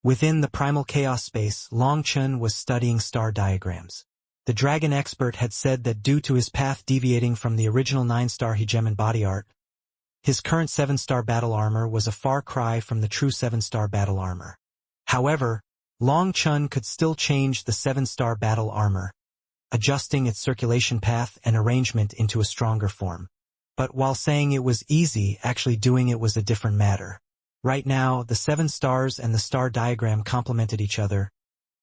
Within the primal chaos space, Long Chen was studying star diagrams. The dragon expert had said that due to his path deviating from the original 9-star hegemon body art, his current 7-star battle armor was a far cry from the true 7-star battle armor. However, Long Chen could still change the 7-star battle armor, adjusting its circulation path and arrangement into a stronger form. But while saying it was easy, actually doing it was a different matter. Right now, the 7 stars and the star diagram complemented each other.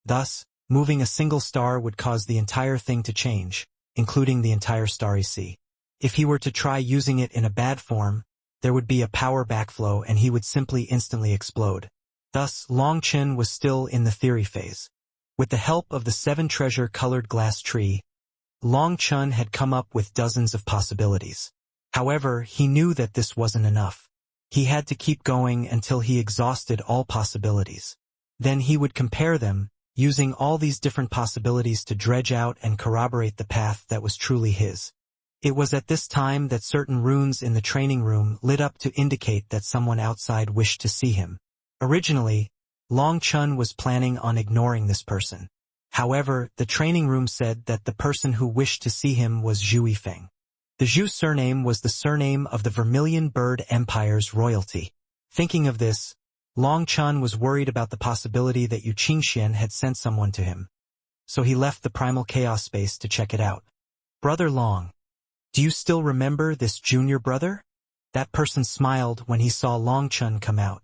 Thus, moving a single star would cause the entire thing to change, including the entire starry sea. If he were to try using it in a bad form, there would be a power backflow and he would simply instantly explode. Thus, Long Chen was still in the theory phase. With the help of the 7 treasure-colored glass tree, Long Chen had come up with dozens of possibilities. However, he knew that this wasn't enough. He had to keep going until he exhausted all possibilities. Then he would compare them, using all these different possibilities to dredge out and corroborate the path that was truly his. It was at this time that certain runes in the training room lit up to indicate that someone outside wished to see him. Originally, Long Chen was planning on ignoring this person. However, the training room said that the person who wished to see him was Zhu Yifeng. The Zhu surname was the surname of the Vermilion Bird Empire's royalty. Thinking of this, Long Chen was worried about the possibility that Yu Qingxian had sent someone to him. So he left the primal chaos space to check it out. Brother Long, do you still remember this junior brother? That person smiled when he saw Long Chen come out.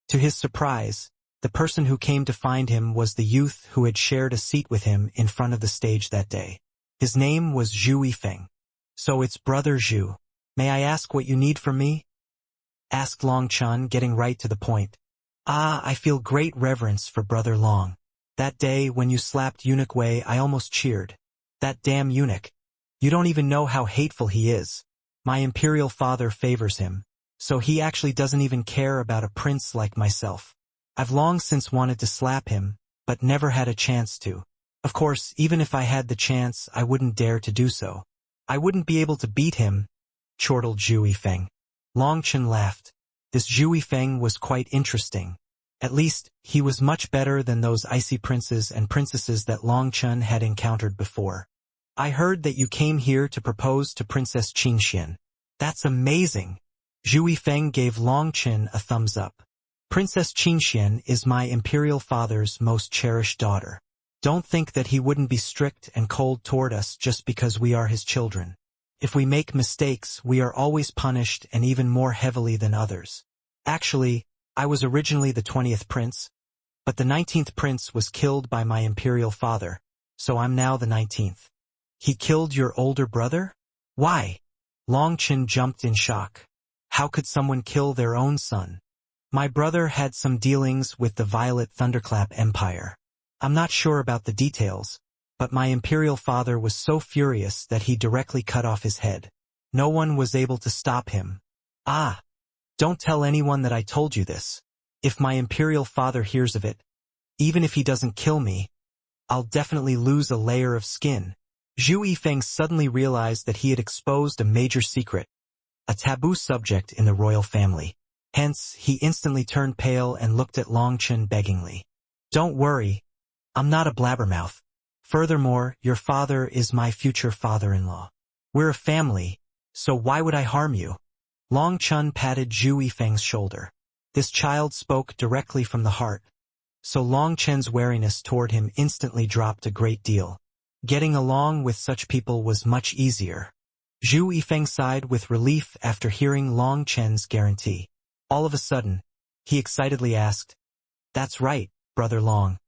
To his surprise, the person who came to find him was the youth who had shared a seat with him in front of the stage that day. His name was Zhu Yifeng. So it's Brother Zhu. May I ask what you need from me? Asked Long Chen, getting right to the point. I feel great reverence for Brother Long. That day when you slapped Eunuch Wei, I almost cheered. That damn eunuch. You don't even know how hateful he is. My imperial father favors him, so he actually doesn't even care about a prince like myself. I've long since wanted to slap him, but never had a chance to. Of course, even if I had the chance, I wouldn't dare to do so. I wouldn't be able to beat him, chortled Zhu Yifeng. Long Chen laughed. This Zhu Yifeng was quite interesting. At least, he was much better than those icy princes and princesses that Long Chen had encountered before. I heard that you came here to propose to Princess Qingxian. That's amazing. Zhu Yifeng gave Long Chen a thumbs up. Princess Qingxian is my imperial father's most cherished daughter. Don't think that he wouldn't be strict and cold toward us just because we are his children. If we make mistakes, we are always punished and even more heavily than others. Actually, I was originally the 20th prince, but the 19th prince was killed by my imperial father, so I'm now the 19th. He killed your older brother? Why? Long Chen jumped in shock. How could someone kill their own son? My brother had some dealings with the Violet Thunderclap Empire. I'm not sure about the details, but my imperial father was so furious that he directly cut off his head. No one was able to stop him. Don't tell anyone that I told you this. If my imperial father hears of it, even if he doesn't kill me, I'll definitely lose a layer of skin. Zhu Yifeng suddenly realized that he had exposed a major secret, a taboo subject in the royal family. Hence, he instantly turned pale and looked at Long Chen beggingly. Don't worry. I'm not a blabbermouth. Furthermore, your father is my future father-in-law. We're a family, so why would I harm you? Long Chen patted Zhu Yifeng's shoulder. This child spoke directly from the heart, so Long Chen's wariness toward him instantly dropped a great deal. Getting along with such people was much easier. Zhu Yifeng sighed with relief after hearing Long Chen's guarantee. All of a sudden, he excitedly asked, That's right, Brother Long.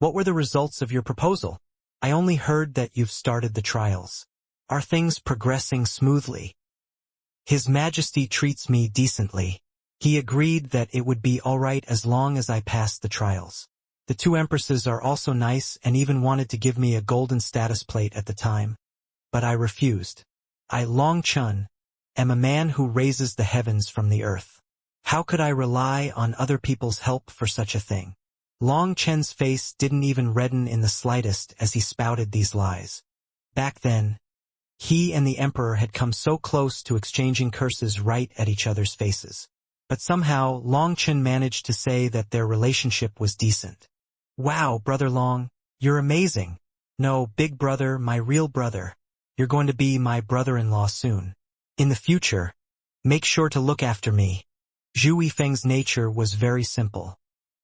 What were the results of your proposal? I only heard that you've started the trials. Are things progressing smoothly? His Majesty treats me decently. He agreed that it would be all right as long as I passed the trials. The 2 empresses are also nice and even wanted to give me a golden status plate at the time. But I refused. I, Long Chen, am a man who raises the heavens from the earth. How could I rely on other people's help for such a thing? Long Chen's face didn't even redden in the slightest as he spouted these lies. Back then, he and the emperor had come so close to exchanging curses right at each other's faces. but somehow Long Chen managed to say that their relationship was decent. Wow, Brother Long, you're amazing. No, big brother, my real brother. You're going to be my brother-in-law soon. In the future, make sure to look after me. Zhu Yifeng's nature was very simple.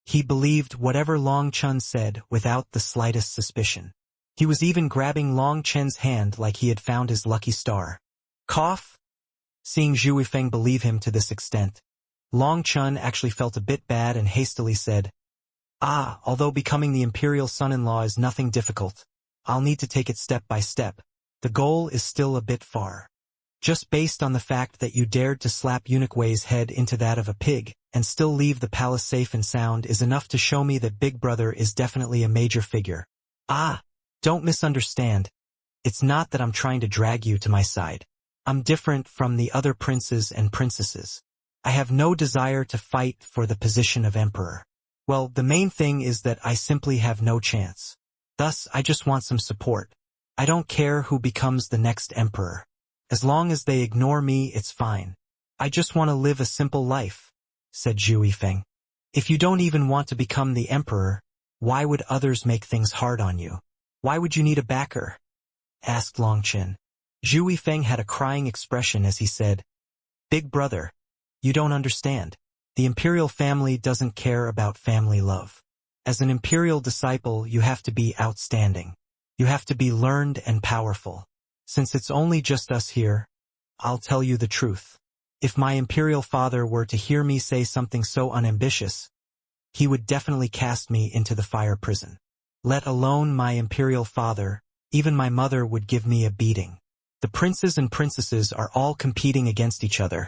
He believed whatever Long Chen said without the slightest suspicion. He was even grabbing Long Chen's hand like he had found his lucky star. Cough? Seeing Zhu Yifeng believe him to this extent, Long Chen actually felt a bit bad and hastily said, although becoming the imperial son-in-law is nothing difficult, I'll need to take it step by step. The goal is still a bit far. Just based on the fact that you dared to slap Eunuch Wei's head into that of a pig and still leave the palace safe and sound is enough to show me that Big Brother is definitely a major figure. Don't misunderstand. It's not that I'm trying to drag you to my side. I'm different from the other princes and princesses. I have no desire to fight for the position of emperor. Well, the main thing is that I simply have no chance. Thus, I just want some support. I don't care who becomes the next emperor. As long as they ignore me, it's fine. I just want to live a simple life, said Zhu Yifeng. If you don't even want to become the emperor, why would others make things hard on you? Why would you need a backer? Asked Long Chen. Zhu Yifeng had a crying expression as he said, Big brother, you don't understand. The imperial family doesn't care about family love. As an imperial disciple, you have to be outstanding. You have to be learned and powerful. Since it's only just us here, I'll tell you the truth. If my imperial father were to hear me say something so unambitious, he would definitely cast me into the fire prison. Let alone my imperial father, even my mother would give me a beating. The princes and princesses are all competing against each other,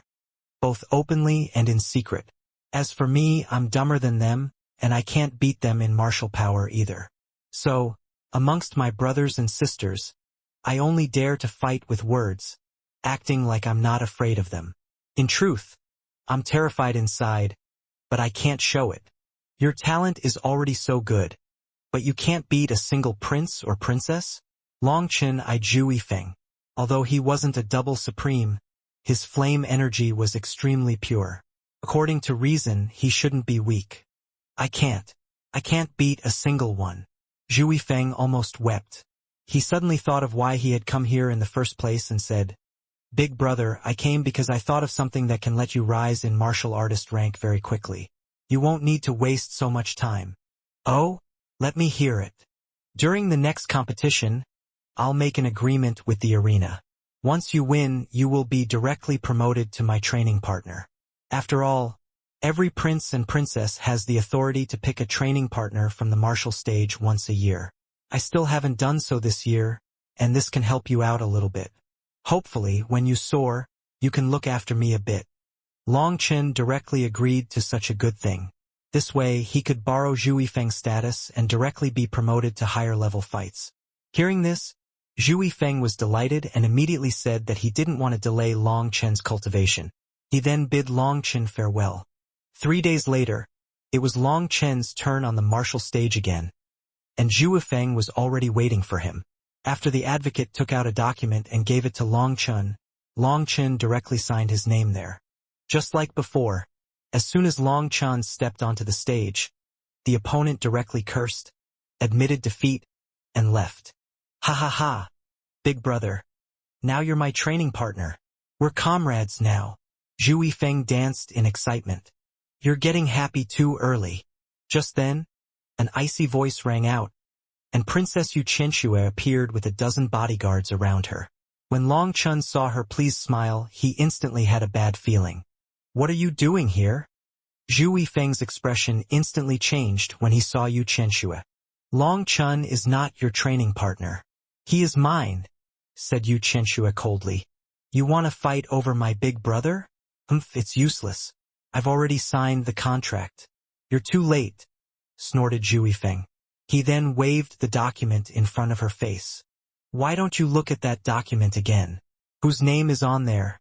both openly and in secret. As for me, I'm dumber than them, and I can't beat them in martial power either. So, amongst my brothers and sisters, I only dare to fight with words, acting like I'm not afraid of them. In truth, I'm terrified inside, but I can't show it. Your talent is already so good, but you can't beat a single prince or princess? Long Chen eyed Zhu Yifeng. Although he wasn't a double supreme, his flame energy was extremely pure. According to reason, he shouldn't be weak. I can't beat a single one. Zhu Yifeng almost wept. He suddenly thought of why he had come here in the first place and said, Big brother, I came because I thought of something that can let you rise in martial artist rank very quickly. You won't need to waste so much time. Oh? Let me hear it. During the next competition, I'll make an agreement with the arena. Once you win, you will be directly promoted to my training partner. After all, every prince and princess has the authority to pick a training partner from the martial stage once a year. I still haven't done so this year, and this can help you out a little bit. Hopefully, when you soar, you can look after me a bit. Long Chen directly agreed to such a good thing. This way, he could borrow Zhu Yifeng's status and directly be promoted to higher-level fights. Hearing this, Zhu Yifeng was delighted and immediately said that he didn't want to delay Long Chen's cultivation. He then bid Long Chen farewell. 3 days later, it was Long Chen's turn on the martial stage again, and Zhu Yifeng was already waiting for him. After the advocate took out a document and gave it to Long Chen directly signed his name there. Just like before, as soon as Long Chen stepped onto the stage, the opponent directly cursed, admitted defeat, and left. Ha ha ha, big brother. Now you're my training partner. We're comrades now. Zhu Yifeng danced in excitement. You're getting happy too early. Just then, an icy voice rang out, and Princess Yu Chenxue appeared with a dozen bodyguards around her. When Long Chen saw her pleased smile, he instantly had a bad feeling. What are you doing here? Zhu Yifeng's expression instantly changed when he saw Yu Chenxue. Long Chen is not your training partner. He is mine, said Yu Chenxue coldly. You want to fight over my big brother? It's useless. I've already signed the contract. You're too late, snorted Zhu Yifeng. He then waved the document in front of her face. Why don't you look at that document again? Whose name is on there?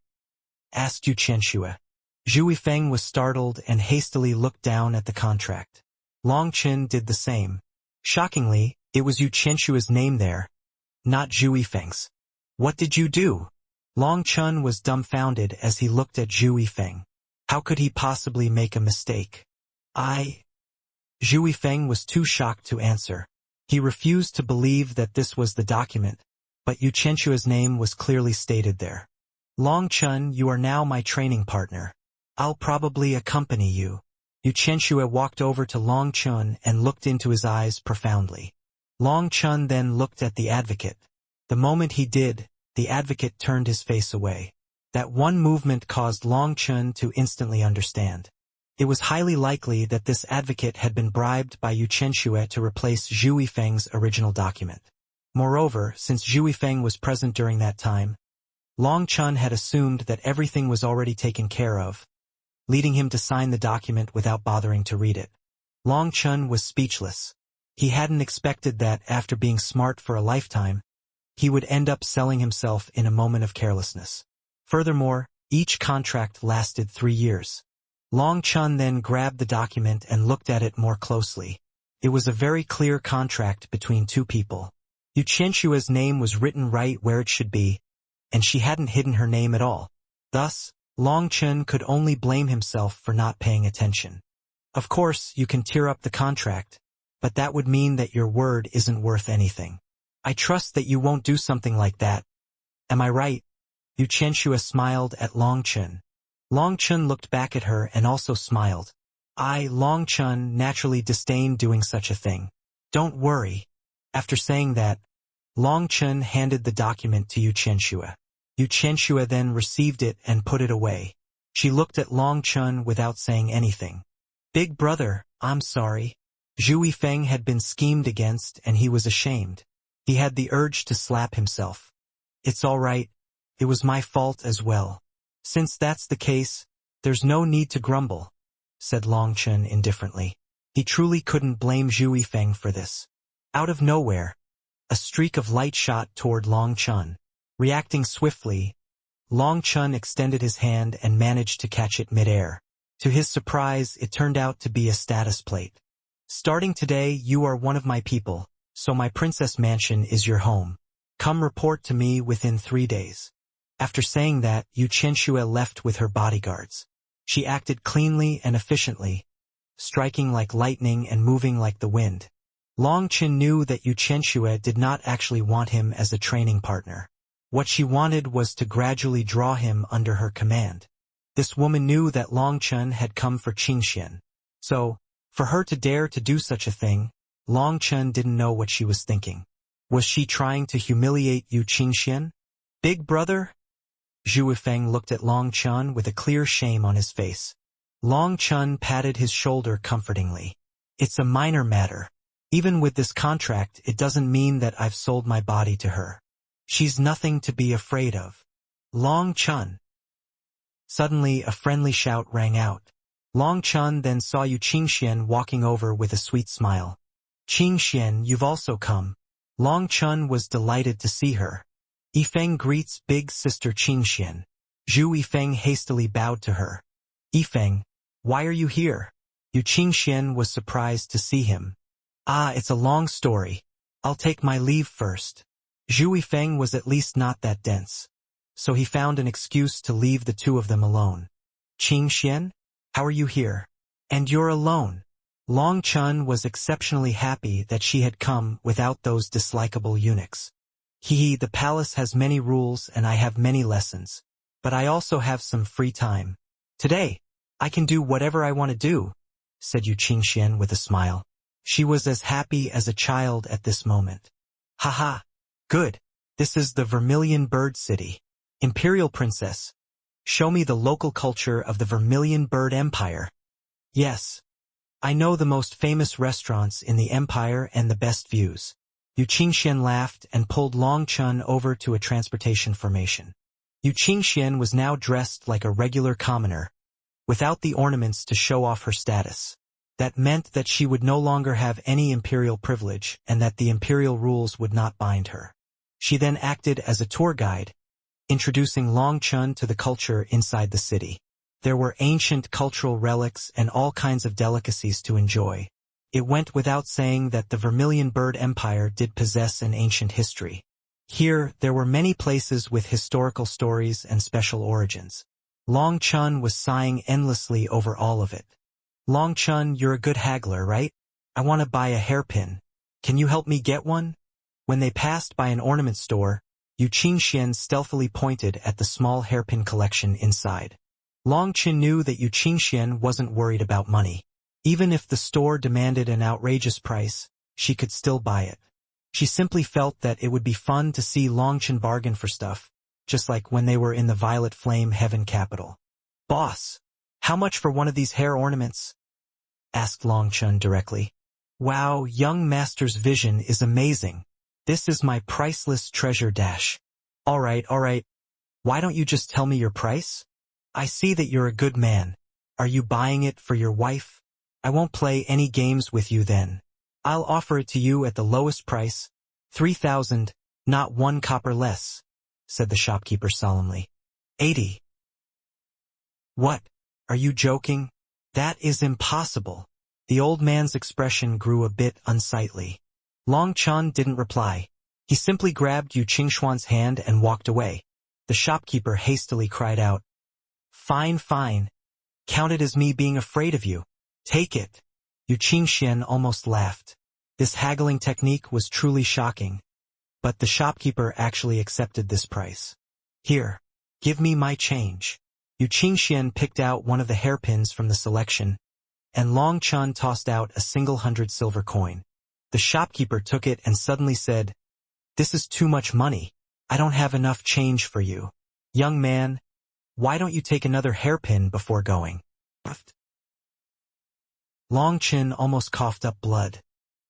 Asked Yu Chenxue. Zhu Yifeng was startled and hastily looked down at the contract. Long Chen did the same. Shockingly, it was Yu Chenxue's name there, not Zhu Yifeng's. What did you do? Long Chen was dumbfounded as he looked at Zhu Yifeng. How could he possibly make a mistake? Zhu Feng was too shocked to answer. He refused to believe that this was the document, but Yu Qianshua's name was clearly stated there. Long Chun, you are now my training partner. I'll probably accompany you. Yu Qianshua walked over to Long Chun and looked into his eyes profoundly. Long Chun then looked at the advocate. The moment he did, the advocate turned his face away. That one movement caused Long Chun to instantly understand. It was highly likely that this advocate had been bribed by Yu Qianshua to replace Zhu Feng's original document. Moreover, since Zhu Feng was present during that time, Long Chun had assumed that everything was already taken care of, leading him to sign the document without bothering to read it. Long Chun was speechless. He hadn't expected that, after being smart for a lifetime, he would end up selling himself in a moment of carelessness. Furthermore, each contract lasted 3 years. Long Chun then grabbed the document and looked at it more closely. It was a very clear contract between two people. Yu Qianshua's name was written right where it should be, and she hadn't hidden her name at all. Thus, Long Chun could only blame himself for not paying attention. Of course, you can tear up the contract, but that would mean that your word isn't worth anything. I trust that you won't do something like that. Am I right? Yu Qianshua smiled at Long Chun. Long Chun looked back at her and also smiled. Long Chun, naturally disdained doing such a thing. Don't worry. After saying that, Long Chun handed the document to Yu Qianshua. Yu Qianshua then received it and put it away. She looked at Long Chun without saying anything. Big brother, I'm sorry. Zhu Feng had been schemed against and he was ashamed. He had the urge to slap himself. It's all right. It was my fault as well. Since that's the case, there's no need to grumble, said Long Chun indifferently. He truly couldn't blame Zhu Feng for this. Out of nowhere, a streak of light shot toward Long Chun. Reacting swiftly, Long Chun extended his hand and managed to catch it midair. To his surprise, it turned out to be a status plate. Starting today, you are one of my people, so my princess mansion is your home. Come report to me within 3 days. After saying that, Yu Qianshua left with her bodyguards. She acted cleanly and efficiently, striking like lightning and moving like the wind. Long Chun knew that Yu Qianshua did not actually want him as a training partner. What she wanted was to gradually draw him under her command. This woman knew that Long Chun had come for Qingxian. So, for her to dare to do such a thing, Long Chun didn't know what she was thinking. Was she trying to humiliate Yu Qingxian? Big brother? Zhu Feng looked at Long Chun with a clear shame on his face. Long Chun patted his shoulder comfortingly. It's a minor matter. Even with this contract, it doesn't mean that I've sold my body to her. She's nothing to be afraid of. Long Chun. Suddenly, a friendly shout rang out. Long Chun then saw Yu Qingxian walking over with a sweet smile. Qingxian, you've also come. Long Chun was delighted to see her. Yifeng greets big sister Qingxian. Zhu Yifeng hastily bowed to her. Yifeng, why are you here? Yu Qingxian was surprised to see him. It's a long story. I'll take my leave first. Zhu Yifeng was at least not that dense, so he found an excuse to leave the two of them alone. Qingxian, how are you here? And you're alone. Long Chun was exceptionally happy that she had come without those dislikable eunuchs. The palace has many rules and I have many lessons, but I also have some free time. Today, I can do whatever I want to do, said Yu Qingxian with a smile. She was as happy as a child at this moment. Haha, good. This is the Vermilion Bird City. Imperial Princess, show me the local culture of the Vermilion Bird Empire. Yes. I know the most famous restaurants in the empire and the best views. Yu Qingxian laughed and pulled Long Chun over to a transportation formation. Yu Qingxian was now dressed like a regular commoner, without the ornaments to show off her status. That meant that she would no longer have any imperial privilege and that the imperial rules would not bind her. She then acted as a tour guide, introducing Long Chun to the culture inside the city. There were ancient cultural relics and all kinds of delicacies to enjoy. It went without saying that the Vermilion Bird Empire did possess an ancient history. Here, there were many places with historical stories and special origins. Long Chun was sighing endlessly over all of it. Long Chun, you're a good haggler, right? I want to buy a hairpin. Can you help me get one? When they passed by an ornament store, Yu Qingxian stealthily pointed at the small hairpin collection inside. Long Qin knew that Yu Qingxian wasn't worried about money. Even if the store demanded an outrageous price, she could still buy it. She simply felt that it would be fun to see Long Qin bargain for stuff, just like when they were in the Violet Flame Heaven capital. "Boss, how much for one of these hair ornaments?" asked Long Chun directly. "Wow, young master's vision is amazing. This is my priceless treasure dash." All right. Why don't you just tell me your price? I see that you're a good man. Are you buying it for your wife? I won't play any games with you then. I'll offer it to you at the lowest price, 3,000, not 1 copper less, said the shopkeeper solemnly. 80. What? Are you joking? That is impossible. The old man's expression grew a bit unsightly. Long Chun didn't reply. He simply grabbed Yu Qingxuan's hand and walked away. The shopkeeper hastily cried out, Fine. Count it as me being afraid of you. Take it." Yu Qingxian almost laughed. This haggling technique was truly shocking. But the shopkeeper actually accepted this price. "Here, give me my change." Yu Qingxian picked out one of the hairpins from the selection, and Long Chun tossed out a single 100 silver coin. The shopkeeper took it and suddenly said, "This is too much money. I don't have enough change for you. Young man, why don't you take another hairpin before going?" Long Chin almost coughed up blood.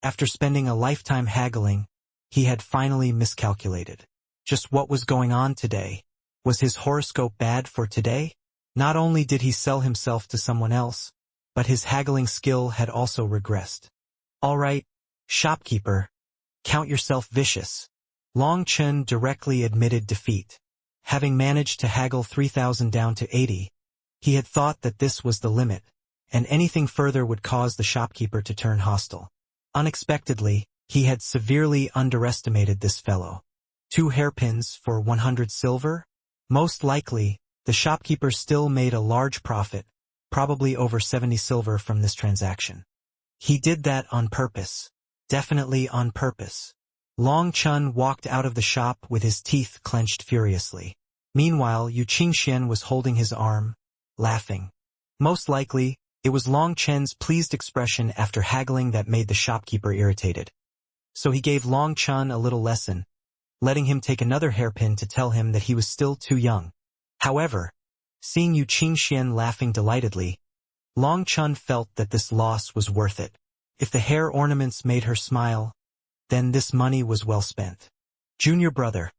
After spending a lifetime haggling, he had finally miscalculated. Just what was going on today? Was his horoscope bad for today? Not only did he sell himself to someone else, but his haggling skill had also regressed. "All right, shopkeeper, count yourself vicious." Long Chen directly admitted defeat. Having managed to haggle 3,000 down to 80, he had thought that this was the limit, and anything further would cause the shopkeeper to turn hostile. Unexpectedly, he had severely underestimated this fellow. 2 hairpins for 100 silver? Most likely, the shopkeeper still made a large profit, probably over 70 silver from this transaction. He did that on purpose. Definitely on purpose. Long Chun walked out of the shop with his teeth clenched furiously. Meanwhile, Yu Qingxian was holding his arm, laughing. Most likely, it was Long Chen's pleased expression after haggling that made the shopkeeper irritated. So he gave Long Chun a little lesson, letting him take another hairpin to tell him that he was still too young. However, seeing Yu Qingxian laughing delightedly, Long Chun felt that this loss was worth it. If the hair ornaments made her smile, then this money was well spent. "Junior brother,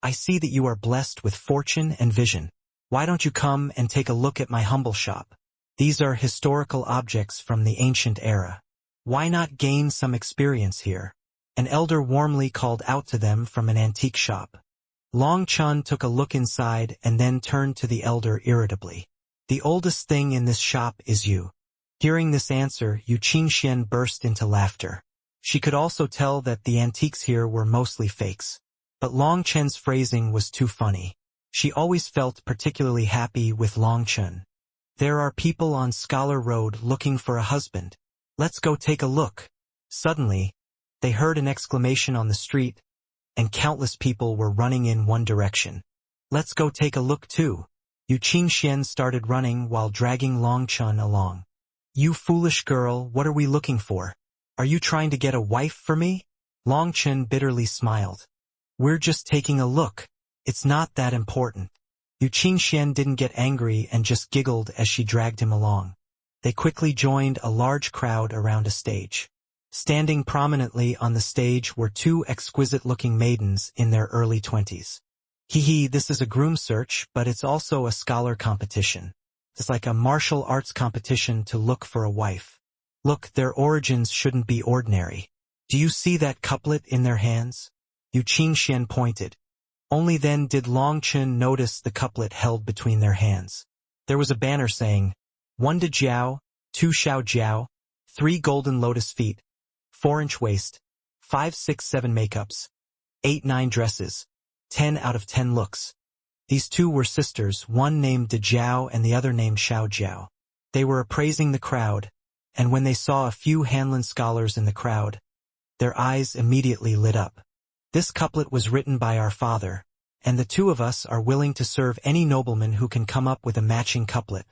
I see that you are blessed with fortune and vision. Why don't you come and take a look at my humble shop? These are historical objects from the ancient era. Why not gain some experience here?" An elder warmly called out to them from an antique shop. Long Chun took a look inside and then turned to the elder irritably. "The oldest thing in this shop is you." Hearing this answer, Yu Qingxian burst into laughter. She could also tell that the antiques here were mostly fakes. But Long Chen's phrasing was too funny. She always felt particularly happy with Long Chen. "There are people on Scholar Road looking for a husband. Let's go take a look." Suddenly, they heard an exclamation on the street, and countless people were running in one direction. "Let's go take a look too." Yu Qingxian started running while dragging Long Chun along. "You foolish girl, what are we looking for? Are you trying to get a wife for me?" Long Chen bitterly smiled. "We're just taking a look. It's not that important." Yu Qingxian didn't get angry and just giggled as she dragged him along. They quickly joined a large crowd around a stage. Standing prominently on the stage were 2 exquisite-looking maidens in their early 20s. "Hee, this is a groom search, but it's also a scholar competition. It's like a martial arts competition to look for a wife. Look, their origins shouldn't be ordinary. Do you see that couplet in their hands?" Yu Qingxian pointed. Only then did Long Chen notice the couplet held between their hands. There was a banner saying, 1 de jiao, 2 xiao jiao, 3 golden lotus feet, 4-inch waist, 5, 6, 7 makeups, 8, 9 dresses, 10 out of 10 looks. These two were sisters, one named De Jiao and the other named Xiao Jiao. They were appraising the crowd, and when they saw a few Hanlon scholars in the crowd, their eyes immediately lit up. This couplet was written by our father, and the two of us are willing to serve any nobleman who can come up with a matching couplet,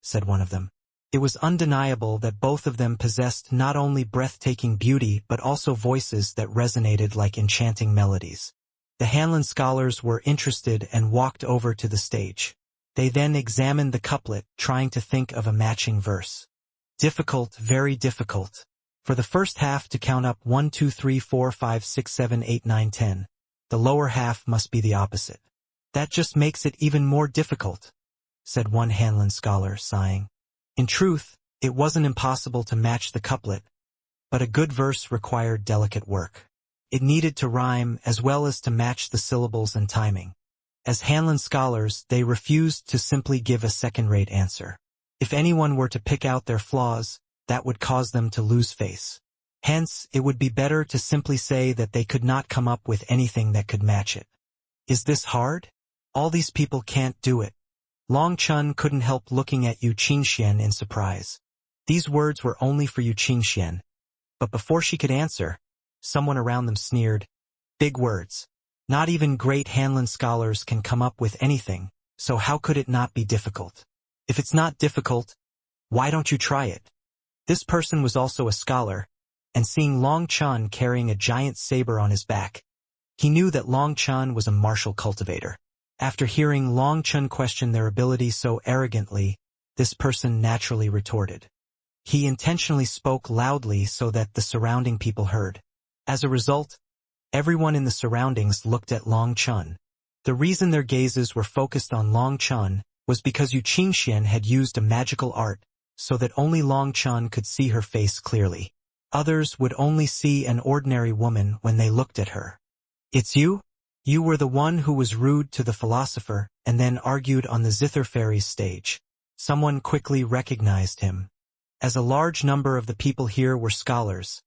said one of them. It was undeniable that both of them possessed not only breathtaking beauty but also voices that resonated like enchanting melodies. The Hanlon scholars were interested and walked over to the stage. They then examined the couplet, trying to think of a matching verse. Difficult, very difficult. For the first half to count up 1, 2, 3, 4, 5, 6, 7, 8, 9, 10, the lower half must be the opposite. That just makes it even more difficult, said one Hanlon scholar, sighing. In truth, it wasn't impossible to match the couplet, but a good verse required delicate work. It needed to rhyme as well as to match the syllables and timing. As Hanlon scholars, they refused to simply give a second-rate answer. If anyone were to pick out their flaws, that would cause them to lose face. Hence, it would be better to simply say that they could not come up with anything that could match it. Is this hard? All these people can't do it. Long Chun couldn't help looking at Yu Qingxian in surprise. These words were only for Yu Qingxian. But before she could answer, someone around them sneered, "Big words. Not even great Hanlon scholars can come up with anything, so how could it not be difficult? If it's not difficult, why don't you try it?" This person was also a scholar, and seeing Long Chun carrying a giant saber on his back, he knew that Long Chun was a martial cultivator. After hearing Long Chun question their ability so arrogantly, this person naturally retorted. He intentionally spoke loudly so that the surrounding people heard. As a result, everyone in the surroundings looked at Long Chun. The reason their gazes were focused on Long Chun was because Yu Qingxian had used a magical art so that only Long Chun could see her face clearly. Others would only see an ordinary woman when they looked at her. "It's you? You were the one who was rude to the philosopher and then argued on the Zither Fairy's stage." Someone quickly recognized him. As a large number of the people here were scholars,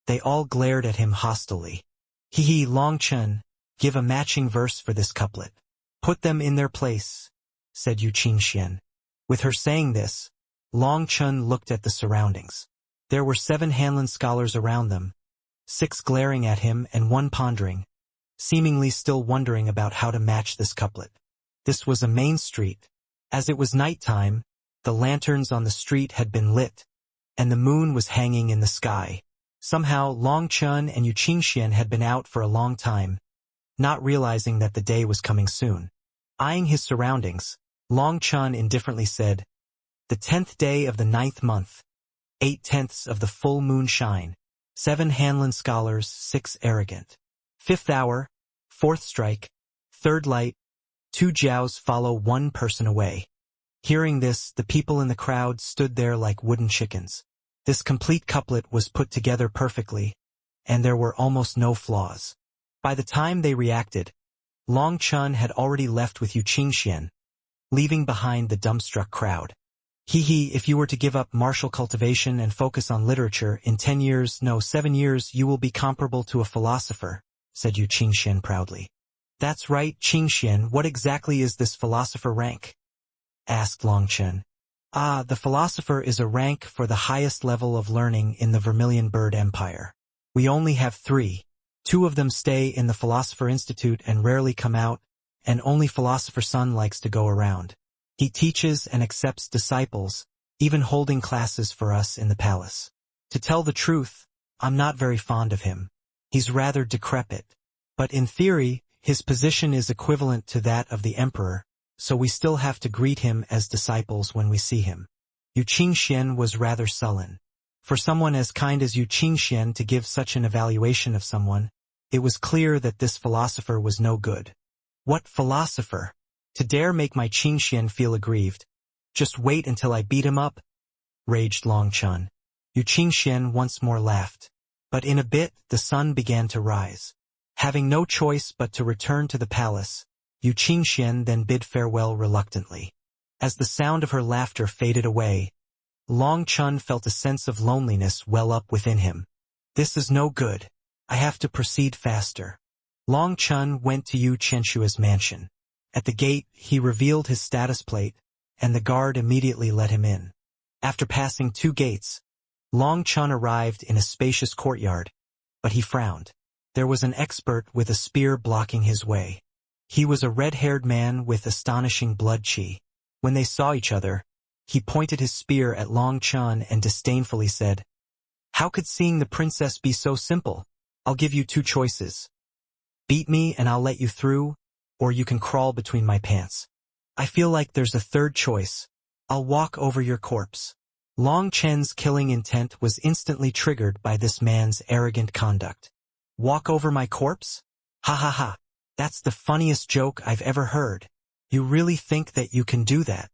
they all glared at him hostilely. "Hee, Long Chun, give a matching verse for this couplet." "Put them in their place," said Yu Qingxian. With her saying this, Long Chun looked at the surroundings. There were 7 Hanlon scholars around them, 6 glaring at him and 1 pondering, seemingly still wondering about how to match this couplet. This was a main street. As it was nighttime, the lanterns on the street had been lit, and the moon was hanging in the sky. Somehow, Long Chun and Yu Qingxian had been out for a long time, not realizing that the day was coming soon. Eyeing his surroundings, Long Chun indifferently said, "The 10th day of the 9th month, 8/10 of the full moon shine, 7 Hanlon scholars, 6 arrogant. 5th hour, 4th strike, 3rd light, 2 jiaos follow 1 person away." Hearing this, the people in the crowd stood there like wooden chickens. This complete couplet was put together perfectly, and there were almost no flaws. By the time they reacted, Long Chun had already left with Yu Qingxian, leaving behind the dumbstruck crowd. If you were to give up martial cultivation and focus on literature, in 10 years, no, 7 years, you will be comparable to a philosopher, said Yu Qingxian proudly. That's right, Qingxian, what exactly is this philosopher rank? Asked Long Chun. The philosopher is a rank for the highest level of learning in the Vermilion Bird Empire. We only have 3. 2 of them stay in the Philosopher Institute and rarely come out, and only Philosopher Sun likes to go around. He teaches and accepts disciples, even holding classes for us in the palace. To tell the truth, I'm not very fond of him. He's rather decrepit. But in theory, his position is equivalent to that of the emperor, so we still have to greet him as disciples when we see him. Yu Qingxian was rather sullen. For someone as kind as Yu Qingxian to give such an evaluation of someone, it was clear that this philosopher was no good. What philosopher? To dare make my Qingxian feel aggrieved. Just wait until I beat him up, raged Long Chun. Yu Qingxian once more laughed. But in a bit, the sun began to rise. Having no choice but to return to the palace, Yu Qingxian then bid farewell reluctantly. As the sound of her laughter faded away, Long Chun felt a sense of loneliness well up within him. This is no good. I have to proceed faster. Long Chun went to Yu Qinshua's mansion. At the gate, he revealed his status plate, and the guard immediately let him in. After passing 2 gates, Long Chun arrived in a spacious courtyard, but he frowned. There was an expert with a spear blocking his way. He was a red-haired man with astonishing blood chi. When they saw each other, he pointed his spear at Long Chun and disdainfully said, "How could seeing the princess be so simple? I'll give you 2 choices. Beat me and I'll let you through, or you can crawl between my pants. I feel like there's a third choice. I'll walk over your corpse." Long Chen's killing intent was instantly triggered by this man's arrogant conduct. "Walk over my corpse? Ha ha ha. That's the funniest joke I've ever heard. You really think that you can do that?"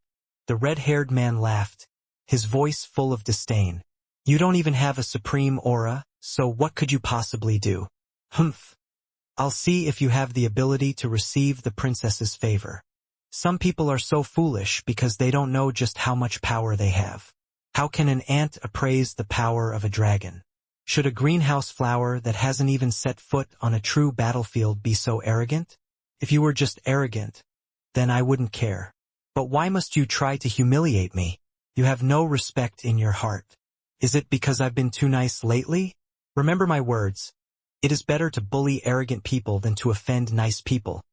The red-haired man laughed, his voice full of disdain. "You don't even have a supreme aura, so what could you possibly do? Humph. I'll see if you have the ability to receive the princess's favor. Some people are so foolish because they don't know just how much power they have. How can an ant appraise the power of a dragon? Should a greenhouse flower that hasn't even set foot on a true battlefield be so arrogant? If you were just arrogant, then I wouldn't care. But why must you try to humiliate me? You have no respect in your heart. Is it because I've been too nice lately? Remember my words. It is better to bully arrogant people than to offend nice people.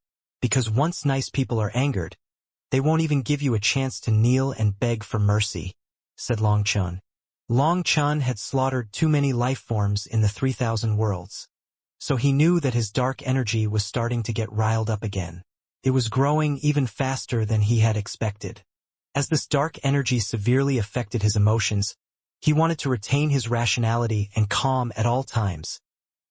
Because once nice people are angered, they won't even give you a chance to kneel and beg for mercy," said Long Chun. Long Chun had slaughtered too many life forms in the 3,000 worlds. So he knew that his dark energy was starting to get riled up again. It was growing even faster than he had expected. As this dark energy severely affected his emotions, he wanted to retain his rationality and calm at all times,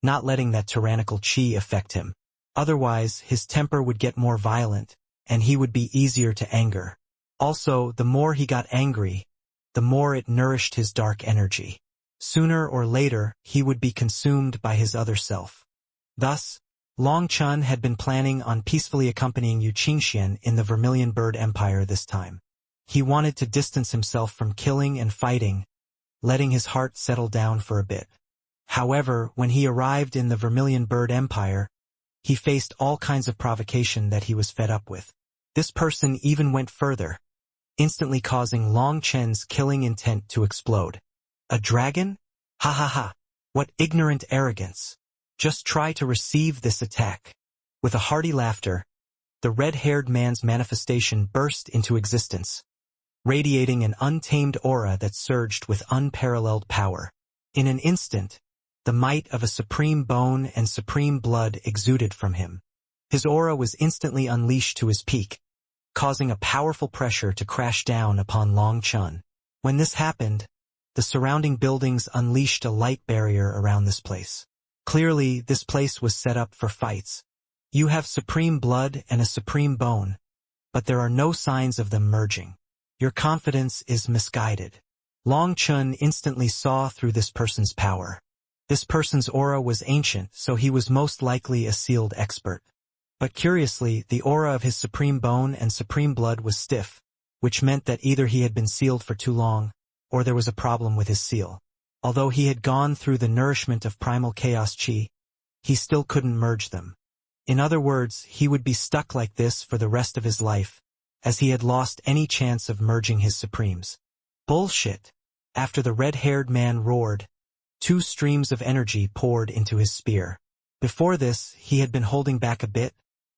not letting that tyrannical chi affect him. Otherwise, his temper would get more violent, and he would be easier to anger. Also, the more he got angry, the more it nourished his dark energy. Sooner or later, he would be consumed by his other self. Thus, Long Chun had been planning on peacefully accompanying Yu Qingxian in the Vermilion Bird Empire this time. He wanted to distance himself from killing and fighting, letting his heart settle down for a bit. However, when he arrived in the Vermilion Bird Empire, he faced all kinds of provocation that he was fed up with. This person even went further, instantly causing Long Chen's killing intent to explode. "A dragon? Ha ha ha. What ignorant arrogance. Just try to receive this attack." With a hearty laughter, the red-haired man's manifestation burst into existence, radiating an untamed aura that surged with unparalleled power. In an instant, the might of a supreme bone and supreme blood exuded from him. His aura was instantly unleashed to his peak, causing a powerful pressure to crash down upon Long Chun. When this happened, the surrounding buildings unleashed a light barrier around this place. Clearly, this place was set up for fights. You have supreme blood and a supreme bone, but there are no signs of them merging. Your confidence is misguided. Long Chun instantly saw through this person's power. This person's aura was ancient, so he was most likely a sealed expert. But curiously, the aura of his supreme bone and supreme blood was stiff, which meant that either he had been sealed for too long, or there was a problem with his seal. Although he had gone through the nourishment of primal chaos chi, he still couldn't merge them. In other words, he would be stuck like this for the rest of his life, as he had lost any chance of merging his supremes. Bullshit! After the red-haired man roared, 2 streams of energy poured into his spear. Before this, he had been holding back a bit,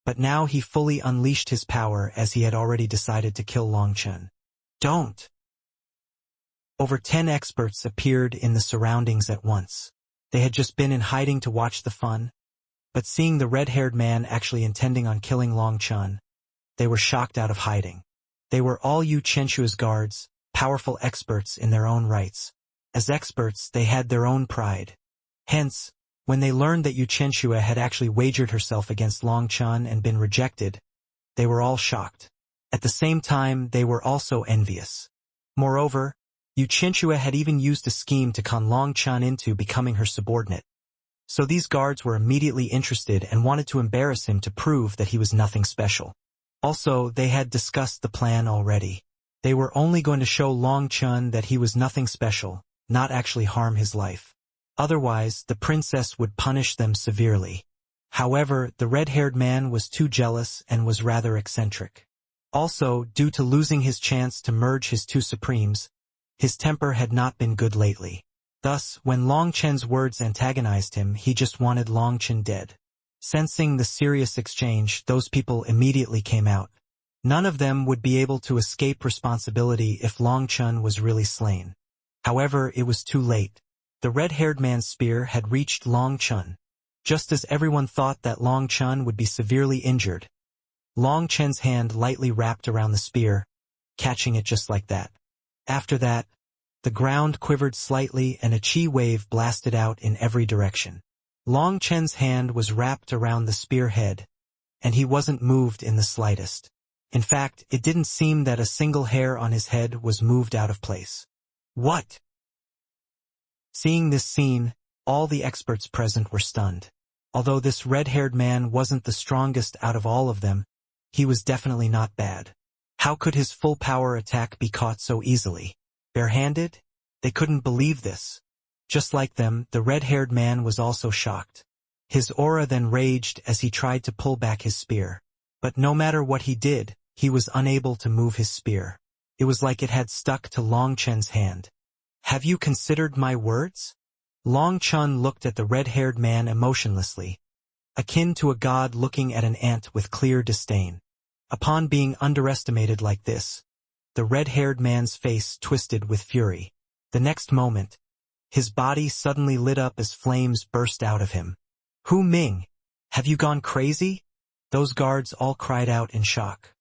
but now he fully unleashed his power as he had already decided to kill Long Chun. Don't! Over 10 experts appeared in the surroundings at once. They had just been in hiding to watch the fun, but seeing the red-haired man actually intending on killing Long Chun, they were shocked out of hiding. They were all Yu Chenshua's guards, powerful experts in their own rights. As experts, they had their own pride. Hence, when they learned that Yu Chenshua had actually wagered herself against Long Chun and been rejected, they were all shocked. At the same time, they were also envious. Moreover, Yu Chenshua had even used a scheme to con Long Chun into becoming her subordinate. So these guards were immediately interested and wanted to embarrass him to prove that he was nothing special. Also, they had discussed the plan already. They were only going to show Long Chun that he was nothing special, not actually harm his life. Otherwise, the princess would punish them severely. However, the red-haired man was too jealous and was rather eccentric. Also, due to losing his chance to merge his two supremes, his temper had not been good lately. Thus, when Long Chen's words antagonized him, he just wanted Long Chen dead. Sensing the serious exchange, those people immediately came out. None of them would be able to escape responsibility if Long Chen was really slain. However, it was too late. The red-haired man's spear had reached Long Chen. Just as everyone thought that Long Chen would be severely injured, Long Chen's hand lightly wrapped around the spear, catching it just like that. After that, the ground quivered slightly and a chi wave blasted out in every direction. Long Chen's hand was wrapped around the spearhead, and he wasn't moved in the slightest. In fact, it didn't seem that a single hair on his head was moved out of place. What? Seeing this scene, all the experts present were stunned. Although this red-haired man wasn't the strongest out of all of them, he was definitely not bad. How could his full power attack be caught so easily? Barehanded? They couldn't believe this. Just like them, the red-haired man was also shocked. His aura then raged as he tried to pull back his spear. But no matter what he did, he was unable to move his spear. It was like it had stuck to Long Chen's hand. Have you considered my words? Long Chen looked at the red-haired man emotionlessly, akin to a god looking at an ant with clear disdain. Upon being underestimated like this, the red-haired man's face twisted with fury. The next moment, his body suddenly lit up as flames burst out of him. Hu Ming, have you gone crazy? Those guards all cried out in shock.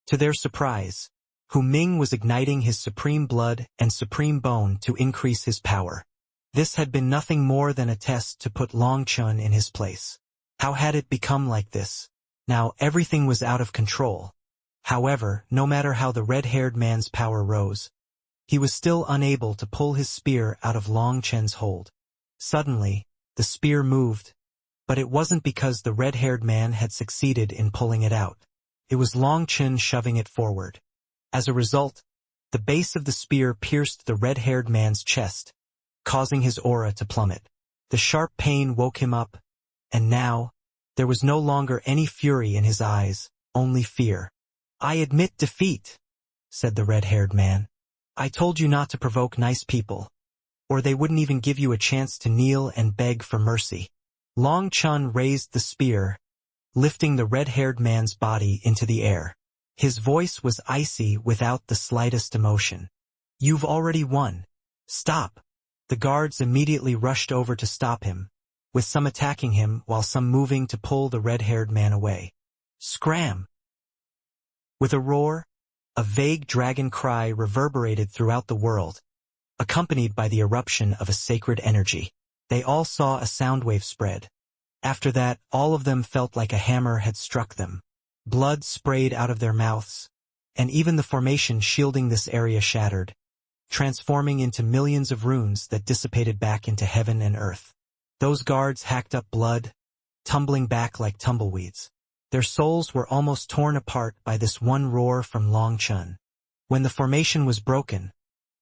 To their surprise, Hu Ming was igniting his supreme blood and supreme bone to increase his power. This had been nothing more than a test to put Long Chen in his place. How had it become like this? Now everything was out of control. However, no matter how the red-haired man's power rose, he was still unable to pull his spear out of Long Chen's hold. Suddenly, the spear moved, but it wasn't because the red-haired man had succeeded in pulling it out. It was Long Chen shoving it forward. As a result, the base of the spear pierced the red-haired man's chest, causing his aura to plummet. The sharp pain woke him up, and now, there was no longer any fury in his eyes, only fear. I admit defeat, said the red-haired man. I told you not to provoke nice people, or they wouldn't even give you a chance to kneel and beg for mercy. Long Chen raised the spear, lifting the red-haired man's body into the air. His voice was icy without the slightest emotion. You've already won. Stop. The guards immediately rushed over to stop him, with some attacking him while some moving to pull the red-haired man away. Scram! With a roar, a vague dragon cry reverberated throughout the world, accompanied by the eruption of a sacred energy. They all saw a sound wave spread. After that, all of them felt like a hammer had struck them. Blood sprayed out of their mouths, and even the formation shielding this area shattered, transforming into millions of runes that dissipated back into heaven and earth. Those guards hacked up blood, tumbling back like tumbleweeds. Their souls were almost torn apart by this one roar from Long Chen. When the formation was broken,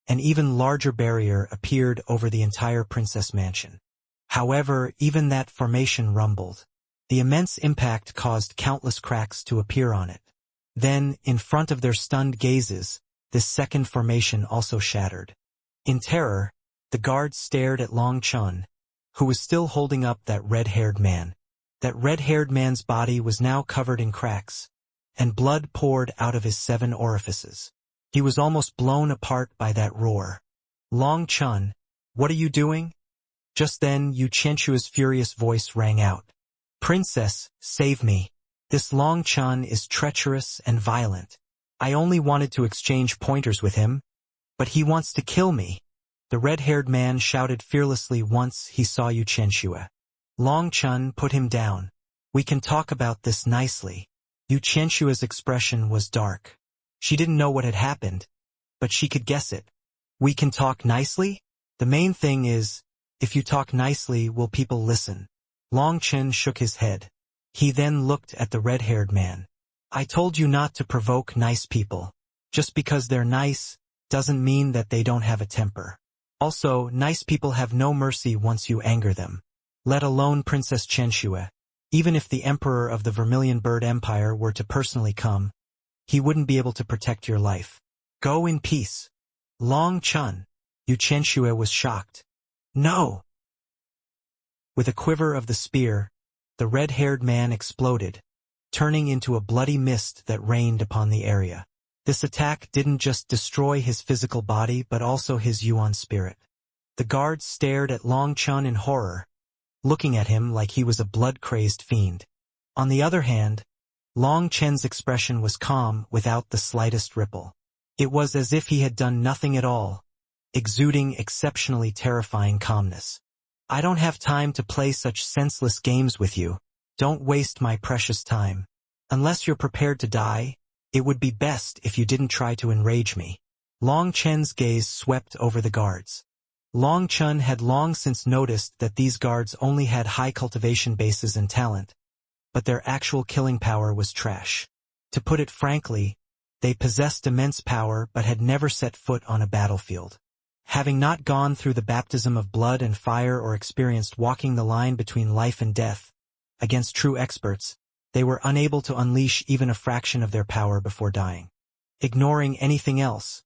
an even larger barrier appeared over the entire princess mansion. However, even that formation rumbled. The immense impact caused countless cracks to appear on it. Then, in front of their stunned gazes, this second formation also shattered. In terror, the guards stared at Long Chen, who was still holding up that red-haired man. That red-haired man's body was now covered in cracks, and blood poured out of his 7 orifices. He was almost blown apart by that roar. Long Chen, what are you doing? Just then, Yu Qianshua's furious voice rang out. Princess, save me. This Long Chen is treacherous and violent. I only wanted to exchange pointers with him, but he wants to kill me. The red-haired man shouted fearlessly once he saw Yu Qianshua. Long Chen put him down. We can talk about this nicely. Yu Qianshua's expression was dark. She didn't know what had happened, but she could guess it. We can talk nicely? The main thing is, if you talk nicely, will people listen? Long Chen shook his head. He then looked at the red-haired man. I told you not to provoke nice people. Just because they're nice, doesn't mean that they don't have a temper. Also, nice people have no mercy once you anger them. Let alone Princess Qianshua. Even if the Emperor of the Vermilion Bird Empire were to personally come, he wouldn't be able to protect your life. Go in peace. Long Chun. Yu Qianxue was shocked. No! With a quiver of the spear, the red-haired man exploded, turning into a bloody mist that rained upon the area. This attack didn't just destroy his physical body but also his Yuan spirit. The guards stared at Long Chun in horror, looking at him like he was a blood-crazed fiend. On the other hand, Long Chen's expression was calm without the slightest ripple. It was as if he had done nothing at all, exuding exceptionally terrifying calmness. I don't have time to play such senseless games with you. Don't waste my precious time. Unless you're prepared to die, it would be best if you didn't try to enrage me. Long Chen's gaze swept over the guards. Long Chun had long since noticed that these guards only had high cultivation bases and talent, but their actual killing power was trash. To put it frankly, they possessed immense power but had never set foot on a battlefield. Having not gone through the baptism of blood and fire or experienced walking the line between life and death, against true experts, they were unable to unleash even a fraction of their power before dying. Ignoring anything else,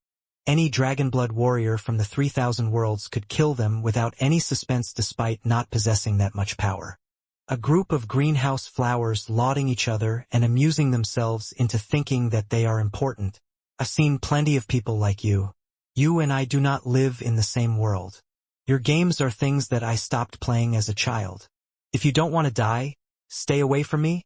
any Dragonblood warrior from the 3,000 worlds could kill them without any suspense despite not possessing that much power. A group of greenhouse flowers lauding each other and amusing themselves into thinking that they are important. I've seen plenty of people like you. You and I do not live in the same world. Your games are things that I stopped playing as a child. If you don't want to die, stay away from me,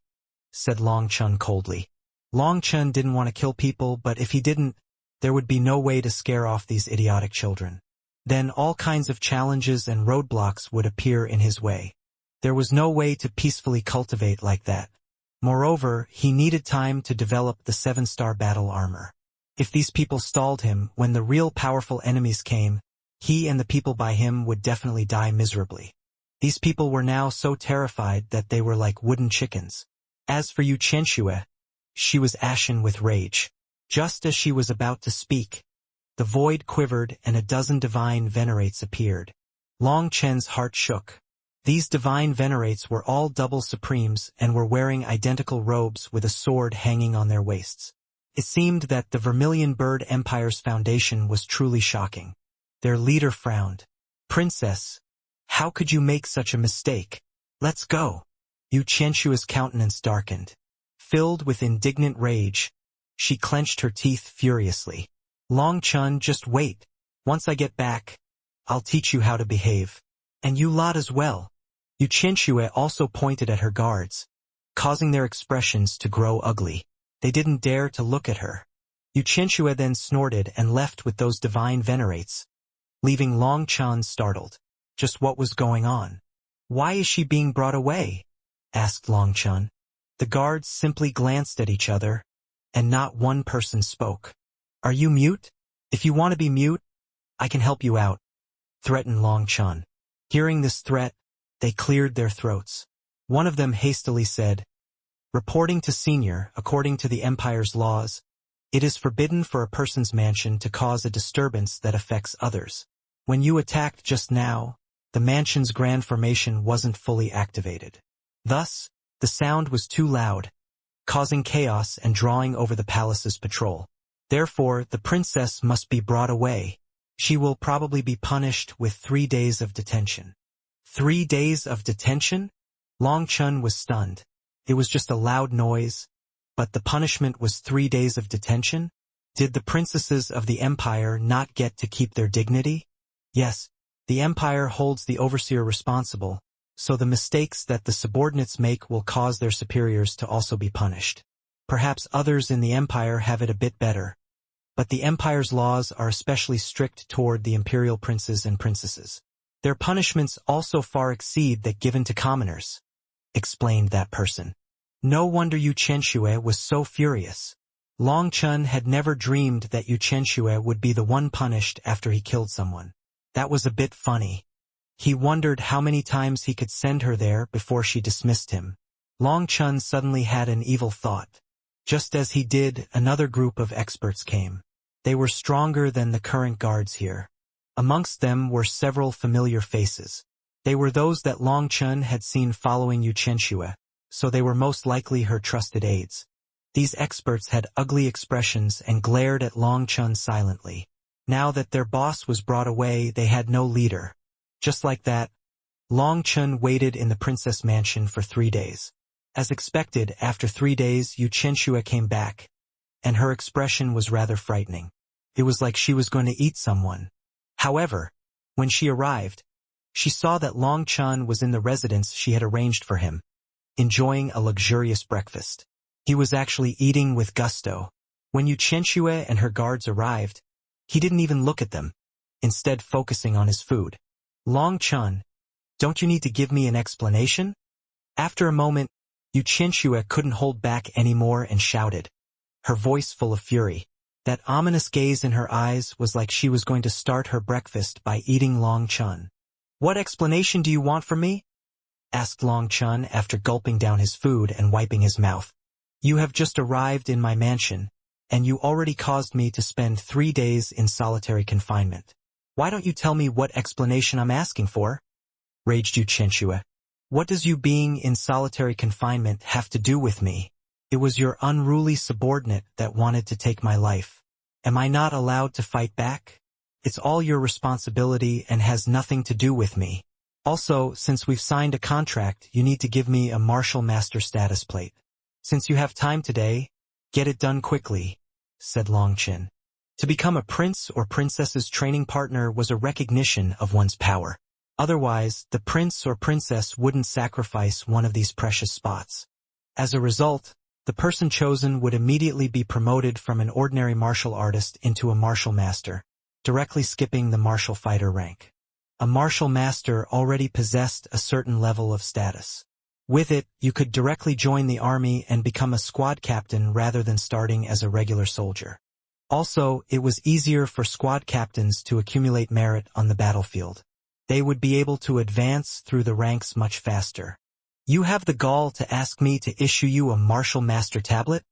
said Long Chun coldly. Long Chun didn't want to kill people, but if he didn't, there would be no way to scare off these idiotic children. Then all kinds of challenges and roadblocks would appear in his way. There was no way to peacefully cultivate like that. Moreover, he needed time to develop the 7-star battle armor. If these people stalled him, when the real powerful enemies came, he and the people by him would definitely die miserably. These people were now so terrified that they were like wooden chickens. As for Yu Qianxue, she was ashen with rage. Just as she was about to speak, the void quivered and a dozen divine venerates appeared. Long Chen's heart shook. These divine venerates were all double supremes and were wearing identical robes with a sword hanging on their waists. It seemed that the Vermilion Bird Empire's foundation was truly shocking. Their leader frowned. Princess, how could you make such a mistake? Let's go. Yu Qianxue's countenance darkened. Filled with indignant rage, she clenched her teeth furiously. Long Chun, just wait. Once I get back, I'll teach you how to behave. And you lot as well. Yu Qianxue also pointed at her guards, causing their expressions to grow ugly. They didn't dare to look at her. Yu Qianxue then snorted and left with those divine venerates, leaving Long Chun startled. Just what was going on? Why is she being brought away? Asked Long Chun. The guards simply glanced at each other, and not one person spoke. Are you mute? If you want to be mute, I can help you out, threatened Long Chun. Hearing this threat, they cleared their throats. One of them hastily said, reporting to senior, according to the Empire's laws, it is forbidden for a person's mansion to cause a disturbance that affects others. When you attacked just now, the mansion's grand formation wasn't fully activated. Thus, the sound was too loud, causing chaos and drawing over the palace's patrol. Therefore, the princess must be brought away. She will probably be punished with 3 days of detention. 3 days of detention? Long Chun was stunned. It was just a loud noise, but the punishment was 3 days of detention? Did the princesses of the Empire not get to keep their dignity? Yes, the Empire holds the overseer responsible, so the mistakes that the subordinates make will cause their superiors to also be punished. Perhaps others in the Empire have it a bit better, but the Empire's laws are especially strict toward the imperial princes and princesses. Their punishments also far exceed that given to commoners, explained that person. No wonder Yu Qianxue was so furious. Long Chun had never dreamed that Yu Qianxue would be the one punished after he killed someone. That was a bit funny. He wondered how many times he could send her there before she dismissed him. Long Chun suddenly had an evil thought. Just as he did, another group of experts came. They were stronger than the current guards here. Amongst them were several familiar faces. They were those that Long Chun had seen following Yu Qianxue, so they were most likely her trusted aides. These experts had ugly expressions and glared at Long Chun silently. Now that their boss was brought away, they had no leader. Just like that, Long Chun waited in the princess mansion for 3 days. As expected, after 3 days, Yu Chenxue came back, and her expression was rather frightening. It was like she was going to eat someone. However, when she arrived, she saw that Long Chun was in the residence she had arranged for him, enjoying a luxurious breakfast. He was actually eating with gusto. When Yu Chenxue and her guards arrived, he didn't even look at them, instead focusing on his food. Long Chun, don't you need to give me an explanation? After a moment, Yu Chenxue couldn't hold back anymore and shouted, her voice full of fury. That ominous gaze in her eyes was like she was going to start her breakfast by eating Long Chun. What explanation do you want from me? Asked Long Chun after gulping down his food and wiping his mouth. You have just arrived in my mansion, and you already caused me to spend 3 days in solitary confinement. Why don't you tell me what explanation I'm asking for? Raged Yu Chenxue. What does you being in solitary confinement have to do with me? It was your unruly subordinate that wanted to take my life. Am I not allowed to fight back? It's all your responsibility and has nothing to do with me. Also, since we've signed a contract, you need to give me a martial master status plate. Since you have time today, get it done quickly, said Long Chun. To become a prince or princess's training partner was a recognition of one's power. Otherwise, the prince or princess wouldn't sacrifice one of these precious spots. As a result, the person chosen would immediately be promoted from an ordinary martial artist into a martial master, directly skipping the martial fighter rank. A martial master already possessed a certain level of status. With it, you could directly join the army and become a squad captain rather than starting as a regular soldier. Also, it was easier for squad captains to accumulate merit on the battlefield. They would be able to advance through the ranks much faster. You have the gall to ask me to issue you a martial master tablet?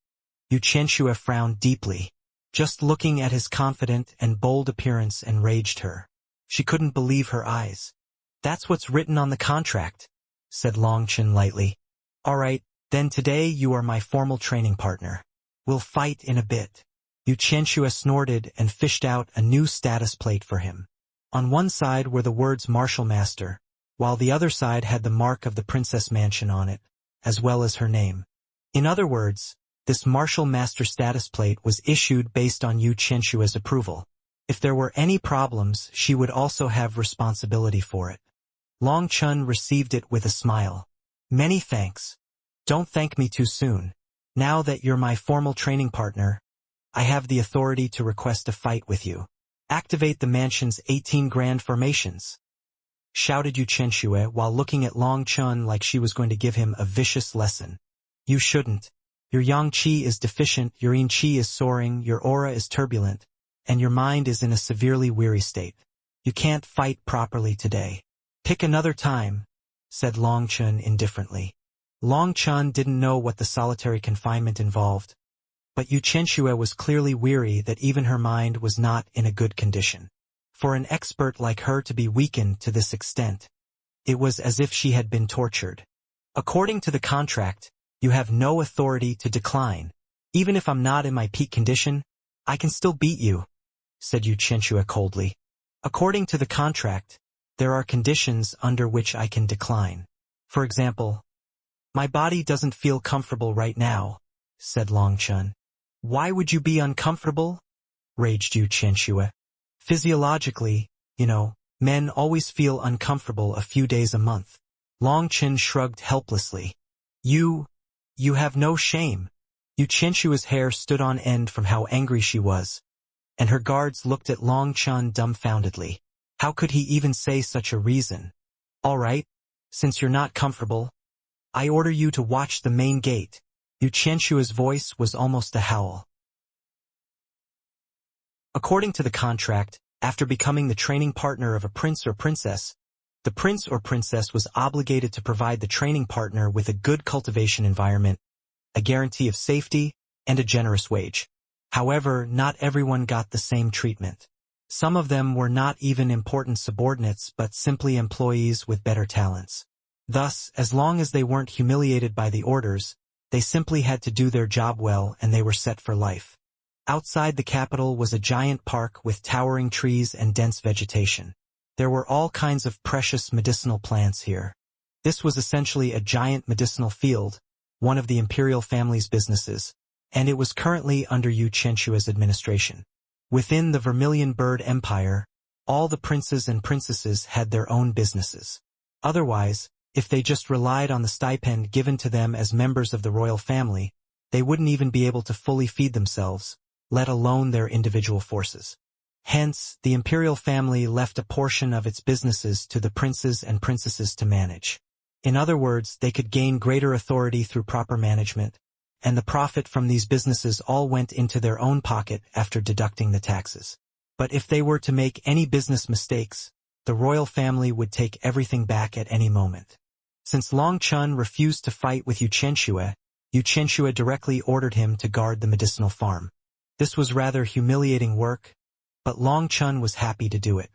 Yu Chenxue frowned deeply. Just looking at his confident and bold appearance enraged her. She couldn't believe her eyes. That's what's written on the contract, said Long Chun lightly. All right, then today you are my formal training partner. We'll fight in a bit. Yu Chenxue snorted and fished out a new status plate for him. On one side were the words Martial Master, while the other side had the mark of the Princess Mansion on it, as well as her name. In other words, this Martial Master status plate was issued based on Yu Chenxue's approval. If there were any problems, she would also have responsibility for it. Long Chun received it with a smile. Many thanks. Don't thank me too soon. Now that you're my formal training partner, I have the authority to request a fight with you. Activate the mansion's 18 grand formations, shouted Yu Chenxue while looking at Long Chun like she was going to give him a vicious lesson. You shouldn't. Your yang qi is deficient, your yin qi is soaring, your aura is turbulent, and your mind is in a severely weary state. You can't fight properly today. Pick another time, said Long Chun indifferently. Long Chun didn't know what the solitary confinement involved, but Yu Chenxue was clearly weary that even her mind was not in a good condition. For an expert like her to be weakened to this extent, it was as if she had been tortured. According to the contract, you have no authority to decline. Even if I'm not in my peak condition, I can still beat you, said Yu Chenxue coldly. According to the contract, there are conditions under which I can decline. For example, my body doesn't feel comfortable right now, said Long Chun. Why would you be uncomfortable? Raged Yu Chenxue. Physiologically, men always feel uncomfortable a few days a month. Long Chun shrugged helplessly. You have no shame. Yu Chenxue's hair stood on end from how angry she was, and her guards looked at Long Chun dumbfoundedly. How could he even say such a reason? All right, since you're not comfortable, I order you to watch the main gate. Yu Chenxue's voice was almost a howl. According to the contract, after becoming the training partner of a prince or princess, the prince or princess was obligated to provide the training partner with a good cultivation environment, a guarantee of safety, and a generous wage. However, not everyone got the same treatment. Some of them were not even important subordinates but simply employees with better talents. Thus, as long as they weren't humiliated by the orders, they simply had to do their job well and they were set for life. Outside the capital was a giant park with towering trees and dense vegetation. There were all kinds of precious medicinal plants here. This was essentially a giant medicinal field, one of the imperial family's businesses, and it was currently under Yu Qianshua's administration. Within the Vermilion Bird Empire, all the princes and princesses had their own businesses. Otherwise, if they just relied on the stipend given to them as members of the royal family, they wouldn't even be able to fully feed themselves, let alone their individual forces. Hence, the imperial family left a portion of its businesses to the princes and princesses to manage. In other words, they could gain greater authority through proper management, and the profit from these businesses all went into their own pocket after deducting the taxes. But if they were to make any business mistakes, the royal family would take everything back at any moment. Since Long Chun refused to fight with Yu Qianshua directly ordered him to guard the medicinal farm. This was rather humiliating work, but Long Chun was happy to do it.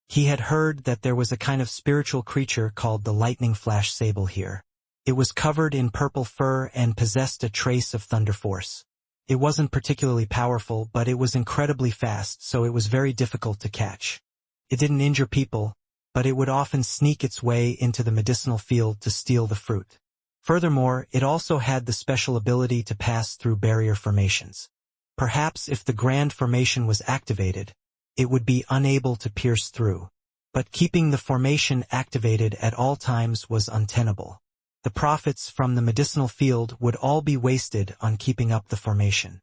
He had heard that there was a kind of spiritual creature called the lightning flash sable here. It was covered in purple fur and possessed a trace of thunder force. It wasn't particularly powerful, but it was incredibly fast, so it was very difficult to catch. It didn't injure people, but it would often sneak its way into the medicinal field to steal the fruit. Furthermore, it also had the special ability to pass through barrier formations. Perhaps if the Grand Formation was activated, it would be unable to pierce through. But keeping the formation activated at all times was untenable. The profits from the medicinal field would all be wasted on keeping up the formation.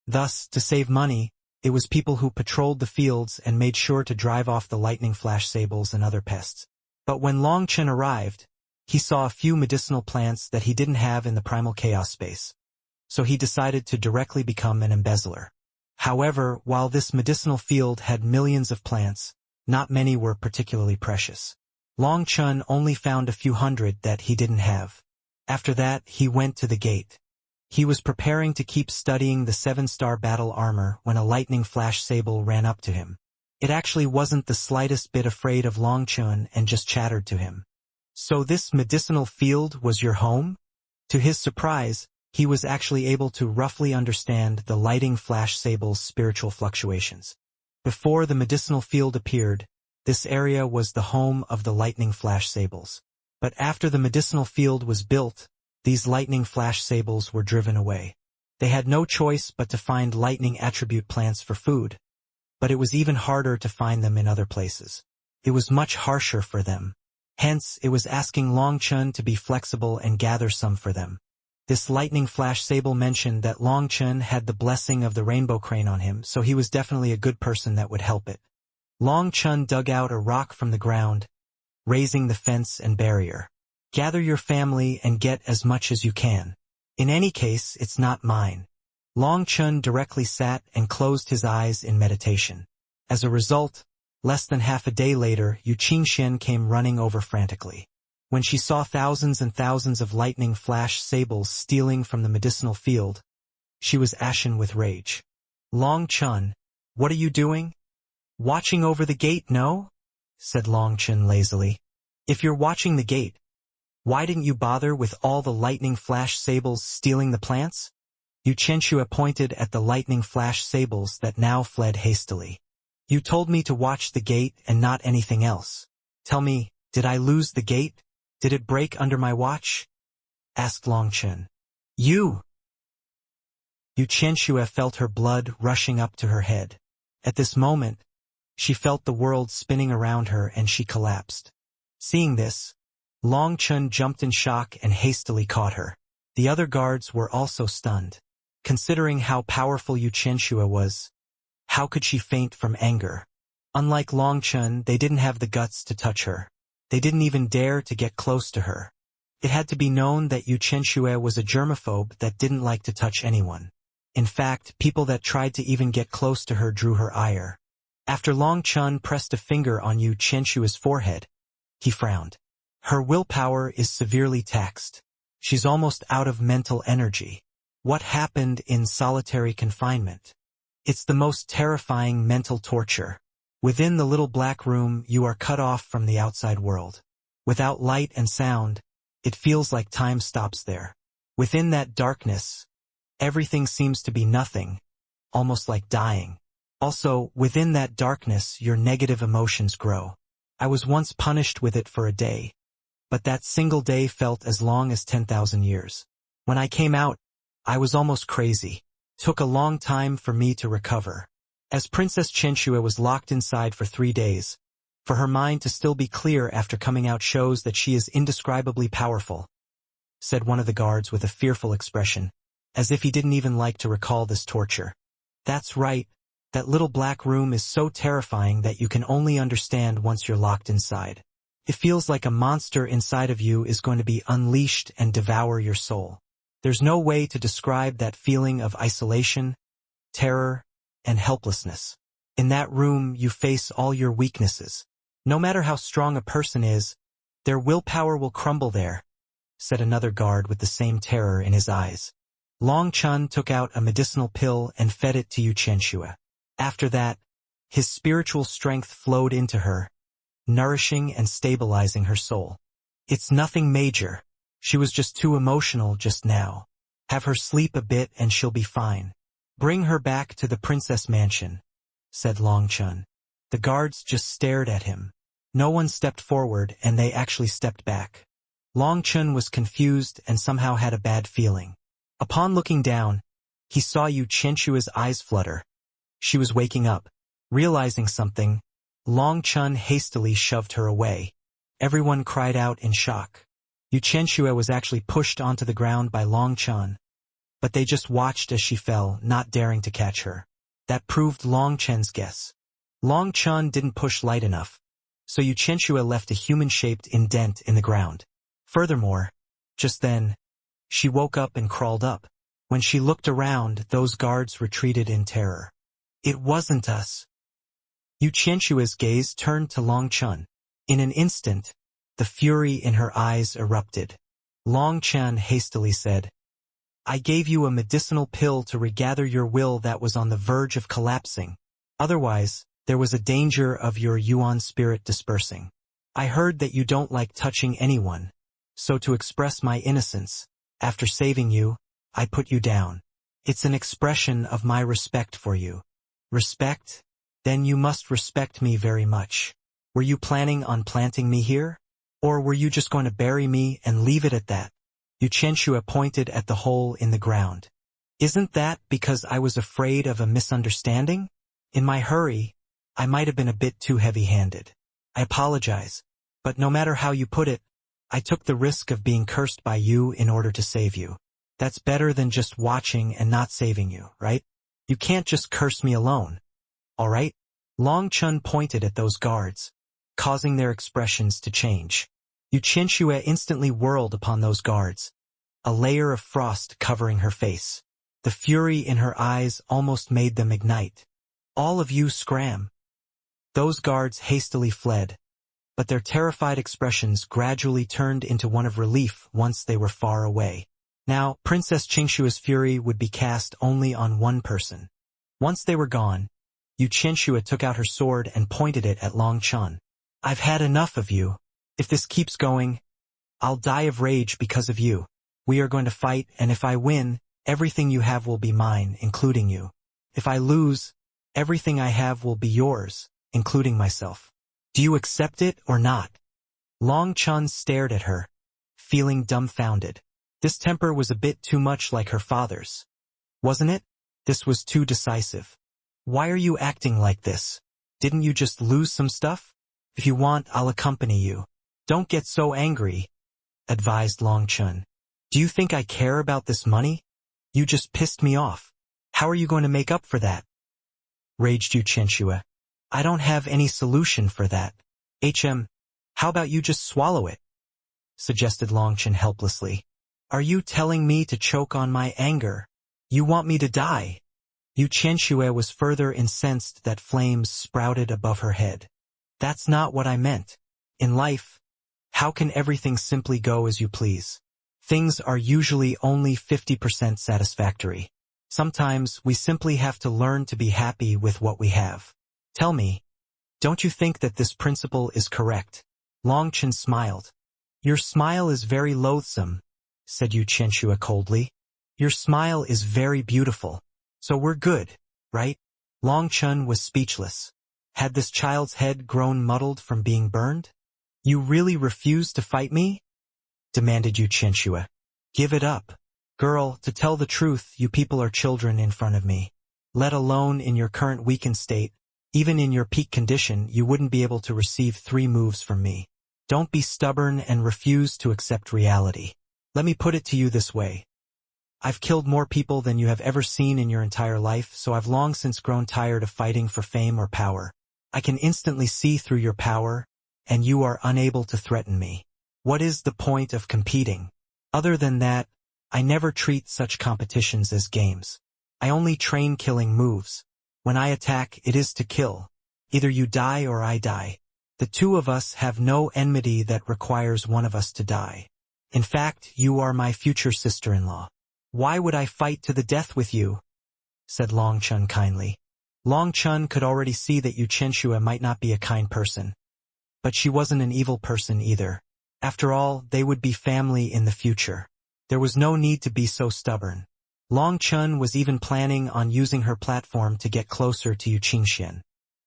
Thus, to save money, it was people who patrolled the fields and made sure to drive off the lightning flash sables and other pests. But when Long Chun arrived, he saw a few medicinal plants that he didn't have in the primal chaos space. So he decided to directly become an embezzler. However, while this medicinal field had millions of plants, not many were particularly precious. Long Chun only found a few hundred that he didn't have. After that, he went to the gate. He was preparing to keep studying the 7-star battle armor when a lightning flash sable ran up to him. It actually wasn't the slightest bit afraid of Long Chun and just chattered to him. "So this medicinal field was your home?" To his surprise, he was actually able to roughly understand the lightning flash sable's spiritual fluctuations. Before the medicinal field appeared, this area was the home of the lightning flash sables. But after the medicinal field was built, these lightning flash sables were driven away. They had no choice but to find lightning attribute plants for food, but it was even harder to find them in other places. It was much harsher for them. Hence, it was asking Long Chun to be flexible and gather some for them. This lightning flash sable mentioned that Long Chun had the blessing of the rainbow crane on him, so he was definitely a good person that would help it. Long Chun dug out a rock from the ground, raising the fence and barrier. "Gather your family and get as much as you can. In any case, it's not mine." Long Chun directly sat and closed his eyes in meditation. As a result, less than half a day later, Yu Qianxian came running over frantically. When she saw thousands and thousands of lightning flash sables stealing from the medicinal field, she was ashen with rage. "Long Chun, what are you doing?" "Watching over the gate, no?" said Long Chun lazily. "If you're watching the gate, why didn't you bother with all the lightning flash sables stealing the plants?" Yu Qianshua pointed at the lightning flash sables that now fled hastily. "You told me to watch the gate and not anything else. Tell me, did I lose the gate? Did it break under my watch?" asked Long Chun. Yu Qianshua felt her blood rushing up to her head. At this moment, she felt the world spinning around her and she collapsed. Seeing this, Long Chun jumped in shock and hastily caught her. The other guards were also stunned. Considering how powerful Yu Qianshua was, how could she faint from anger? Unlike Long Chun, they didn't have the guts to touch her. They didn't even dare to get close to her. It had to be known that Yu Qianshua was a germaphobe that didn't like to touch anyone. In fact, people that tried to even get close to her drew her ire. After Long Chun pressed a finger on Yu Qianshua's forehead, he frowned. Her willpower is severely taxed. She's almost out of mental energy. What happened in solitary confinement? It's the most terrifying mental torture. Within the little black room, you are cut off from the outside world. Without light and sound, It feels like time stops there. Within that darkness, everything seems to be nothing, almost like dying. Also, within that darkness, your negative emotions grow. I was once punished with it for a day, but that single day felt as long as 10,000 years. When I came out, I was almost crazy. Took a long time for me to recover. As Princess Chenxue was locked inside for 3 days, for her mind to still be clear after coming out shows that she is indescribably powerful, said one of the guards with a fearful expression, as if he didn't even like to recall this torture. That's right, that little black room is so terrifying that you can only understand once you're locked inside. It feels like a monster inside of you is going to be unleashed and devour your soul. There's no way to describe that feeling of isolation, terror, and helplessness. In that room, you face all your weaknesses. No matter how strong a person is, their willpower will crumble there, said another guard with the same terror in his eyes. Long Chun took out a medicinal pill and fed it to Yu Chenxue. After that, his spiritual strength flowed into her, nourishing and stabilizing her soul. It's nothing major. She was just too emotional just now. Have her sleep a bit and she'll be fine. Bring her back to the princess mansion, said Long Chun. The guards just stared at him. No one stepped forward and they actually stepped back. Long Chun was confused and somehow had a bad feeling. Upon looking down, he saw Yu Chenxue's eyes flutter. She was waking up. Realizing something, Long Chun hastily shoved her away. Everyone cried out in shock. Yu Chenxue was actually pushed onto the ground by Long Chun, but they just watched as she fell, not daring to catch her. That proved Long Chun's guess. Long Chun didn't push light enough, so Yu Chenxue left a human-shaped indent in the ground. Furthermore, just then, she woke up and crawled up. When she looked around, those guards retreated in terror. It wasn't us. Yu Chenxue's gaze turned to Long Chun. In an instant, the fury in her eyes erupted. Long Chun hastily said, I gave you a medicinal pill to regather your will that was on the verge of collapsing. Otherwise, there was a danger of your Yuan spirit dispersing. I heard that you don't like touching anyone, so to express my innocence, after saving you, I put you down. It's an expression of my respect for you. Respect? Then you must respect me very much. Were you planning on planting me here? Or were you just going to bury me and leave it at that? Yu Chenxue pointed at the hole in the ground. Isn't that because I was afraid of a misunderstanding? In my hurry, I might have been a bit too heavy-handed. I apologize, but no matter how you put it, I took the risk of being cursed by you in order to save you. That's better than just watching and not saving you, right? You can't just curse me alone. All right? Long Chun pointed at those guards, causing their expressions to change. Yu Chenxue instantly whirled upon those guards, a layer of frost covering her face. The fury in her eyes almost made them ignite. All of you scram. Those guards hastily fled, but their terrified expressions gradually turned into one of relief once they were far away. Now, Princess Chenxue's fury would be cast only on one person. Once they were gone, Yu Chenxue took out her sword and pointed it at Long Chun. I've had enough of you. If this keeps going, I'll die of rage because of you. We are going to fight, and if I win, everything you have will be mine, including you. If I lose, everything I have will be yours, including myself. Do you accept it or not? Long Chun stared at her, feeling dumbfounded. This temper was a bit too much like her father's. Wasn't it? This was too decisive. Why are you acting like this? Didn't you just lose some stuff? If you want, I'll accompany you. Don't get so angry, advised Long Chun. Do you think I care about this money? You just pissed me off. How are you going to make up for that? Raged Yu Chenxue. I don't have any solution for that. How about you just swallow it? Suggested Long Chun helplessly. Are you telling me to choke on my anger? You want me to die? Yu Chenxue was further incensed that flames sprouted above her head. That's not what I meant. In life, how can everything simply go as you please? Things are usually only 50% satisfactory. Sometimes we simply have to learn to be happy with what we have. Tell me, don't you think that this principle is correct? Long Chun smiled. Your smile is very loathsome, said Yu Qianxue coldly. Your smile is very beautiful. So we're good, right? Long Chun was speechless. Had this child's head grown muddled from being burned? You really refuse to fight me? Demanded Yu Qianxue. Give it up. Girl, to tell the truth, you people are children in front of me. Let alone in your current weakened state, even in your peak condition, you wouldn't be able to receive 3 moves from me. Don't be stubborn and refuse to accept reality. Let me put it to you this way. I've killed more people than you have ever seen in your entire life, so I've long since grown tired of fighting for fame or power. I can instantly see through your power, and you are unable to threaten me. What is the point of competing? Other than that, I never treat such competitions as games. I only train killing moves. When I attack, it is to kill. Either you die or I die. The two of us have no enmity that requires one of us to die. In fact, you are my future sister-in-law. Why would I fight to the death with you? Said Long Chun kindly. Long Chun could already see that Yu Qianxue might not be a kind person. But she wasn't an evil person either. After all, they would be family in the future. There was no need to be so stubborn. Long Chun was even planning on using her platform to get closer to Yu Qingxian.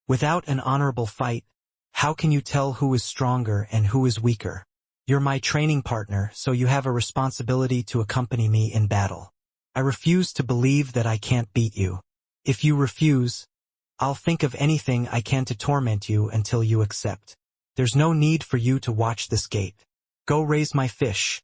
Without an honorable fight, how can you tell who is stronger and who is weaker? You're my training partner, so you have a responsibility to accompany me in battle. I refuse to believe that I can't beat you. If you refuse, I'll think of anything I can to torment you until you accept. There's no need for you to watch this gate. Go raise my fish,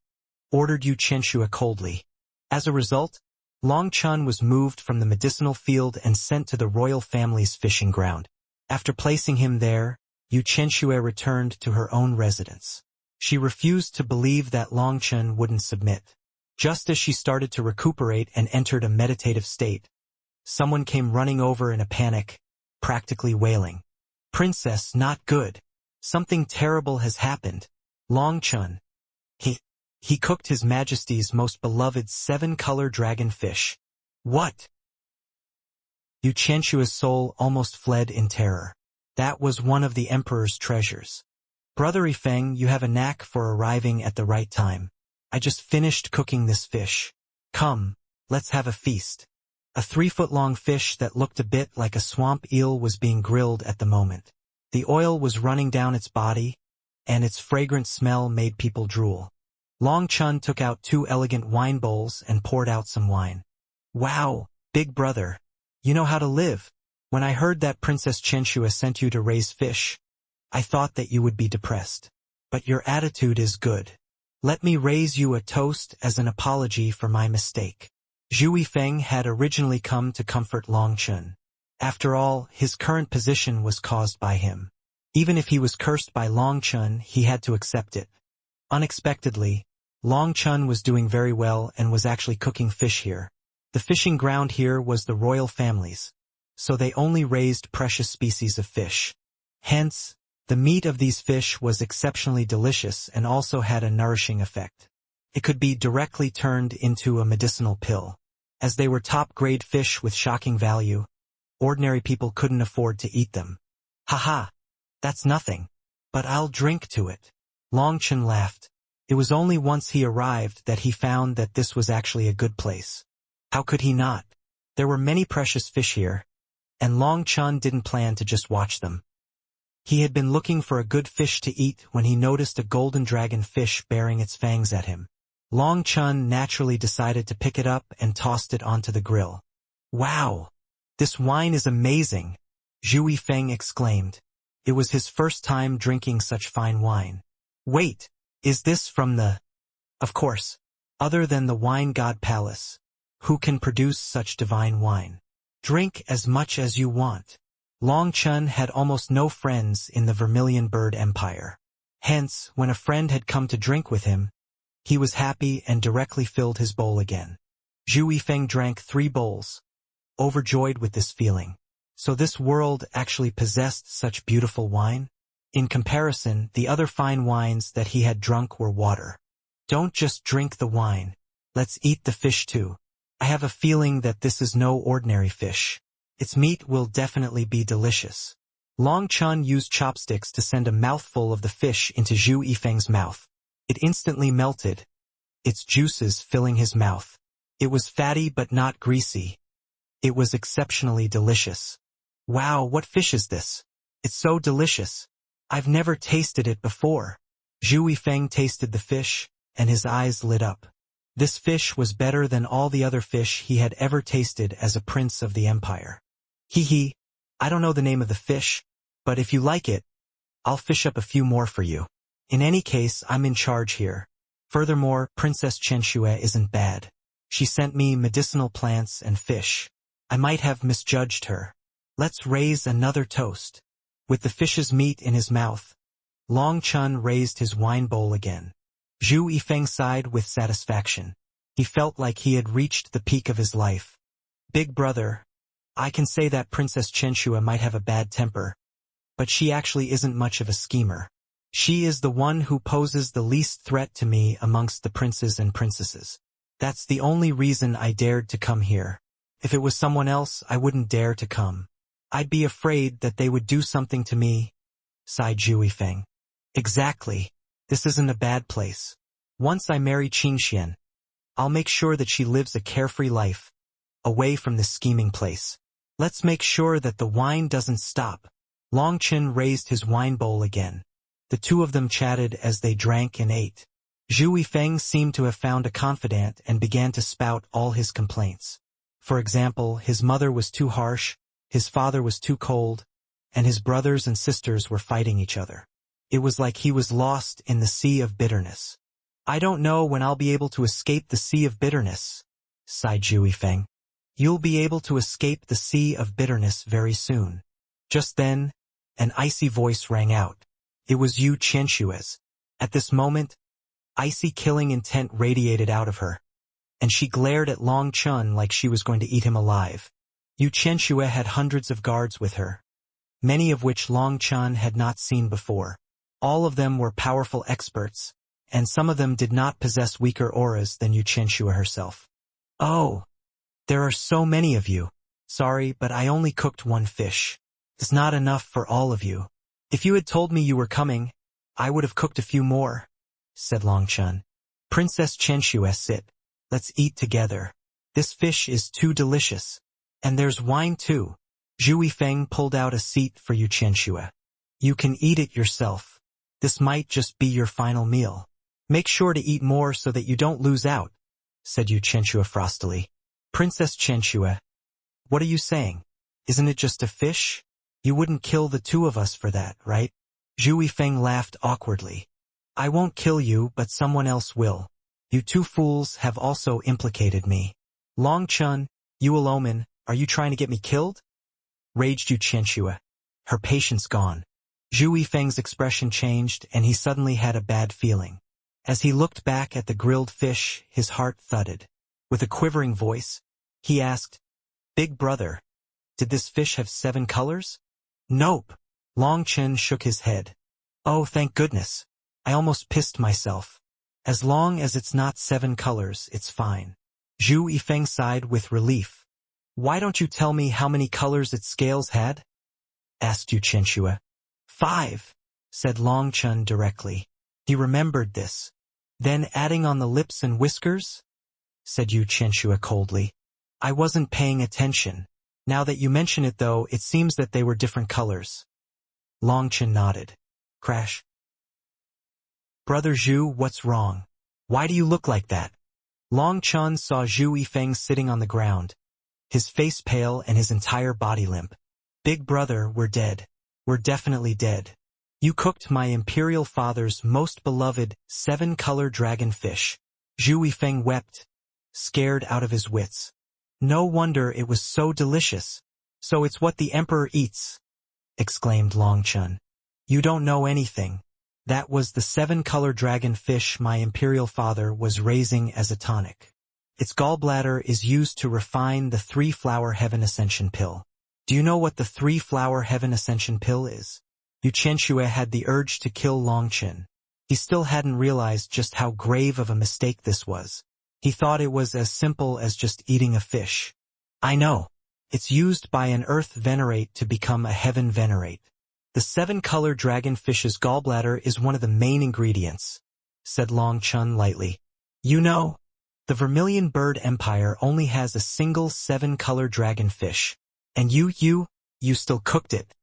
ordered Yu Qianxue coldly. As a result, Long Chun was moved from the medicinal field and sent to the royal family's fishing ground. After placing him there, Yu Qianxue returned to her own residence. She refused to believe that Long Chun wouldn't submit. Just as she started to recuperate and entered a meditative state, someone came running over in a panic, practically wailing. Princess, not good. Something terrible has happened. Long Chun. He cooked His Majesty's most beloved 7-color dragon fish. What? Yu Qianxue's soul almost fled in terror. That was one of the Emperor's treasures. Brother Yifeng, you have a knack for arriving at the right time. I just finished cooking this fish. Come, let's have a feast. A 3-foot-long fish that looked a bit like a swamp eel was being grilled at the moment. The oil was running down its body, and its fragrant smell made people drool. Long Chun took out 2 elegant wine bowls and poured out some wine. Wow, big brother. You know how to live. When I heard that Princess Qianxue sent you to raise fish, I thought that you would be depressed. But your attitude is good. Let me raise you a toast as an apology for my mistake. Zhu Yifeng had originally come to comfort Long Chun. After all, his current position was caused by him. Even if he was cursed by Long Chun, he had to accept it. Unexpectedly, Long Chun was doing very well and was actually cooking fish here. The fishing ground here was the royal family's, so they only raised precious species of fish. Hence, the meat of these fish was exceptionally delicious and also had a nourishing effect. It could be directly turned into a medicinal pill. As they were top-grade fish with shocking value, ordinary people couldn't afford to eat them. Haha, that's nothing. But I'll drink to it. Long Chun laughed. It was only once he arrived that he found that this was actually a good place. How could he not? There were many precious fish here, and Long Chun didn't plan to just watch them. He had been looking for a good fish to eat when he noticed a golden dragon fish baring its fangs at him. Long Chun naturally decided to pick it up and tossed it onto the grill. Wow! This wine is amazing! Zhu Yifeng exclaimed. It was his first time drinking such fine wine. Wait! Is this from the... Of course. Other than the wine god palace, who can produce such divine wine? Drink as much as you want. Long Chun had almost no friends in the Vermilion Bird Empire. Hence, when a friend had come to drink with him, he was happy and directly filled his bowl again. Zhu Yifeng drank 3 bowls, overjoyed with this feeling. So this world actually possessed such beautiful wine? In comparison, the other fine wines that he had drunk were water. Don't just drink the wine. Let's eat the fish too. I have a feeling that this is no ordinary fish. Its meat will definitely be delicious. Long Chun used chopsticks to send a mouthful of the fish into Zhu Yifeng's mouth. It instantly melted, its juices filling his mouth. It was fatty but not greasy. It was exceptionally delicious. Wow, what fish is this? It's so delicious. I've never tasted it before. Zhu Yifeng tasted the fish, and his eyes lit up. This fish was better than all the other fish he had ever tasted as a prince of the empire. Hee, I don't know the name of the fish, but if you like it, I'll fish up a few more for you. In any case, I'm in charge here. Furthermore, Princess Chenxue isn't bad. She sent me medicinal plants and fish. I might have misjudged her. Let's raise another toast. With the fish's meat in his mouth, Long Chun raised his wine bowl again. Zhu Yifeng sighed with satisfaction. He felt like he had reached the peak of his life. Big brother, I can say that Princess Chenxue might have a bad temper, but she actually isn't much of a schemer. She is the one who poses the least threat to me amongst the princes and princesses. That's the only reason I dared to come here. If it was someone else, I wouldn't dare to come. I'd be afraid that they would do something to me, sighed Zhu Yifeng. Exactly. This isn't a bad place. Once I marry Qingxian, I'll make sure that she lives a carefree life, away from this scheming place. Let's make sure that the wine doesn't stop. Long Chen raised his wine bowl again. The two of them chatted as they drank and ate. Zhu Yifeng seemed to have found a confidant and began to spout all his complaints. For example, his mother was too harsh, his father was too cold, and his brothers and sisters were fighting each other. It was like he was lost in the sea of bitterness. I don't know when I'll be able to escape the sea of bitterness, sighed Zhu Yifeng. You'll be able to escape the sea of bitterness very soon. Just then, an icy voice rang out. It was Yu Qianshue's. At this moment, icy killing intent radiated out of her, and she glared at Long Chun like she was going to eat him alive. Yu Qianshue had hundreds of guards with her, many of which Long Chun had not seen before. All of them were powerful experts, and some of them did not possess weaker auras than Yu Qianshue herself. Oh, there are so many of you. Sorry, but I only cooked one fish. It's not enough for all of you. If you had told me you were coming, I would have cooked a few more, said Long Chun. Princess Chenxue, sit. Let's eat together. This fish is too delicious. And there's wine too. Zhu Yifeng pulled out a seat for Yu Qianshue. You can eat it yourself. This might just be your final meal. Make sure to eat more so that you don't lose out, said Yu Qianshue frostily. Princess Chenxue, what are you saying? Isn't it just a fish? You wouldn't kill the two of us for that, right? Zhu Yifeng laughed awkwardly. I won't kill you, but someone else will. You two fools have also implicated me. Long Chun, you omen, are you trying to get me killed? Raged Yu Qianshue, her patience gone. Zhu Yifeng's expression changed, and he suddenly had a bad feeling. As he looked back at the grilled fish, his heart thudded. With a quivering voice, he asked, Big brother, did this fish have 7 colors? Nope. Long Chen shook his head. Oh, thank goodness. I almost pissed myself. As long as it's not 7 colors, it's fine. Zhu Yifeng sighed with relief. Why don't you tell me how many colors its scales had? Asked Yu Qianshue. 5, said Long Chun directly. He remembered this. Then adding on the lips and whiskers? Said Yu Qianshue coldly. I wasn't paying attention. Now that you mention it though, it seems that they were different colors. Long Chun nodded. Crash. Brother Zhu, what's wrong? Why do you look like that? Long Chun saw Zhu Yifeng sitting on the ground, his face pale and his entire body limp. Big brother, we're dead. We're definitely dead. You cooked my imperial father's most beloved 7-color dragon fish. Zhu Yifeng wept, scared out of his wits. No wonder it was so delicious. So it's what the emperor eats, exclaimed Long Chun. You don't know anything. That was the 7-color dragon fish my imperial father was raising as a tonic. Its gallbladder is used to refine the 3-flower heaven ascension pill. Do you know what the 3-flower heaven ascension pill is? Yu Qianshue had the urge to kill Long Chen. He still hadn't realized just how grave of a mistake this was. He thought it was as simple as just eating a fish. I know. It's used by an earth venerate to become a heaven venerate. The 7-color dragon fish's gallbladder is one of the main ingredients, said Long Chun lightly. You know, the Vermilion Bird Empire only has a single 7-color dragonfish. And you still cooked it.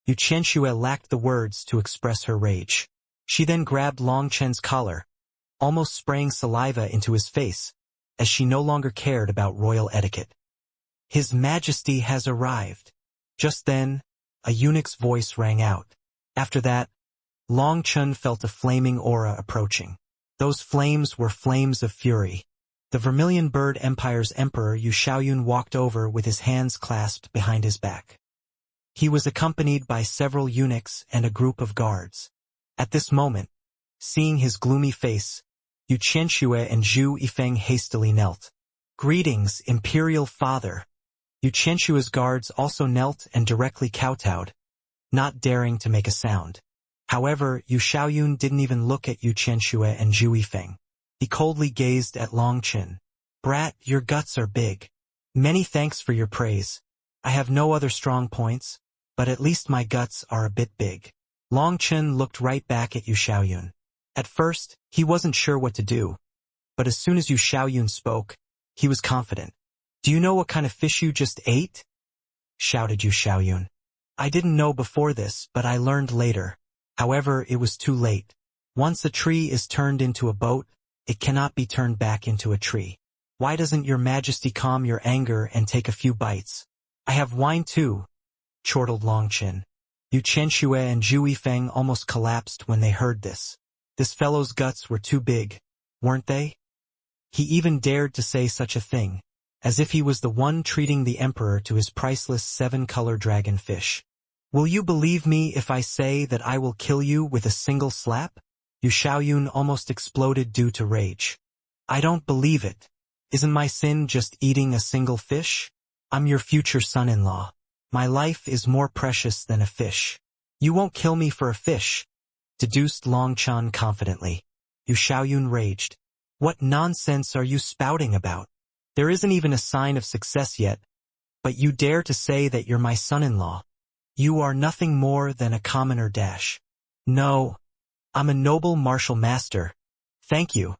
Yu Qianxue lacked the words to express her rage. She then grabbed Long Chen's collar, almost spraying saliva into his face, as she no longer cared about royal etiquette. His Majesty has arrived. Just then, a eunuch's voice rang out. After that, Long Chun felt a flaming aura approaching. Those flames were flames of fury. The Vermilion Bird Empire's emperor Yu Xiaoyun walked over with his hands clasped behind his back. He was accompanied by several eunuchs and a group of guards. At this moment, seeing his gloomy face, Yu Qianxue and Zhu Yifeng hastily knelt. Greetings, Imperial Father. Yu Qianxue's guards also knelt and directly kowtowed, not daring to make a sound. However, Yu Xiaoyun didn't even look at Yu Qianxue and Zhu Yifeng. He coldly gazed at Long Chen. Brat, your guts are big. Many thanks for your praise. I have no other strong points, but at least my guts are a bit big. Long Chen looked right back at Yu Xiaoyun. At first, he wasn't sure what to do, but as soon as Yu Xiaoyun spoke, he was confident. Do you know what kind of fish you just ate? Shouted Yu Xiaoyun. I didn't know before this, but I learned later. However, it was too late. Once a tree is turned into a boat, it cannot be turned back into a tree. Why doesn't your Majesty calm your anger and take a few bites? I have wine too, chortled Long Chen. Yu Qianxue and Zhu Yifeng almost collapsed when they heard this. This fellow's guts were too big, weren't they? He even dared to say such a thing, as if he was the one treating the emperor to his priceless 7-color dragonfish. Will you believe me if I say that I will kill you with a single slap? Yu Xiaoyun almost exploded due to rage. I don't believe it. Isn't my sin just eating a single fish? I'm your future son-in-law. My life is more precious than a fish. You won't kill me for a fish, deduced Long Chen confidently. Yu Xiaoyun raged. What nonsense are you spouting about? There isn't even a sign of success yet, but you dare to say that you're my son-in-law. You are nothing more than a commoner dash. No, I'm a noble martial master. Thank you.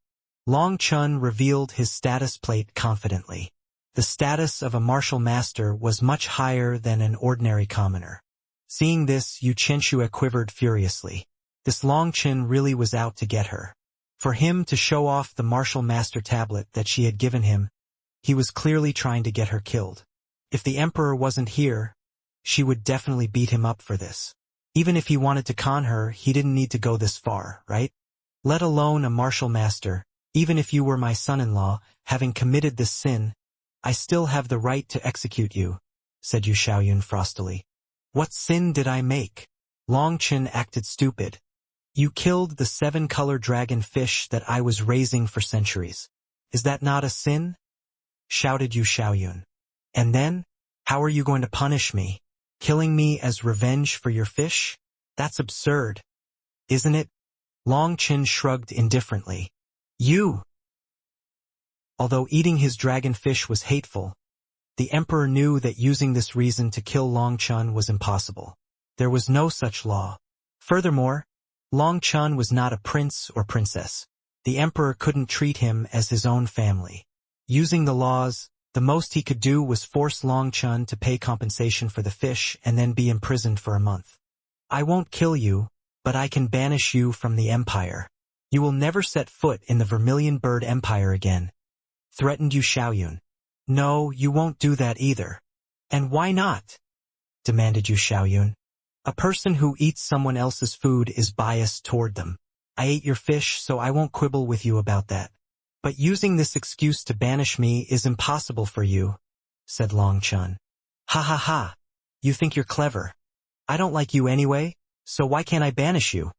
Long Chen revealed his status plate confidently. The status of a martial master was much higher than an ordinary commoner. Seeing this, Yu Qianxue quivered furiously. This Long Chen really was out to get her. For him to show off the martial master tablet that she had given him, he was clearly trying to get her killed. If the emperor wasn't here, she would definitely beat him up for this. Even if he wanted to con her, he didn't need to go this far, right? Let alone a martial master. Even if you were my son-in-law, having committed this sin, I still have the right to execute you, said Yu Xiaoyun frostily. What sin did I make? Long Chen acted stupid. You killed the 7-color dragon fish that I was raising for centuries. Is that not a sin? Shouted Yu Xiaoyun. And then, how are you going to punish me? Killing me as revenge for your fish? That's absurd, isn't it? Long Chen shrugged indifferently. Although eating his dragonfish was hateful, the emperor knew that using this reason to kill Long Chen was impossible. There was no such law. Furthermore, Long Chen was not a prince or princess. The emperor couldn't treat him as his own family. Using the laws, the most he could do was force Long Chen to pay compensation for the fish and then be imprisoned for a month. I won't kill you, but I can banish you from the empire. You will never set foot in the Vermilion Bird Empire again, threatened Yu Xiaoyun. No, you won't do that either. And why not? Demanded Yu Xiaoyun. A person who eats someone else's food is biased toward them. I ate your fish, so I won't quibble with you about that. But using this excuse to banish me is impossible for you, said Long Chen. Ha ha ha. You think you're clever. I don't like you anyway, so why can't I banish you?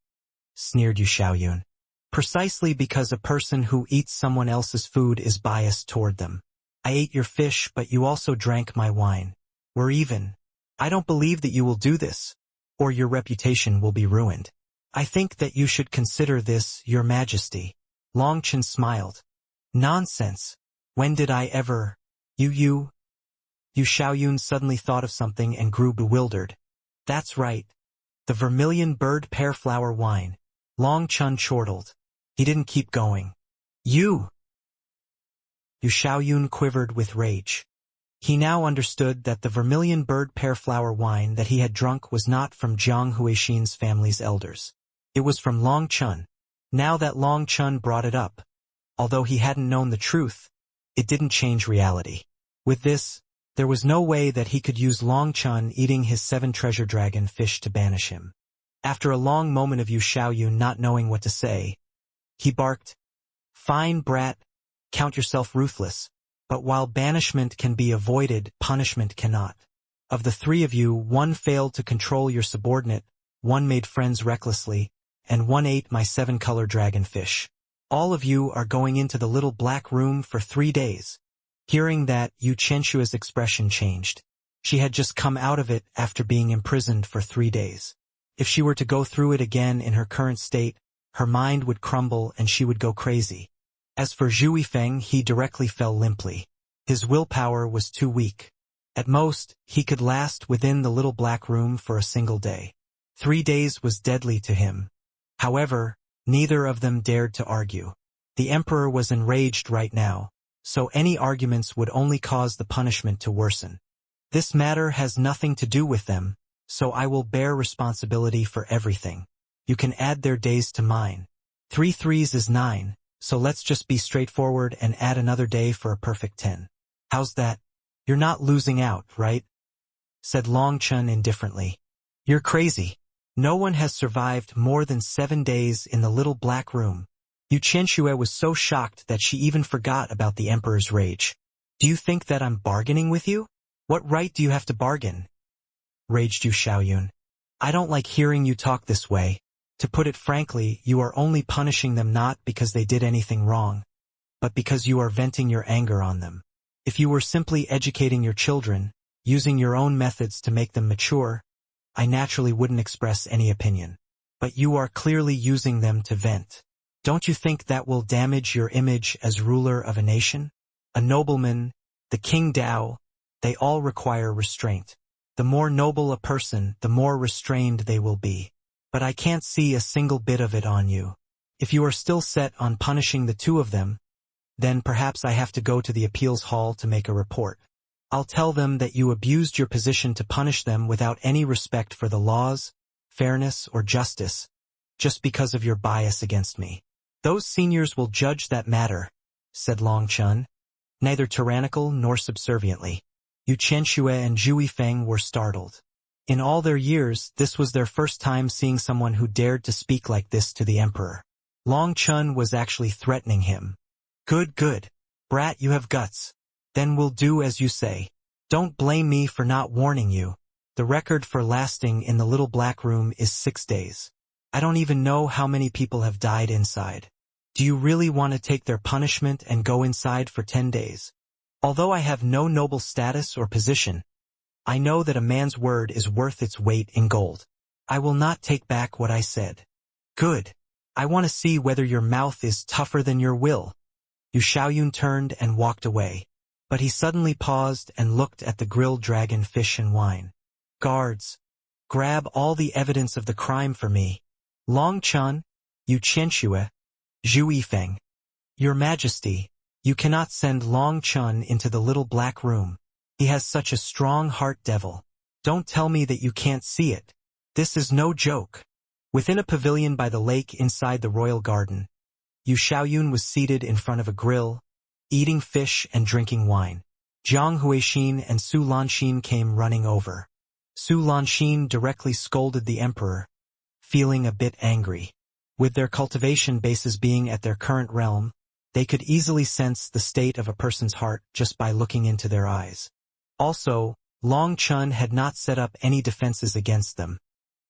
Sneered Yu Xiaoyun. Precisely because a person who eats someone else's food is biased toward them. I ate your fish, but you also drank my wine. We're even. I don't believe that you will do this, or your reputation will be ruined. I think that you should consider this, Your Majesty. Long Chen smiled. Nonsense. When did I ever? Yu Xiaoyun suddenly thought of something and grew bewildered. That's right. The Vermilion Bird Pear Flower Wine. Long Chen chortled. He didn't keep going. You! Yu Xiaoyun quivered with rage. He now understood that the vermilion bird pear flower wine that he had drunk was not from Jiang Huixin's family's elders. It was from Long Chun. Now that Long Chun brought it up, although he hadn't known the truth, it didn't change reality. With this, there was no way that he could use Long Chun eating his 7 treasure dragon fish to banish him. After a long moment of Yu Xiaoyun not knowing what to say, he barked, "Fine, brat, count yourself ruthless, but while banishment can be avoided, punishment cannot. Of the 3 of you, 1 failed to control your subordinate, 1 made friends recklessly, and 1 ate my 7-color dragon fish. All of you are going into the little black room for 3 days. Hearing that, Yu Qianshua's expression changed. She had just come out of it after being imprisoned for 3 days. If she were to go through it again in her current state, her mind would crumble and she would go crazy. As for Zhu Yifeng, he directly fell limply. His willpower was too weak. At most, he could last within the little black room for a single day. 3 days was deadly to him. However, neither of them dared to argue. The emperor was enraged right now, so any arguments would only cause the punishment to worsen. This matter has nothing to do with them, so I will bear responsibility for everything. You can add their days to mine. 3 threes is 9, so let's just be straightforward and add another day for a perfect 10. How's that? You're not losing out, right? Said Long Chun indifferently. You're crazy. No one has survived more than 7 days in the little black room. Yu Qianxue was so shocked that she even forgot about the emperor's rage. Do you think that I'm bargaining with you? What right do you have to bargain? Raged Yu Xiaoyun. I don't like hearing you talk this way. To put it frankly, you are only punishing them not because they did anything wrong, but because you are venting your anger on them. If you were simply educating your children, using your own methods to make them mature, I naturally wouldn't express any opinion. But you are clearly using them to vent. Don't you think that will damage your image as ruler of a nation? A nobleman, the King Dao, they all require restraint. The more noble a person, the more restrained they will be. But I can't see a single bit of it on you. If you are still set on punishing the 2 of them, then perhaps I have to go to the appeals hall to make a report. I'll tell them that you abused your position to punish them without any respect for the laws, fairness, or justice, just because of your bias against me. Those seniors will judge that matter, said Long Chun, neither tyrannical nor subserviently. Yu Qianxue and Zhu Yifeng were startled. In all their years, this was their first time seeing someone who dared to speak like this to the emperor. Long Chun was actually threatening him. Good, good. Brat, you have guts. Then we'll do as you say. Don't blame me for not warning you. The record for lasting in the little black room is 6 days. I don't even know how many people have died inside. Do you really want to take their punishment and go inside for 10 days? Although I have no noble status or position, I know that a man's word is worth its weight in gold. I will not take back what I said. Good. I want to see whether your mouth is tougher than your will. Yu Xiaoyun turned and walked away. But he suddenly paused and looked at the grilled dragon fish and wine. Guards, grab all the evidence of the crime for me. Long Chun, Yu Qianxue, Zhu Yifeng. Your Majesty, you cannot send Long Chun into the little black room. He has such a strong heart devil. Don't tell me that you can't see it. This is no joke. Within a pavilion by the lake inside the royal garden, Yu Xiaoyun was seated in front of a grill, eating fish and drinking wine. Jiang Huixin and Su Lanxin came running over. Su Lanxin directly scolded the emperor, feeling a bit angry. With their cultivation bases being at their current realm, they could easily sense the state of a person's heart just by looking into their eyes. Also, Long Chun had not set up any defenses against them,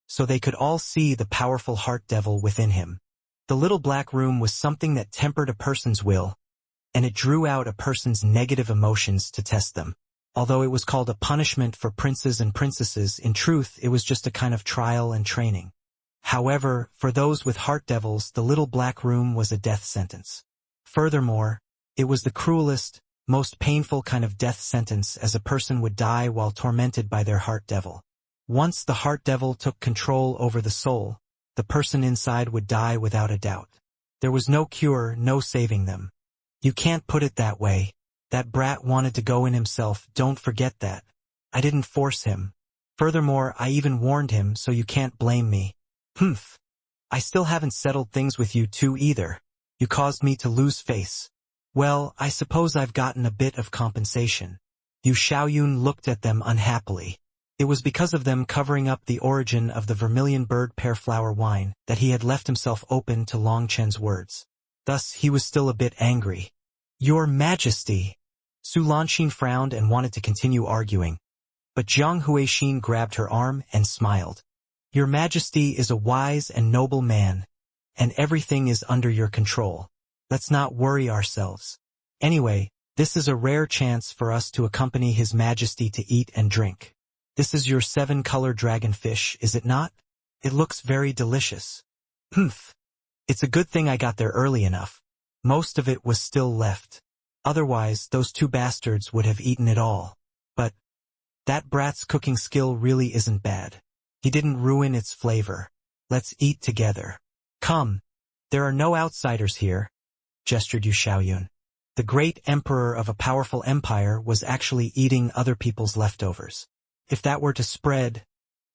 so they could all see the powerful heart devil within him. The little black room was something that tempered a person's will, and it drew out a person's negative emotions to test them. Although it was called a punishment for princes and princesses, in truth it was just a kind of trial and training. However, for those with heart devils, the little black room was a death sentence. Furthermore, it was the cruelest, most painful kind of death sentence, as a person would die while tormented by their heart devil. Once the heart devil took control over the soul, the person inside would die without a doubt. There was no cure, no saving them. You can't put it that way. That brat wanted to go in himself, don't forget that. I didn't force him. Furthermore, I even warned him, so you can't blame me. Humph. I still haven't settled things with you two either. You caused me to lose face. Well, I suppose I've gotten a bit of compensation. Yu Xiaoyun looked at them unhappily. It was because of them covering up the origin of the vermilion bird pear flower wine that he had left himself open to Long Chen's words. Thus, he was still a bit angry. Your Majesty! Su Lanxin frowned and wanted to continue arguing. But Jiang Huixin grabbed her arm and smiled. Your Majesty is a wise and noble man, and everything is under your control. Let's not worry ourselves. Anyway, this is a rare chance for us to accompany His Majesty to eat and drink. This is your 7-color dragonfish, is it not? It looks very delicious. Humph. It's a good thing I got there early enough. Most of it was still left. Otherwise, those two bastards would have eaten it all. But that brat's cooking skill really isn't bad. He didn't ruin its flavor. Let's eat together. Come. There are no outsiders here, gestured Yu Xiaoyun. The great emperor of a powerful empire was actually eating other people's leftovers. If that were to spread,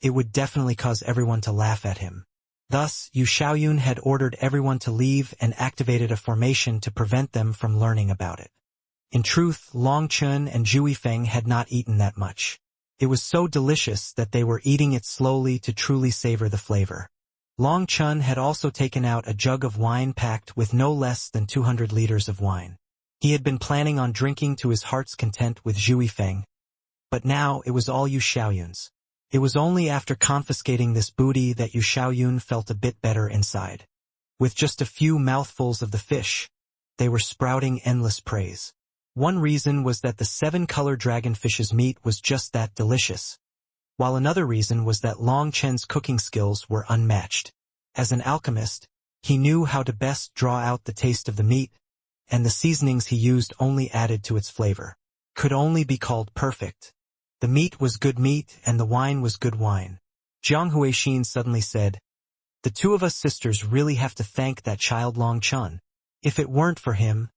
it would definitely cause everyone to laugh at him. Thus, Yu Xiaoyun had ordered everyone to leave and activated a formation to prevent them from learning about it. In truth, Long Chen and Zhu Yifeng had not eaten that much. It was so delicious that they were eating it slowly to truly savor the flavor. Long Chen had also taken out a jug of wine packed with no less than 200 liters of wine. He had been planning on drinking to his heart's content with Zhu Yifeng, but now it was all Yu Xiaoyun's. It was only after confiscating this booty that Yu Xiaoyun felt a bit better inside. With just a few mouthfuls of the fish, they were sprouting endless praise. One reason was that the 7-color dragonfish's meat was just that delicious, while another reason was that Long Chen's cooking skills were unmatched. As an alchemist, he knew how to best draw out the taste of the meat, and the seasonings he used only added to its flavor. Could only be called perfect. The meat was good meat and the wine was good wine. Jiang Huixin suddenly said, the two of us sisters really have to thank that child Long Chen. If it weren't for him,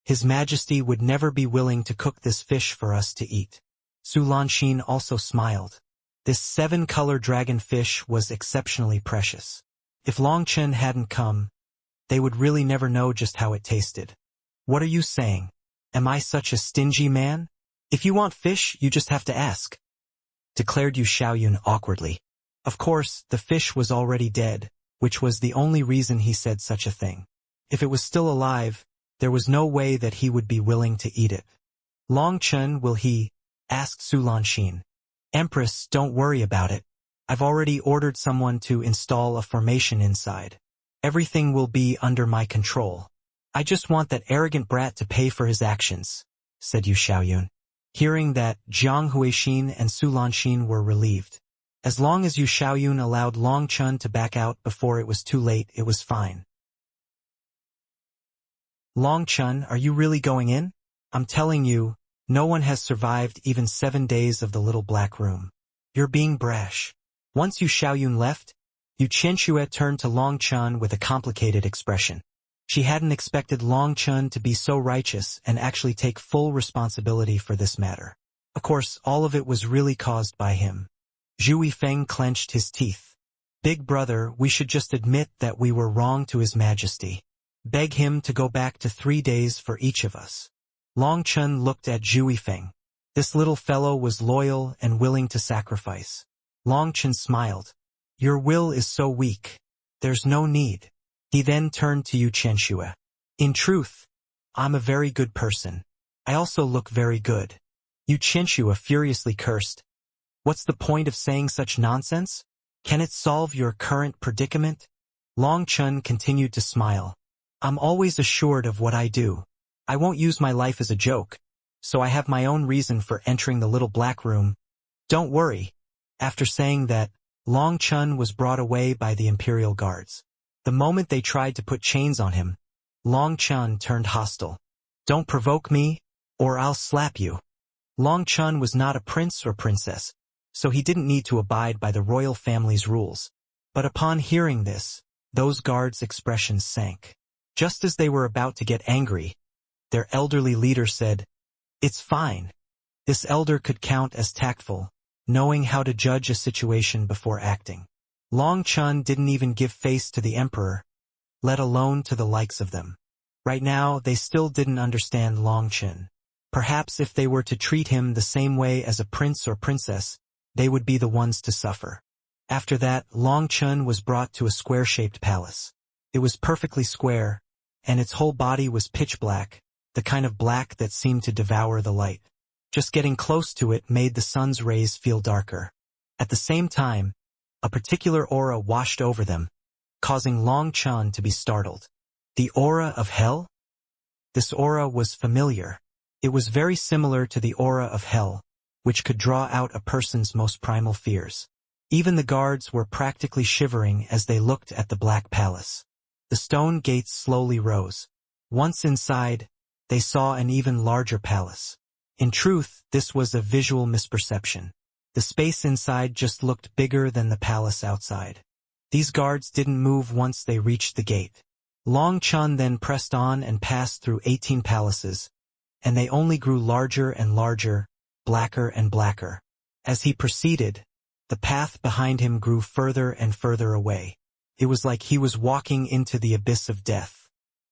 His Majesty would never be willing to cook this fish for us to eat. Su Lanxin also smiled. This 7-color dragonfish was exceptionally precious. If Long Chen hadn't come, they would really never know just how it tasted. What are you saying? Am I such a stingy man? If you want fish, you just have to ask, declared Yu Xiaoyun awkwardly. Of course, the fish was already dead, which was the only reason he said such a thing. If it was still alive, there was no way that he would be willing to eat it. Long Chen, will he? Asked Su Lanxin. Empress, don't worry about it. I've already ordered someone to install a formation inside. Everything will be under my control. I just want that arrogant brat to pay for his actions, said Yu Xiaoyun. Hearing that, Jiang Huixin and Su Lanxin were relieved. As long as Yu Xiaoyun allowed Long Chen to back out before it was too late, it was fine. Long Chen, are you really going in? I'm telling you, no one has survived even 7 days of the little black room. You're being brash. Once Yu Xiaoyun left, Yu Qianxue turned to Long Chen with a complicated expression. She hadn't expected Long Chen to be so righteous and actually take full responsibility for this matter. Of course, all of it was really caused by him. Zhu Yifeng clenched his teeth. Big brother, we should just admit that we were wrong to His Majesty. Beg him to go back to 3 days for each of us. Long Chen looked at Zhu Yifeng. This little fellow was loyal and willing to sacrifice. Long Chen smiled. Your will is so weak. There's no need. He then turned to Yu Qianxue. In truth, I'm a very good person. I also look very good. Yu Qianxue furiously cursed. What's the point of saying such nonsense? Can it solve your current predicament? Long Chen continued to smile. I'm always assured of what I do. I won't use my life as a joke, so I have my own reason for entering the little black room. Don't worry. After saying that, Long Chen was brought away by the Imperial Guards. The moment they tried to put chains on him, Long Chen turned hostile. Don't provoke me, or I'll slap you. Long Chen was not a prince or princess, so he didn't need to abide by the royal family's rules. But upon hearing this, those guards' expressions sank. Just as they were about to get angry, their elderly leader said, "It's fine." This elder could count as tactful, knowing how to judge a situation before acting. Long Chun didn't even give face to the emperor, let alone to the likes of them. Right now, they still didn't understand Long Chun. Perhaps if they were to treat him the same way as a prince or princess, they would be the ones to suffer. After that, Long Chun was brought to a square-shaped palace. It was perfectly square, and its whole body was pitch black, the kind of black that seemed to devour the light. Just getting close to it made the sun's rays feel darker. At the same time, a particular aura washed over them, causing Long Chun to be startled. The aura of hell? This aura was familiar. It was very similar to the aura of hell, which could draw out a person's most primal fears. Even the guards were practically shivering as they looked at the black palace. The stone gates slowly rose. Once inside, they saw an even larger palace. In truth, this was a visual misperception. The space inside just looked bigger than the palace outside. These guards didn't move once they reached the gate. Long Chun then pressed on and passed through 18 palaces, and they only grew larger and larger, blacker and blacker. As he proceeded, the path behind him grew further and further away. It was like he was walking into the abyss of death.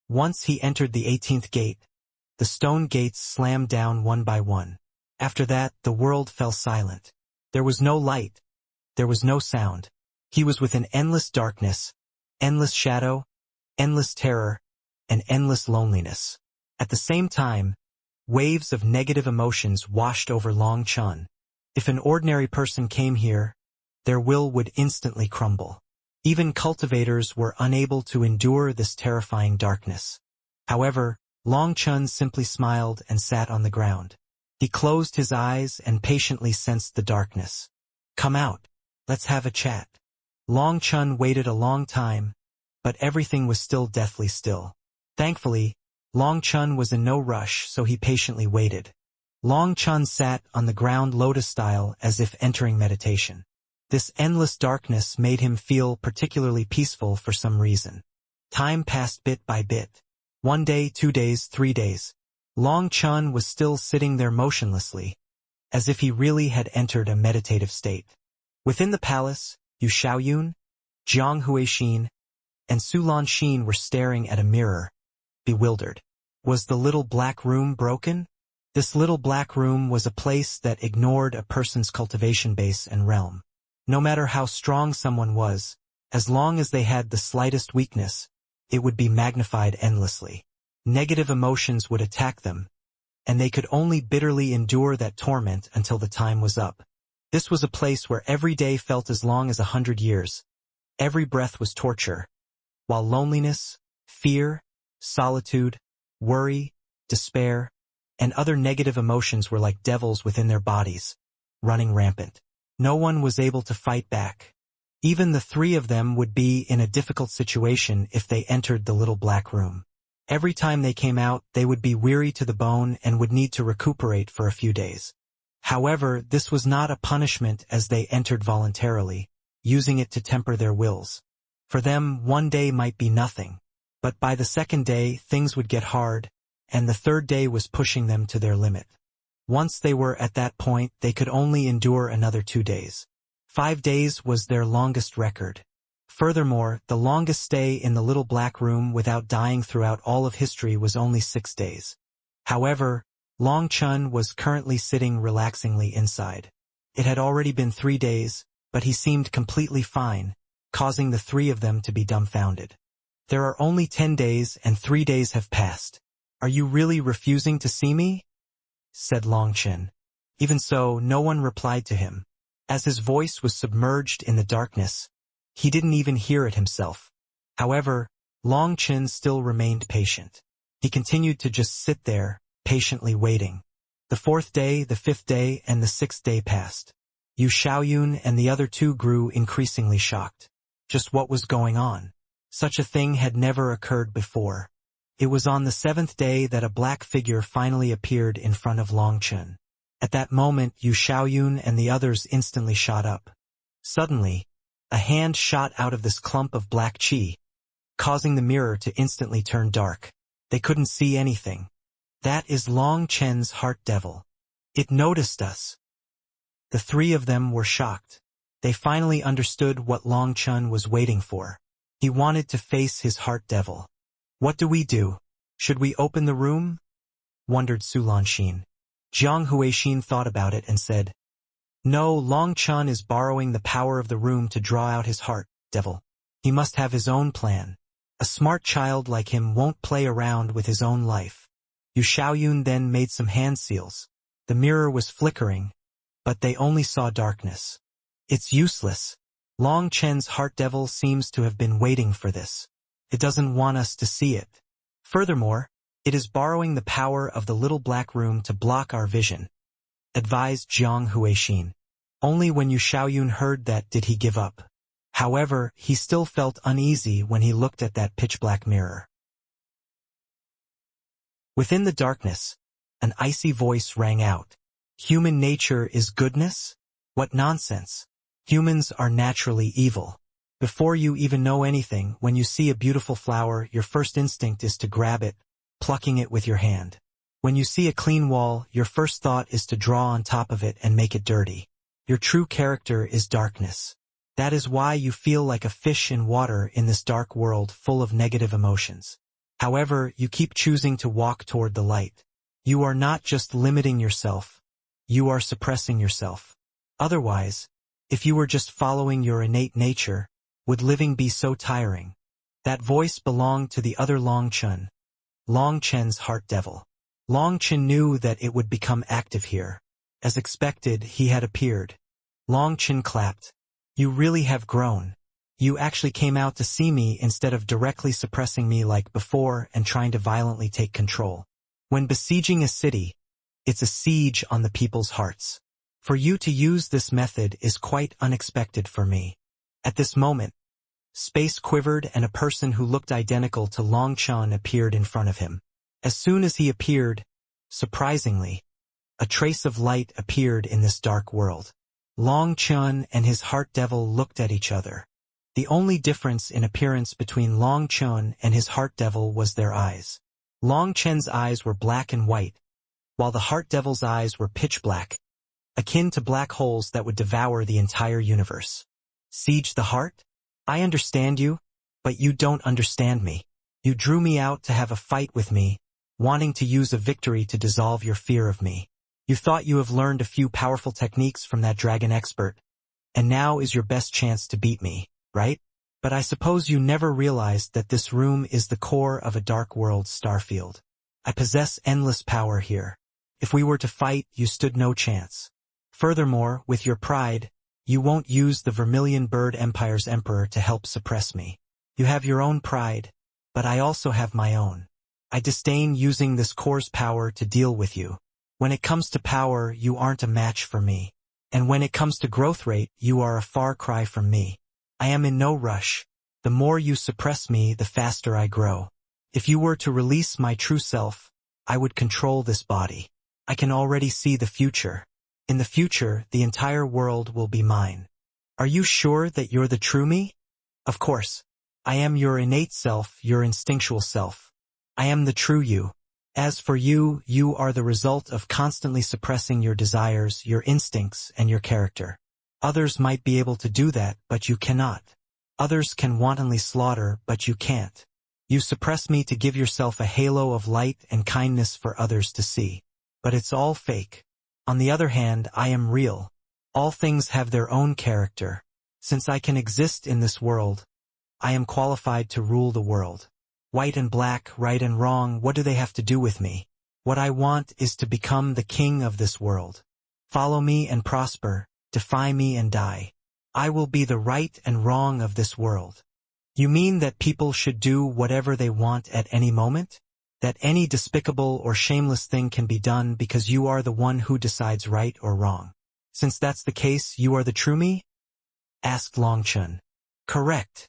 Once he entered the 18th gate, the stone gates slammed down one by one. After that, the world fell silent. There was no light. There was no sound. He was within endless darkness, endless shadow, endless terror, and endless loneliness. At the same time, waves of negative emotions washed over Long Chun. If an ordinary person came here, their will would instantly crumble. Even cultivators were unable to endure this terrifying darkness. However, Long Chun simply smiled and sat on the ground. He closed his eyes and patiently sensed the darkness. "Come out. Let's have a chat." Long Chun waited a long time, but everything was still deathly still. Thankfully, Long Chun was in no rush, so he patiently waited. Long Chun sat on the ground lotus-style as if entering meditation. This endless darkness made him feel particularly peaceful for some reason. Time passed bit by bit. 1 day, 2 days, 3 days. Long Chun was still sitting there motionlessly, as if he really had entered a meditative state. Within the palace, Yu Xiaoyun, Jiang Huixin, and Su Lanxin were staring at a mirror, bewildered. Was the little black room broken? This little black room was a place that ignored a person's cultivation base and realm. No matter how strong someone was, as long as they had the slightest weakness, it would be magnified endlessly. Negative emotions would attack them, and they could only bitterly endure that torment until the time was up. This was a place where every day felt as long as 100 years. Every breath was torture, while loneliness, fear, solitude, worry, despair, and other negative emotions were like devils within their bodies, running rampant. No one was able to fight back. Even the 3 of them would be in a difficult situation if they entered the little black room. Every time they came out, they would be weary to the bone and would need to recuperate for a few days. However, this was not a punishment as they entered voluntarily, using it to temper their wills. For them, 1 day might be nothing, but by the 2nd day, things would get hard, and the 3rd day was pushing them to their limit. Once they were at that point, they could only endure another 2 days. 5 days was their longest record. Furthermore, the longest stay in the little black room without dying throughout all of history was only 6 days. However, Long Chun was currently sitting relaxingly inside. It had already been 3 days, but he seemed completely fine, causing the 3 of them to be dumbfounded. "There are only 10 days and 3 days have passed. Are you really refusing to see me?" said Long Chun. Even so, no one replied to him. As his voice was submerged in the darkness, he didn't even hear it himself. However, Long Chun still remained patient. He continued to just sit there, patiently waiting. The 4th day, the 5th day, and the 6th day passed. Yu Xiaoyun and the other 2 grew increasingly shocked. Just what was going on? Such a thing had never occurred before. It was on the 7th day that a black figure finally appeared in front of Long Chun. At that moment, Yu Xiaoyun and the others instantly shot up. Suddenly, a hand shot out of this clump of black qi, causing the mirror to instantly turn dark. They couldn't see anything. That is Long Chen's heart devil. It noticed us. The three of them were shocked. They finally understood what Long Chen was waiting for. He wanted to face his heart devil. What do we do? Should we open the room? Wondered Su Lanxin. Jiang Huixin thought about it and said, No, Long Chen is borrowing the power of the room to draw out his heart devil. He must have his own plan. A smart child like him won't play around with his own life. Yu Xiaoyun then made some hand seals. The mirror was flickering, but they only saw darkness. It's useless. Long Chen's heart devil seems to have been waiting for this. It doesn't want us to see it. Furthermore, it is borrowing the power of the little black room to block our vision, advised Jiang Huixin. Only when Yu Xiaoyun heard that did he give up. However, he still felt uneasy when he looked at that pitch-black mirror. Within the darkness, an icy voice rang out. Human nature is goodness? What nonsense! Humans are naturally evil. Before you even know anything, when you see a beautiful flower, your first instinct is to grab it, plucking it with your hand. When you see a clean wall, your first thought is to draw on top of it and make it dirty. Your true character is darkness. That is why you feel like a fish in water in this dark world full of negative emotions. However, you keep choosing to walk toward the light. You are not just limiting yourself, you are suppressing yourself. Otherwise, if you were just following your innate nature, would living be so tiring? That voice belonged to the other Long Chen, Long Chen's heart devil. Long Chen knew that it would become active here. As expected, he had appeared. Long Chen clapped. You really have grown. You actually came out to see me instead of directly suppressing me like before and trying to violently take control. When besieging a city, it's a siege on the people's hearts. For you to use this method is quite unexpected for me. At this moment, space quivered and a person who looked identical to Long Chen appeared in front of him. As soon as he appeared, surprisingly, a trace of light appeared in this dark world. Long Chen and his heart devil looked at each other. The only difference in appearance between Long Chen and his heart devil was their eyes. Long Chen's eyes were black and white, while the heart devil's eyes were pitch black, akin to black holes that would devour the entire universe. Siege the heart? I understand you, but you don't understand me. You drew me out to have a fight with me, wanting to use a victory to dissolve your fear of me. You thought you have learned a few powerful techniques from that dragon expert, and now is your best chance to beat me, right? But I suppose you never realized that this room is the core of a dark world starfield. I possess endless power here. If we were to fight, you stood no chance. Furthermore, with your pride, you won't use the Vermilion Bird Empire's emperor to help suppress me. You have your own pride, but I also have my own. I disdain using this core's power to deal with you. When it comes to power, you aren't a match for me. And when it comes to growth rate, you are a far cry from me. I am in no rush. The more you suppress me, the faster I grow. If you were to release my true self, I would control this body. I can already see the future. In the future, the entire world will be mine. Are you sure that you're the true me? Of course. I am your innate self, your instinctual self. I am the true you. As for you, you are the result of constantly suppressing your desires, your instincts, and your character. Others might be able to do that, but you cannot. Others can wantonly slaughter, but you can't. You suppress me to give yourself a halo of light and kindness for others to see. But it's all fake. On the other hand, I am real. All things have their own character. Since I can exist in this world, I am qualified to rule the world. White and black, right and wrong, what do they have to do with me? What I want is to become the king of this world. Follow me and prosper, defy me and die. I will be the right and wrong of this world. You mean that people should do whatever they want at any moment? That any despicable or shameless thing can be done because you are the one who decides right or wrong? Since that's the case, you are the true me? Asked Long Chen. Correct.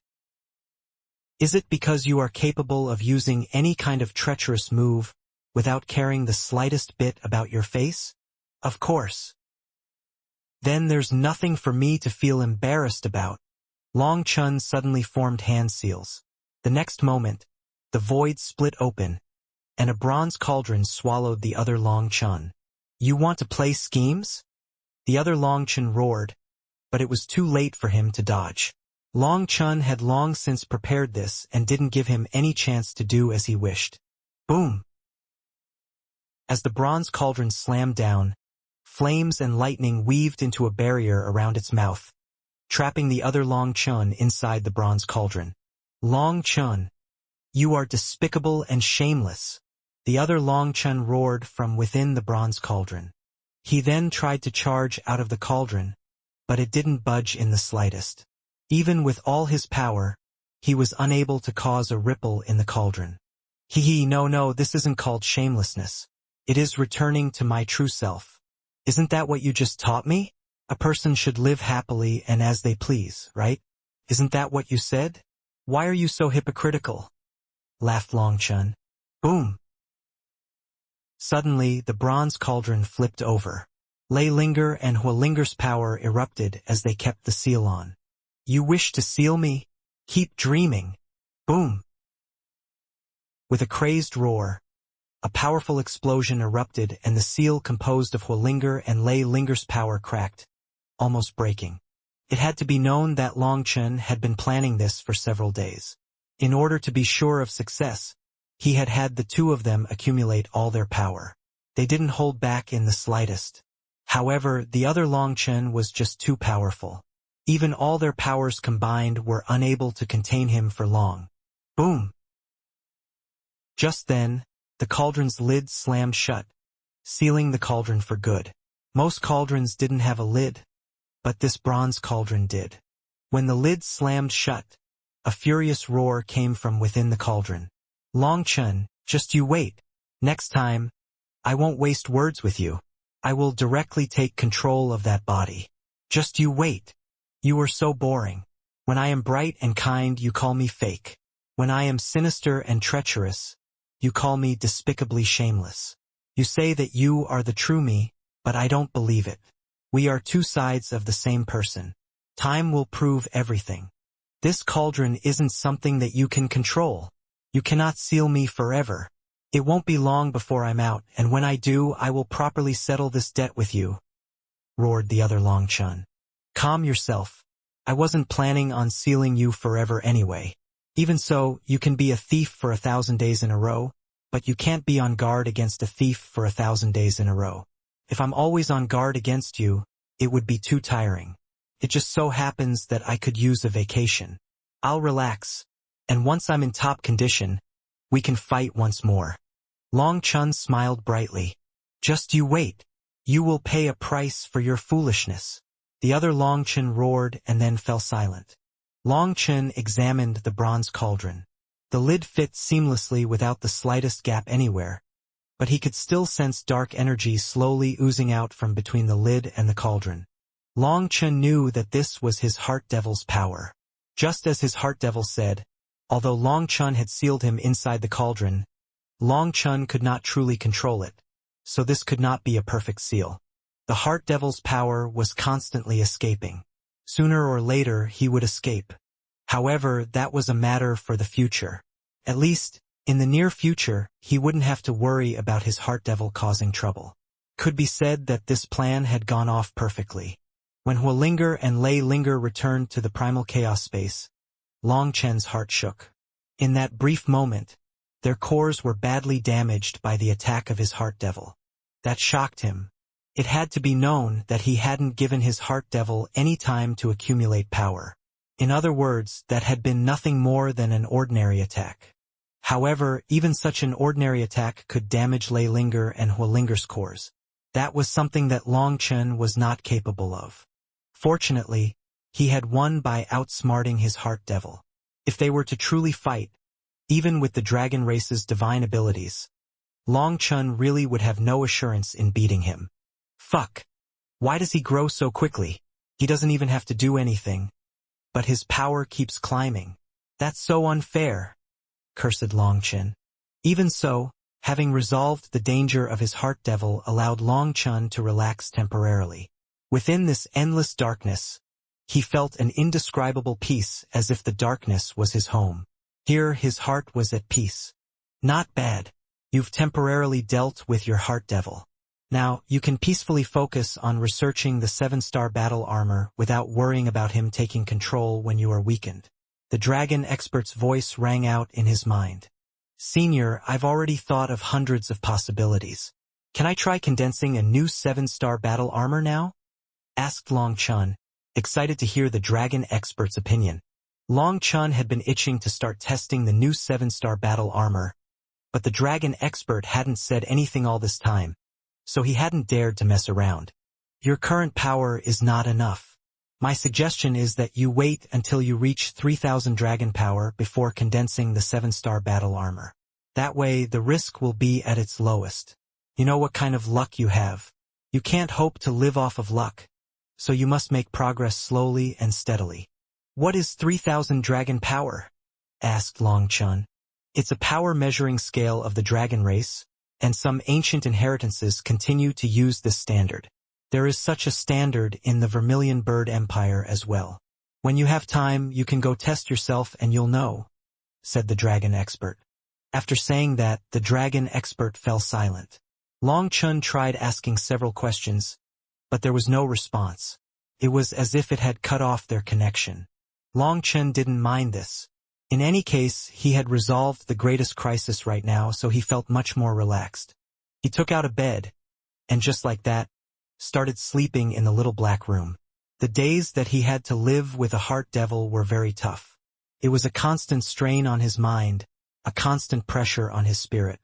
Is it because you are capable of using any kind of treacherous move without caring the slightest bit about your face? Of course. Then there's nothing for me to feel embarrassed about. Long Chen suddenly formed hand seals. The next moment, the void split open, and a bronze cauldron swallowed the other Long Chun. You want to play schemes? The other Long Chun roared, but it was too late for him to dodge. Long Chun had long since prepared this and didn't give him any chance to do as he wished. Boom! As the bronze cauldron slammed down, flames and lightning weaved into a barrier around its mouth, trapping the other Long Chun inside the bronze cauldron. Long Chun, you are despicable and shameless, the other Long Chun roared from within the bronze cauldron. He then tried to charge out of the cauldron, but it didn't budge in the slightest. Even with all his power, he was unable to cause a ripple in the cauldron. No, this isn't called shamelessness. It is returning to my true self. Isn't that what you just taught me? A person should live happily and as they please, right? Isn't that what you said? Why are you so hypocritical? Laughed Long Chun. Boom! Suddenly, the bronze cauldron flipped over. Lei Linger and Hua Linger's power erupted as they kept the seal on. You wish to seal me? Keep dreaming. Boom! With a crazed roar, a powerful explosion erupted and the seal composed of Hua Linger and Lei Linger's power cracked, almost breaking. It had to be known that Long Chun had been planning this for several days. In order to be sure of success, he had had the two of them accumulate all their power. They didn't hold back in the slightest. However, the other Long Chun was just too powerful. Even all their powers combined were unable to contain him for long. Boom! Just then, the cauldron's lid slammed shut, sealing the cauldron for good. Most cauldrons didn't have a lid, but this bronze cauldron did. When the lid slammed shut, a furious roar came from within the cauldron. Long Chun, just you wait. Next time, I won't waste words with you. I will directly take control of that body. Just you wait. You are so boring. When I am bright and kind, you call me fake. When I am sinister and treacherous, you call me despicably shameless. You say that you are the true me, but I don't believe it. We are two sides of the same person. Time will prove everything. This cauldron isn't something that you can control. You cannot seal me forever. It won't be long before I'm out, and when I do, I will properly settle this debt with you, roared the other Long Chun. Calm yourself. I wasn't planning on sealing you forever anyway. Even so, you can be a thief for 1,000 days in a row, but you can't be on guard against a thief for 1,000 days in a row. If I'm always on guard against you, it would be too tiring. It just so happens that I could use a vacation. I'll relax, and once I'm in top condition, we can fight once more. Long Chun smiled brightly. Just you wait. You will pay a price for your foolishness. The other Long Chun roared and then fell silent. Long Chun examined the bronze cauldron. The lid fit seamlessly without the slightest gap anywhere, but he could still sense dark energy slowly oozing out from between the lid and the cauldron. Long Chun knew that this was his Heart Devil's power. Just as his Heart Devil said, although Long Chun had sealed him inside the cauldron, Long Chun could not truly control it, so this could not be a perfect seal. The Heart Devil's power was constantly escaping. Sooner or later, he would escape. However, that was a matter for the future. At least, in the near future, he wouldn't have to worry about his Heart Devil causing trouble. Could be said that this plan had gone off perfectly. When Hua Linger and Lei Linger returned to the primal chaos space, Long Chun's heart shook. In that brief moment, their cores were badly damaged by the attack of his Heart Devil. That shocked him. It had to be known that he hadn't given his Heart Devil any time to accumulate power. In other words, that had been nothing more than an ordinary attack. However, even such an ordinary attack could damage Lei Linger and Hua Linger's cores. That was something that Long Chun was not capable of. Fortunately, he had won by outsmarting his Heart Devil. If they were to truly fight, even with the dragon race's divine abilities, Long Chun really would have no assurance in beating him. Fuck. Why does he grow so quickly? He doesn't even have to do anything. But his power keeps climbing. That's so unfair, cursed Long Chun. Even so, having resolved the danger of his Heart Devil allowed Long Chun to relax temporarily. Within this endless darkness, he felt an indescribable peace as if the darkness was his home. Here his heart was at peace. Not bad. You've temporarily dealt with your heart devil. Now, you can peacefully focus on researching the 7-star battle armor without worrying about him taking control when you are weakened. The dragon expert's voice rang out in his mind. Senior, I've already thought of hundreds of possibilities. Can I try condensing a new 7-star battle armor now? Asked Long Chun, excited to hear the dragon expert's opinion. Long Chun had been itching to start testing the new 7-star battle armor, but the dragon expert hadn't said anything all this time, so he hadn't dared to mess around. Your current power is not enough. My suggestion is that you wait until you reach 3,000 dragon power before condensing the 7-star battle armor. That way, the risk will be at its lowest. You know what kind of luck you have. You can't hope to live off of luck, so you must make progress slowly and steadily. What is 3,000 dragon power? Asked Long Chun. It's a power measuring scale of the dragon race, and some ancient inheritances continue to use this standard. There is such a standard in the Vermilion Bird Empire as well. When you have time, you can go test yourself and you'll know, said the dragon expert. After saying that, the dragon expert fell silent. Long Chun tried asking several questions, but there was no response. It was as if it had cut off their connection. Long Chun didn't mind this. In any case, he had resolved the greatest crisis right now, so he felt much more relaxed. He took out a bed, and just like that, started sleeping in the little black room. The days that he had to live with a heart devil were very tough. It was a constant strain on his mind, a constant pressure on his spirit.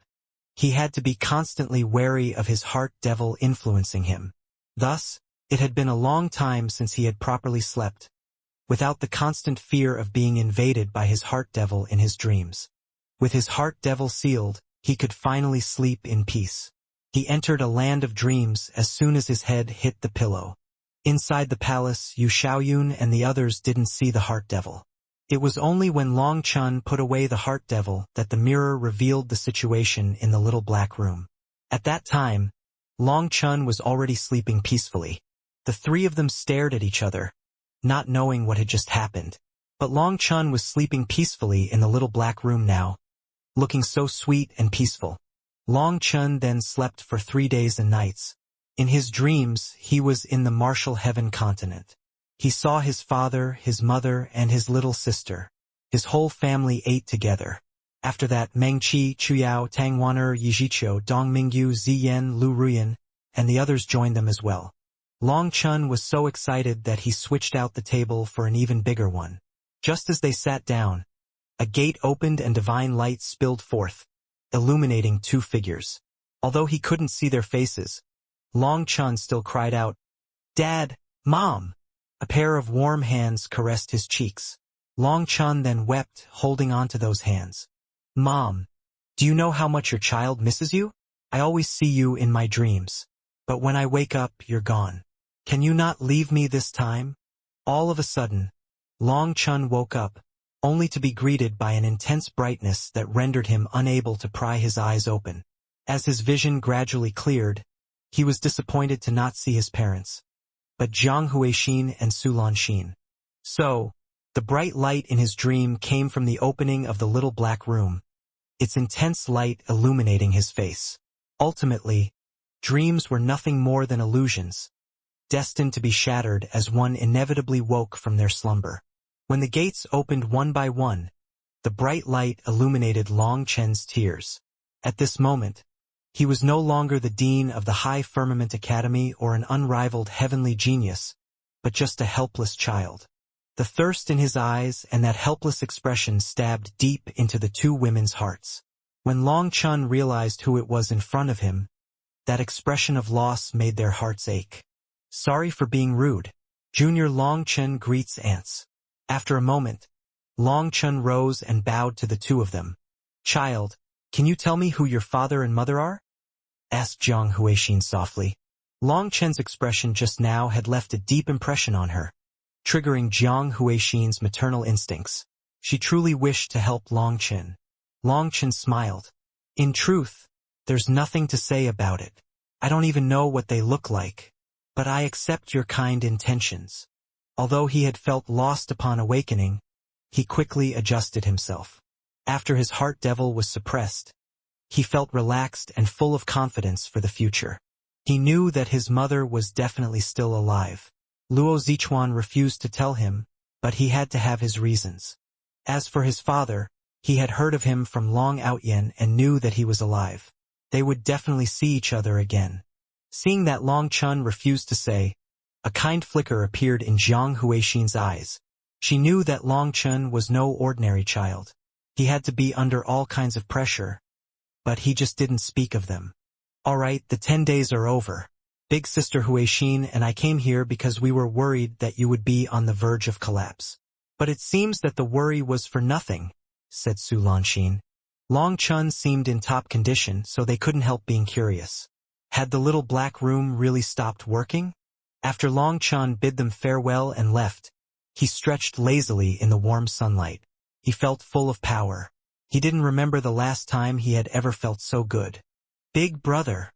He had to be constantly wary of his heart devil influencing him. Thus, it had been a long time since he had properly slept, without the constant fear of being invaded by his heart devil in his dreams. With his heart devil sealed, he could finally sleep in peace. He entered a land of dreams as soon as his head hit the pillow. Inside the palace, Yu Xiaoyun and the others didn't see the heart devil. It was only when Long Chun put away the heart devil that the mirror revealed the situation in the little black room. At that time, Long Chun was already sleeping peacefully. The three of them stared at each other, not knowing what had just happened. But Long Chun was sleeping peacefully in the little black room now, looking so sweet and peaceful. Long Chun then slept for 3 days and nights. In his dreams, he was in the martial heaven continent. He saw his father, his mother, and his little sister. His whole family ate together. After that, Meng Qi, Chuyao, Tang Waner, Yijiqiu, Dong Mingyu, Ziyan, Lu Ruyan, and the others joined them as well. Long Chun was so excited that he switched out the table for an even bigger one. Just as they sat down, a gate opened and divine light spilled forth, illuminating 2 figures. Although he couldn't see their faces, Long Chun still cried out, "Dad! Mom!" A pair of warm hands caressed his cheeks. Long Chun then wept, holding on to those hands. "Mom, do you know how much your child misses you? I always see you in my dreams. But when I wake up, you're gone. Can you not leave me this time?" All of a sudden, Long Chun woke up, only to be greeted by an intense brightness that rendered him unable to pry his eyes open. As his vision gradually cleared, he was disappointed to not see his parents, but Jiang Huixin and Su Lanxin. So, the bright light in his dream came from the opening of the little black room, its intense light illuminating his face. Ultimately, dreams were nothing more than illusions, destined to be shattered as one inevitably woke from their slumber. When the gates opened one by one, the bright light illuminated Long Chen's tears. At this moment, he was no longer the dean of the High Firmament Academy or an unrivaled heavenly genius, but just a helpless child. The thirst in his eyes and that helpless expression stabbed deep into the 2 women's hearts. When Long Chun realized who it was in front of him, that expression of loss made their hearts ache. "Sorry for being rude. Junior Long Chun greets aunts." After a moment, Long Chun rose and bowed to the 2 of them. "Child, can you tell me who your father and mother are?" asked Jiang Huixin softly. Long Chen's expression just now had left a deep impression on her, triggering Jiang Huixin's maternal instincts. She truly wished to help Long Chen. Long Chen smiled. "In truth, there's nothing to say about it. I don't even know what they look like, but I accept your kind intentions." Although he had felt lost upon awakening, he quickly adjusted himself. After his heart devil was suppressed, he felt relaxed and full of confidence for the future. He knew that his mother was definitely still alive. Luo Zichuan refused to tell him, but he had to have his reasons. As for his father, he had heard of him from Long Outyen and knew that he was alive. They would definitely see each other again. Seeing that Long Chun refused to say, a kind flicker appeared in Jiang Huixin's eyes. She knew that Long Chun was no ordinary child. He had to be under all kinds of pressure, but he just didn't speak of them. All right, the 10 days are over. Big Sister Huixin and I came here because we were worried that you would be on the verge of collapse. But it seems that the worry was for nothing, said Su Lanxin. Long Chun seemed in top condition, so they couldn't help being curious. Had the little black room really stopped working? After Long Chun bid them farewell and left, he stretched lazily in the warm sunlight. He felt full of power. He didn't remember the last time he had ever felt so good. Big brother.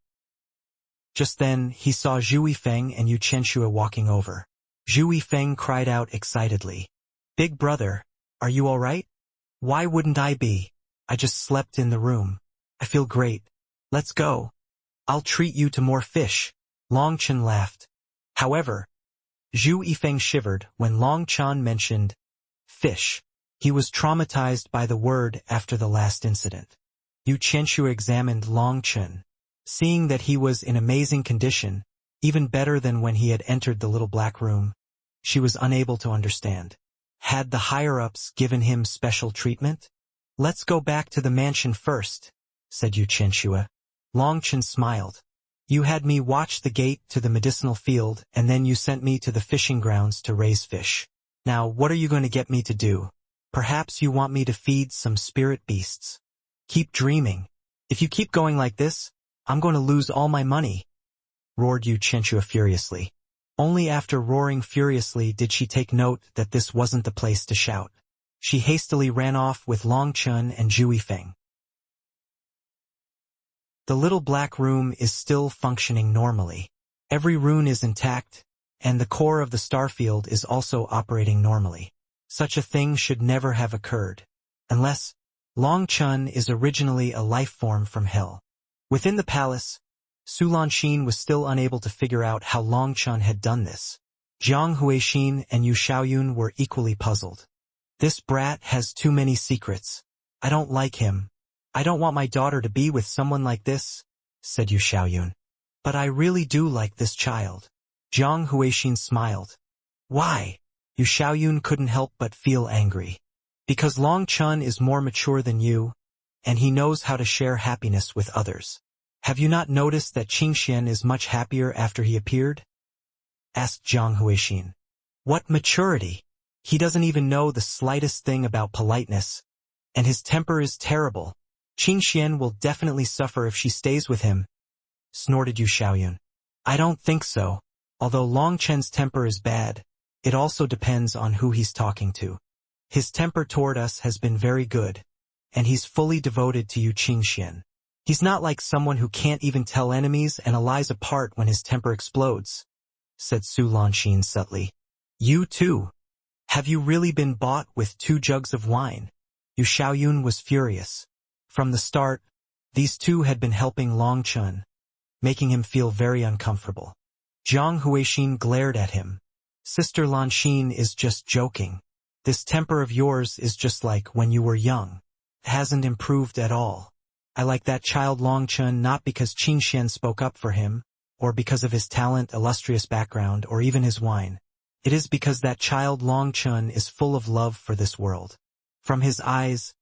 Just then, he saw Zhu Yifeng and Yu Qianxue walking over. Zhu Yifeng cried out excitedly. Big brother, are you all right? Why wouldn't I be? I just slept in the room. I feel great. Let's go. I'll treat you to more fish. Long Chun laughed. However, Zhu Yifeng shivered when Long Chun mentioned fish. He was traumatized by the word after the last incident. Yu Qianxue examined Long Chun. Seeing that he was in amazing condition, even better than when he had entered the little black room, she was unable to understand. Had the higher-ups given him special treatment? Let's go back to the mansion first, said Yu Qianxue. Long Chun smiled. You had me watch the gate to the medicinal field, and then you sent me to the fishing grounds to raise fish. Now, what are you going to get me to do? Perhaps you want me to feed some spirit beasts. Keep dreaming. If you keep going like this, I'm going to lose all my money, roared Yu Qianxue furiously. Only after roaring furiously did she take note that this wasn't the place to shout. She hastily ran off with Long Chun and Zhu Yifeng. The little black room is still functioning normally. Every rune is intact, and the core of the starfield is also operating normally. Such a thing should never have occurred, unless Long Chun is originally a life form from hell. Within the palace, Su Lanxin was still unable to figure out how Long Chun had done this. Jiang Huixin and Yu Xiaoyun were equally puzzled. This brat has too many secrets. I don't like him. I don't want my daughter to be with someone like this, said Yu Xiaoyun. But I really do like this child. Jiang Huixin smiled. Why? Yu Xiaoyun couldn't help but feel angry. Because Long Chun is more mature than you, and he knows how to share happiness with others. Have you not noticed that Qingxian is much happier after he appeared? Asked Jiang Huixin. What maturity? He doesn't even know the slightest thing about politeness, and his temper is terrible. Qingxian will definitely suffer if she stays with him, snorted Yu Xiaoyun. I don't think so. Although Long Chen's temper is bad, it also depends on who he's talking to. His temper toward us has been very good, and he's fully devoted to you Qingxian. He's not like someone who can't even tell enemies and allies apart when his temper explodes, said Su Lanxin subtly. You too. Have you really been bought with 2 jugs of wine? Yu Xiaoyun was furious. From the start, these two had been helping Long Chun, making him feel very uncomfortable. Jiang Huixin glared at him. Sister Lanxin is just joking. This temper of yours is just like when you were young. It hasn't improved at all. I like that child Long Chun not because Qingxian spoke up for him, or because of his talent, illustrious background, or even his wine. It is because that child Long Chun is full of love for this world. From his eyes,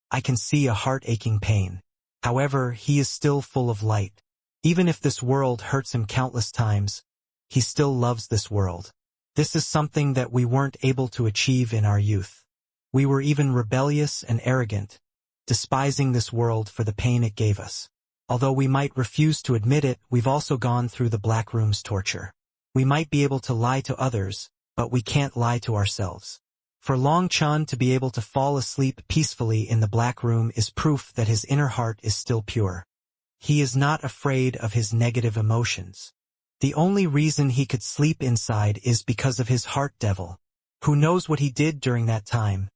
I can see a heart-aching pain. However, he is still full of light. Even if this world hurts him countless times, he still loves this world. This is something that we weren't able to achieve in our youth. We were even rebellious and arrogant, despising this world for the pain it gave us. Although we might refuse to admit it, we've also gone through the Black Room's torture. We might be able to lie to others, but we can't lie to ourselves. For Long Chun to be able to fall asleep peacefully in the Black Room is proof that his inner heart is still pure. He is not afraid of his negative emotions. The only reason he could sleep inside is because of his heart devil. Who knows what he did during that time?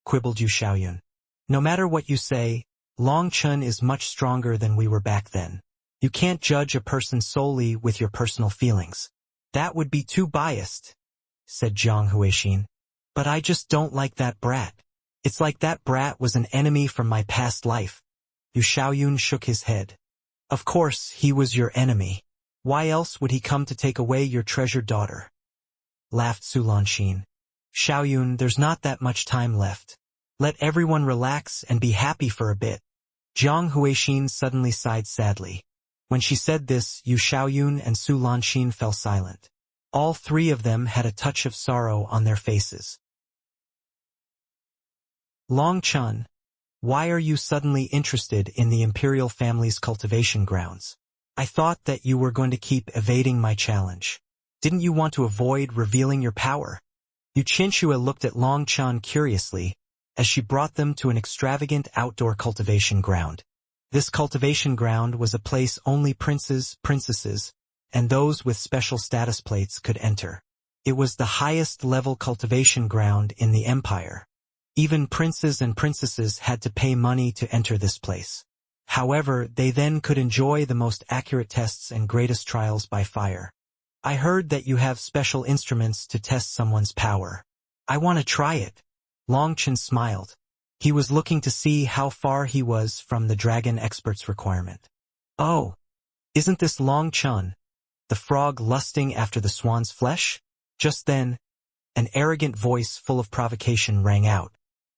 Quibbled Yu Xiaoyun. No matter what you say, Long Chun is much stronger than we were back then. You can't judge a person solely with your personal feelings. That would be too biased, said Jiang Huixin. But I just don't like that brat. It's like that brat was an enemy from my past life. Yu Xiaoyun shook his head. Of course, he was your enemy. Why else would he come to take away your treasured daughter? Laughed Su Lanxin. Xiaoyun, there's not that much time left. Let everyone relax and be happy for a bit. Jiang Huixin suddenly sighed sadly. When she said this, Yu Xiaoyun and Su Lanxin fell silent. All three of them had a touch of sorrow on their faces. Long Chun, why are you suddenly interested in the imperial family's cultivation grounds? I thought that you were going to keep evading my challenge. Didn't you want to avoid revealing your power? Yu Qianxue looked at Long Chun curiously as she brought them to an extravagant outdoor cultivation ground. This cultivation ground was a place only princes, princesses, and those with special status plates could enter. It was the highest level cultivation ground in the empire. Even princes and princesses had to pay money to enter this place. However, they then could enjoy the most accurate tests and greatest trials by fire. I heard that you have special instruments to test someone's power. I want to try it. Long Chun smiled. He was looking to see how far he was from the dragon expert's requirement. Oh, isn't this Long Chun, the frog lusting after the swan's flesh? Just then, an arrogant voice full of provocation rang out.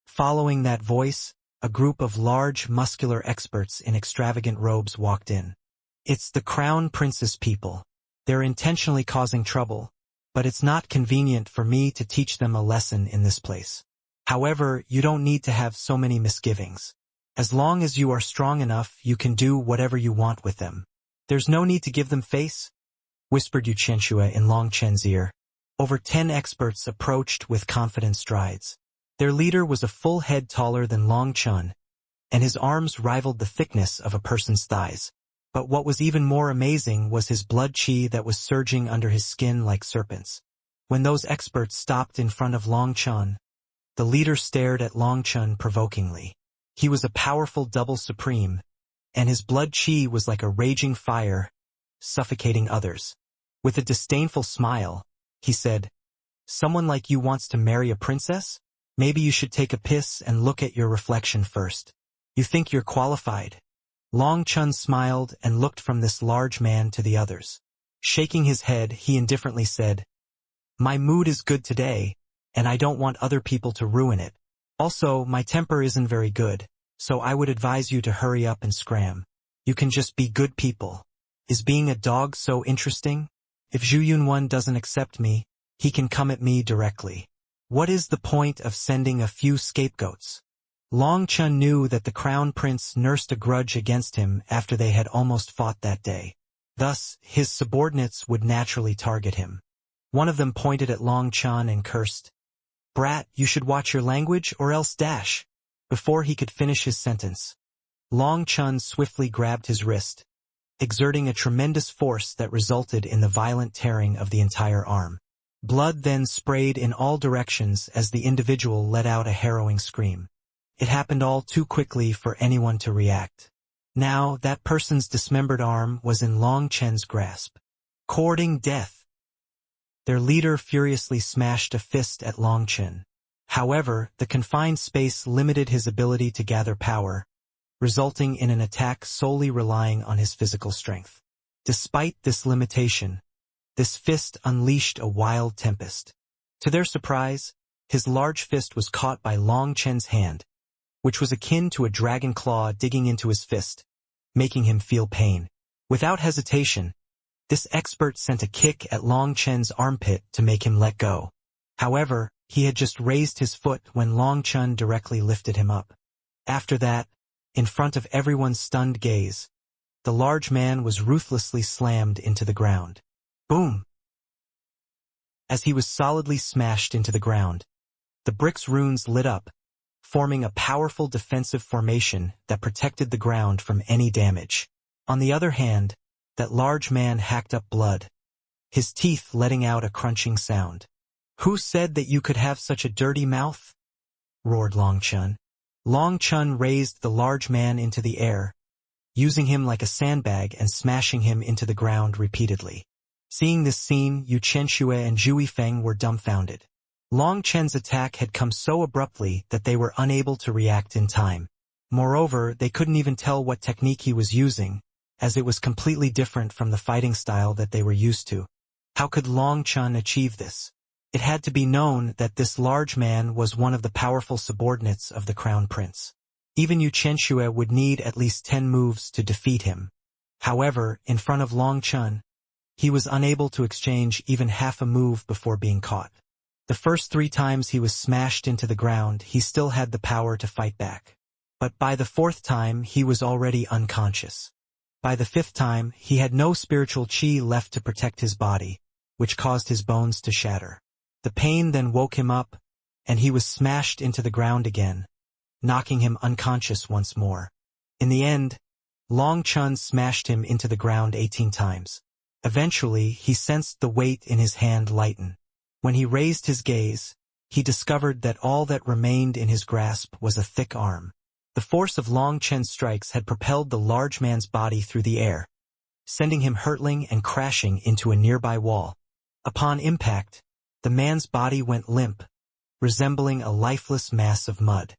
Following that voice, a group of large, muscular experts in extravagant robes walked in. It's the Crown Princess people. They're intentionally causing trouble, but it's not convenient for me to teach them a lesson in this place. However, you don't need to have so many misgivings. As long as you are strong enough, you can do whatever you want with them. There's no need to give them face, whispered Yu Qianxue in Long Chen's ear. Over 10 experts approached with confident strides. Their leader was a full head taller than Long Chun, and his arms rivaled the thickness of a person's thighs. But what was even more amazing was his blood qi that was surging under his skin like serpents. When those experts stopped in front of Long Chun, the leader stared at Long Chun provokingly. He was a powerful double supreme, and his blood qi was like a raging fire, suffocating others. With a disdainful smile, he said, "Someone like you wants to marry a princess? Maybe you should take a piss and look at your reflection first. You think you're qualified?" Long Chun smiled and looked from this large man to the others. Shaking his head, he indifferently said, "My mood is good today, and I don't want other people to ruin it. Also, my temper isn't very good, so I would advise you to hurry up and scram. You can just be good people. Is being a dog so interesting? If Zhu Yunwan doesn't accept me, he can come at me directly. What is the point of sending a few scapegoats?" Long Chun knew that the crown prince nursed a grudge against him after they had almost fought that day. Thus, his subordinates would naturally target him. One of them pointed at Long Chun and cursed, "Brat, you should watch your language or else dash." Before he could finish his sentence, Long Chun swiftly grabbed his wrist, exerting a tremendous force that resulted in the violent tearing of the entire arm. Blood then sprayed in all directions as the individual let out a harrowing scream. It happened all too quickly for anyone to react. Now, that person's dismembered arm was in Long Chen's grasp. Courting death. Their leader furiously smashed a fist at Long Chen. However, the confined space limited his ability to gather power, resulting in an attack solely relying on his physical strength. Despite this limitation, this fist unleashed a wild tempest. To their surprise, his large fist was caught by Long Chen's hand, which was akin to a dragon claw digging into his fist, making him feel pain. Without hesitation, this expert sent a kick at Long Chen's armpit to make him let go. However, he had just raised his foot when Long Chun directly lifted him up. After that, in front of everyone's stunned gaze, the large man was ruthlessly slammed into the ground. Boom! As he was solidly smashed into the ground, the brick's runes lit up, forming a powerful defensive formation that protected the ground from any damage. On the other hand, that large man hacked up blood, his teeth letting out a crunching sound. "Who said that you could have such a dirty mouth?" roared Long Chun. Long Chun raised the large man into the air, using him like a sandbag and smashing him into the ground repeatedly. Seeing this scene, Yu Chenxue and Zhu Yifeng were dumbfounded. Long Chen's attack had come so abruptly that they were unable to react in time. Moreover, they couldn't even tell what technique he was using, as it was completely different from the fighting style that they were used to. How could Long Chun achieve this? It had to be known that this large man was one of the powerful subordinates of the Crown Prince. Even Yu Chenxue would need at least 10 moves to defeat him. However, in front of Long Chun, he was unable to exchange even half a move before being caught. The first 3 times he was smashed into the ground, he still had the power to fight back. But by the 4th time, he was already unconscious. By the 5th time, he had no spiritual qi left to protect his body, which caused his bones to shatter. The pain then woke him up, and he was smashed into the ground again, knocking him unconscious once more. In the end, Long Chun smashed him into the ground 18 times. Eventually, he sensed the weight in his hand lighten. When he raised his gaze, he discovered that all that remained in his grasp was a thick arm. The force of Long Chen's strikes had propelled the large man's body through the air, sending him hurtling and crashing into a nearby wall. Upon impact, the man's body went limp, resembling a lifeless mass of mud.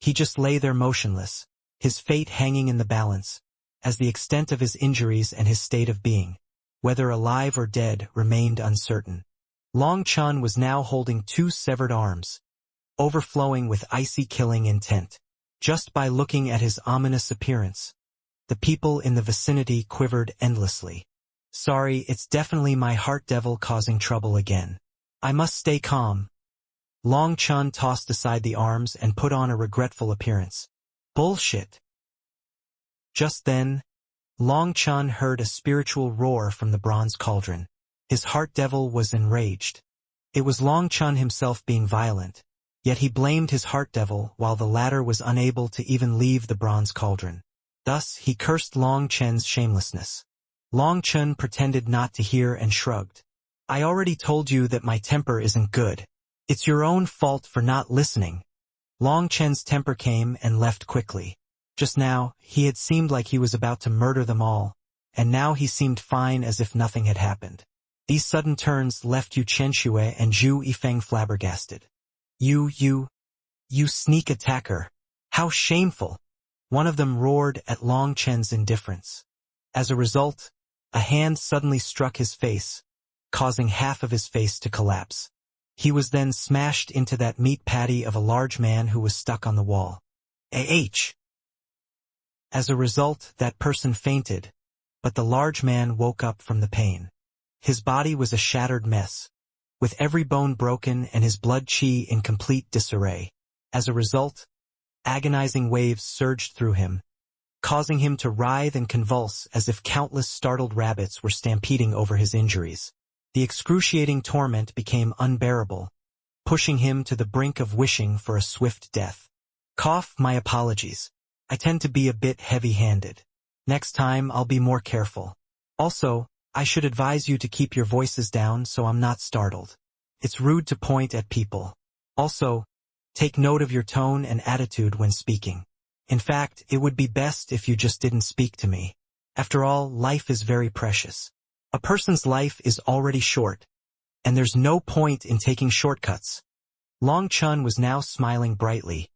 He just lay there motionless, his fate hanging in the balance, as the extent of his injuries and his state of being, whether alive or dead, remained uncertain. Long Chun was now holding 2 severed arms, overflowing with icy killing intent. Just by looking at his ominous appearance, the people in the vicinity quivered endlessly. Sorry, it's definitely my heart devil causing trouble again. I must stay calm. Long Chun tossed aside the arms and put on a regretful appearance. Bullshit. Just then, Long Chun heard a spiritual roar from the bronze cauldron. His heart devil was enraged. It was Long Chun himself being violent, yet he blamed his heart devil while the latter was unable to even leave the bronze cauldron. Thus, he cursed Long Chen's shamelessness. Long Chun pretended not to hear and shrugged. I already told you that my temper isn't good. It's your own fault for not listening. Long Chen's temper came and left quickly. Just now, he had seemed like he was about to murder them all, and now he seemed fine as if nothing had happened. These sudden turns left Yu Chenxue and Zhu Yifeng flabbergasted. You sneak attacker. How shameful! One of them roared at Long Chen's indifference. As a result, a hand suddenly struck his face, causing half of his face to collapse. He was then smashed into that meat patty of a large man who was stuck on the wall. As a result, that person fainted, but the large man woke up from the pain. His body was a shattered mess, with every bone broken and his blood qi in complete disarray. As a result, agonizing waves surged through him, causing him to writhe and convulse as if countless startled rabbits were stampeding over his injuries. The excruciating torment became unbearable, pushing him to the brink of wishing for a swift death. My apologies. I tend to be a bit heavy-handed. Next time I'll be more careful. Also, I should advise you to keep your voices down so I'm not startled. It's rude to point at people. Also, take note of your tone and attitude when speaking. In fact, it would be best if you just didn't speak to me. After all, life is very precious. A person's life is already short, and there's no point in taking shortcuts. Long Chun was now smiling brightly,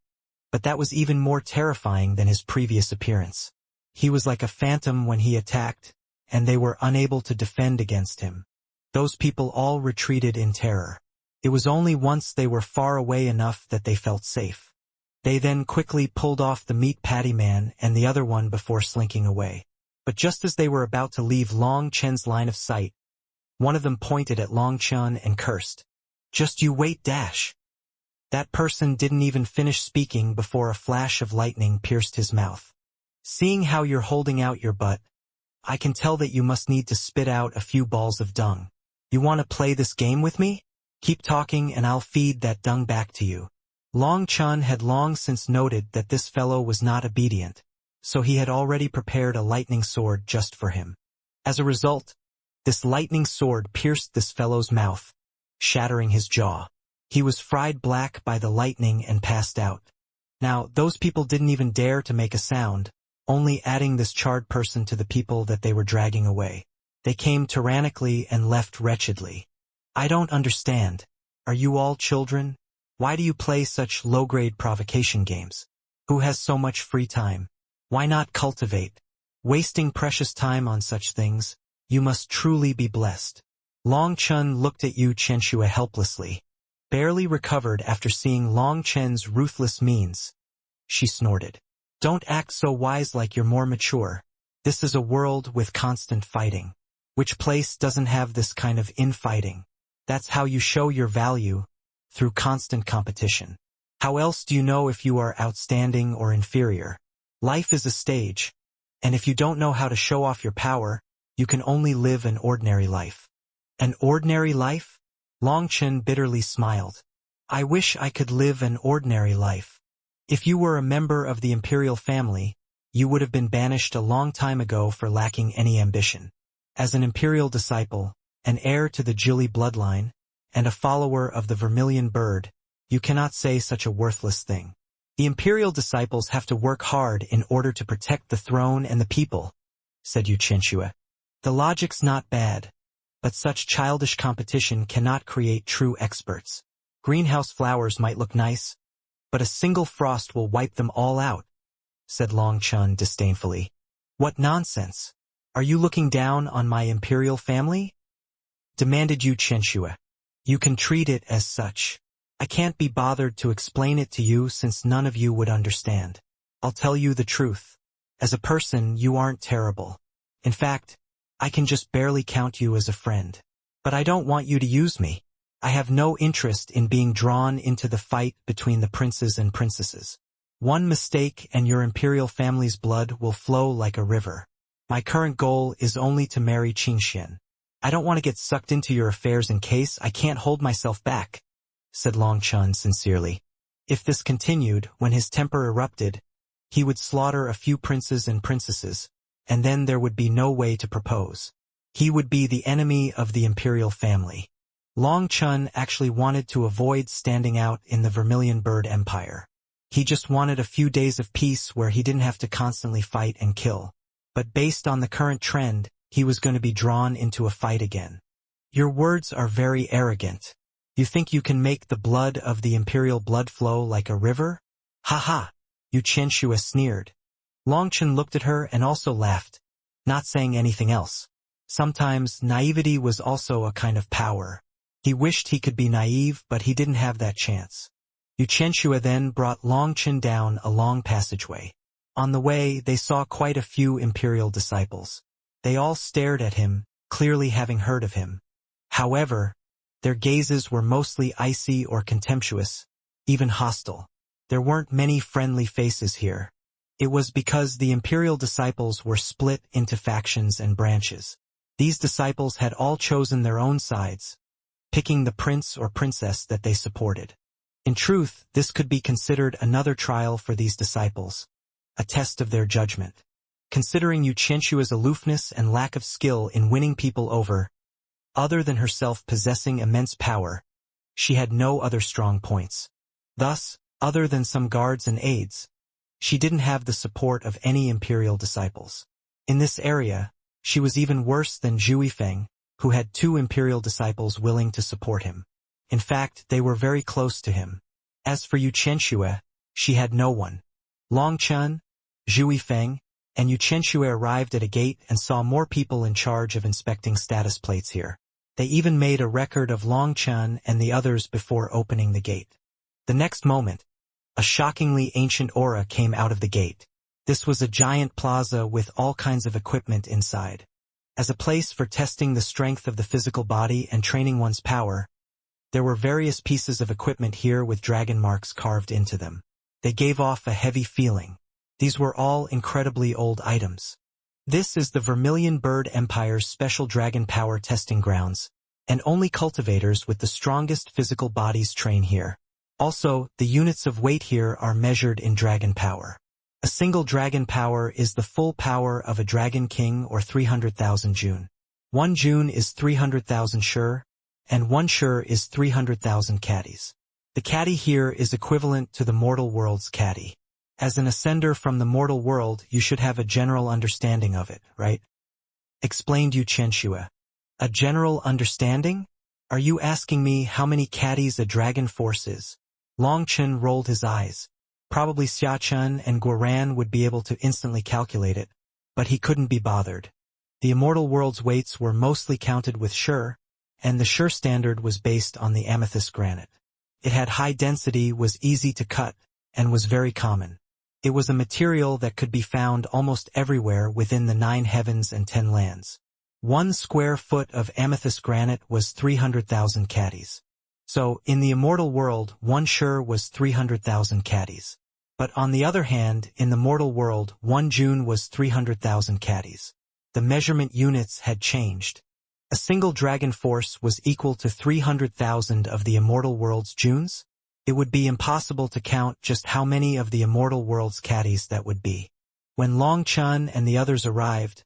but that was even more terrifying than his previous appearance. He was like a phantom when he attacked, and they were unable to defend against him. Those people all retreated in terror. It was only once they were far away enough that they felt safe. They then quickly pulled off the meat patty man and the other one before slinking away. But just as they were about to leave Long Chen's line of sight, one of them pointed at Long Chun and cursed. Just you wait, dash. That person didn't even finish speaking before a flash of lightning pierced his mouth. Seeing how you're holding out your butt, I can tell that you must need to spit out a few balls of dung. You want to play this game with me? Keep talking and I'll feed that dung back to you. Long Chun had long since noted that this fellow was not obedient, so he had already prepared a lightning sword just for him. As a result, this lightning sword pierced this fellow's mouth, shattering his jaw. He was fried black by the lightning and passed out. Now, those people didn't even dare to make a sound, only adding this charred person to the people that they were dragging away. They came tyrannically and left wretchedly. I don't understand. Are you all children? Why do you play such low-grade provocation games? Who has so much free time? Why not cultivate? Wasting precious time on such things, you must truly be blessed. Long Chun looked at Yu Chenshua helplessly. Barely recovered after seeing Long Chen's ruthless means, she snorted. Don't act so wise like you're more mature. This is a world with constant fighting. Which place doesn't have this kind of infighting? That's how you show your value, through constant competition. How else do you know if you are outstanding or inferior? Life is a stage, and if you don't know how to show off your power, you can only live an ordinary life. An ordinary life? Long Chen bitterly smiled. I wish I could live an ordinary life. If you were a member of the imperial family, you would have been banished a long time ago for lacking any ambition. As an imperial disciple, an heir to the Jili bloodline, and a follower of the vermilion bird, you cannot say such a worthless thing. The imperial disciples have to work hard in order to protect the throne and the people, said Yu Chenshua. The logic's not bad, but such childish competition cannot create true experts. Greenhouse flowers might look nice, but a single frost will wipe them all out, said Long Chun disdainfully. What nonsense! Are you looking down on my imperial family? Demanded Yu Chenshua. You can treat it as such. I can't be bothered to explain it to you since none of you would understand. I'll tell you the truth. As a person, you aren't terrible. In fact, I can just barely count you as a friend. But I don't want you to use me. I have no interest in being drawn into the fight between the princes and princesses. One mistake and your imperial family's blood will flow like a river. My current goal is only to marry Qingxian. I don't want to get sucked into your affairs in case I can't hold myself back, said Long Chun sincerely. If this continued, when his temper erupted, he would slaughter a few princes and princesses, and then there would be no way to propose. He would be the enemy of the imperial family. Long Chun actually wanted to avoid standing out in the Vermilion Bird Empire. He just wanted a few days of peace where he didn't have to constantly fight and kill. But based on the current trend, he was going to be drawn into a fight again. Your words are very arrogant. You think you can make the blood of the imperial blood flow like a river? Ha ha! Yu Chenshua sneered. Long Chen looked at her and also laughed, not saying anything else. Sometimes naivety was also a kind of power. He wished he could be naive, but he didn't have that chance. Yu Chenshua then brought Long Chen down a long passageway. On the way, they saw quite a few imperial disciples. They all stared at him, clearly having heard of him. However, their gazes were mostly icy or contemptuous, even hostile. There weren't many friendly faces here. It was because the imperial disciples were split into factions and branches. These disciples had all chosen their own sides, picking the prince or princess that they supported. In truth, this could be considered another trial for these disciples, a test of their judgment. Considering Yu Chenshua's aloofness and lack of skill in winning people over, other than herself possessing immense power, she had no other strong points. Thus, other than some guards and aides, she didn't have the support of any imperial disciples. In this area, she was even worse than Zhu Yifeng, who had 2 imperial disciples willing to support him. In fact, they were very close to him. As for Yu Chenshua, she had no one. Long Chun, Zhu Yifeng, and Yu Chenshua arrived at a gate and saw more people in charge of inspecting status plates here. They even made a record of Long Chun and the others before opening the gate. The next moment, a shockingly ancient aura came out of the gate. This was a giant plaza with all kinds of equipment inside. As a place for testing the strength of the physical body and training one's power, there were various pieces of equipment here with dragon marks carved into them. They gave off a heavy feeling. These were all incredibly old items. This is the Vermilion Bird Empire's special dragon power testing grounds, and only cultivators with the strongest physical bodies train here. Also, the units of weight here are measured in dragon power. A single dragon power is the full power of a dragon king or 300,000 Jun. 1 Jun is 300,000 Shur, and 1 Shur is 300,000 caddies. The caddy here is equivalent to the mortal world's caddy. As an ascender from the mortal world, you should have a general understanding of it, right? Explained Yu Qianxue. A general understanding? Are you asking me how many caddies a dragon force is? Long Chen rolled his eyes. Probably Xia Chen and Guoran would be able to instantly calculate it, but he couldn't be bothered. The immortal world's weights were mostly counted with Shur, and the Shur standard was based on the amethyst granite. It had high density, was easy to cut, and was very common. It was a material that could be found almost everywhere within the 9 heavens and 10 lands. 1 square foot of amethyst granite was 300,000 caddies. So, in the immortal world, 1 Shur was 300,000 caddies. But on the other hand, in the mortal world, 1 June was 300,000 caddies. The measurement units had changed. A single dragon force was equal to 300,000 of the immortal world's Junes? It would be impossible to count just how many of the immortal world's caddies that would be. When Long Chen and the others arrived,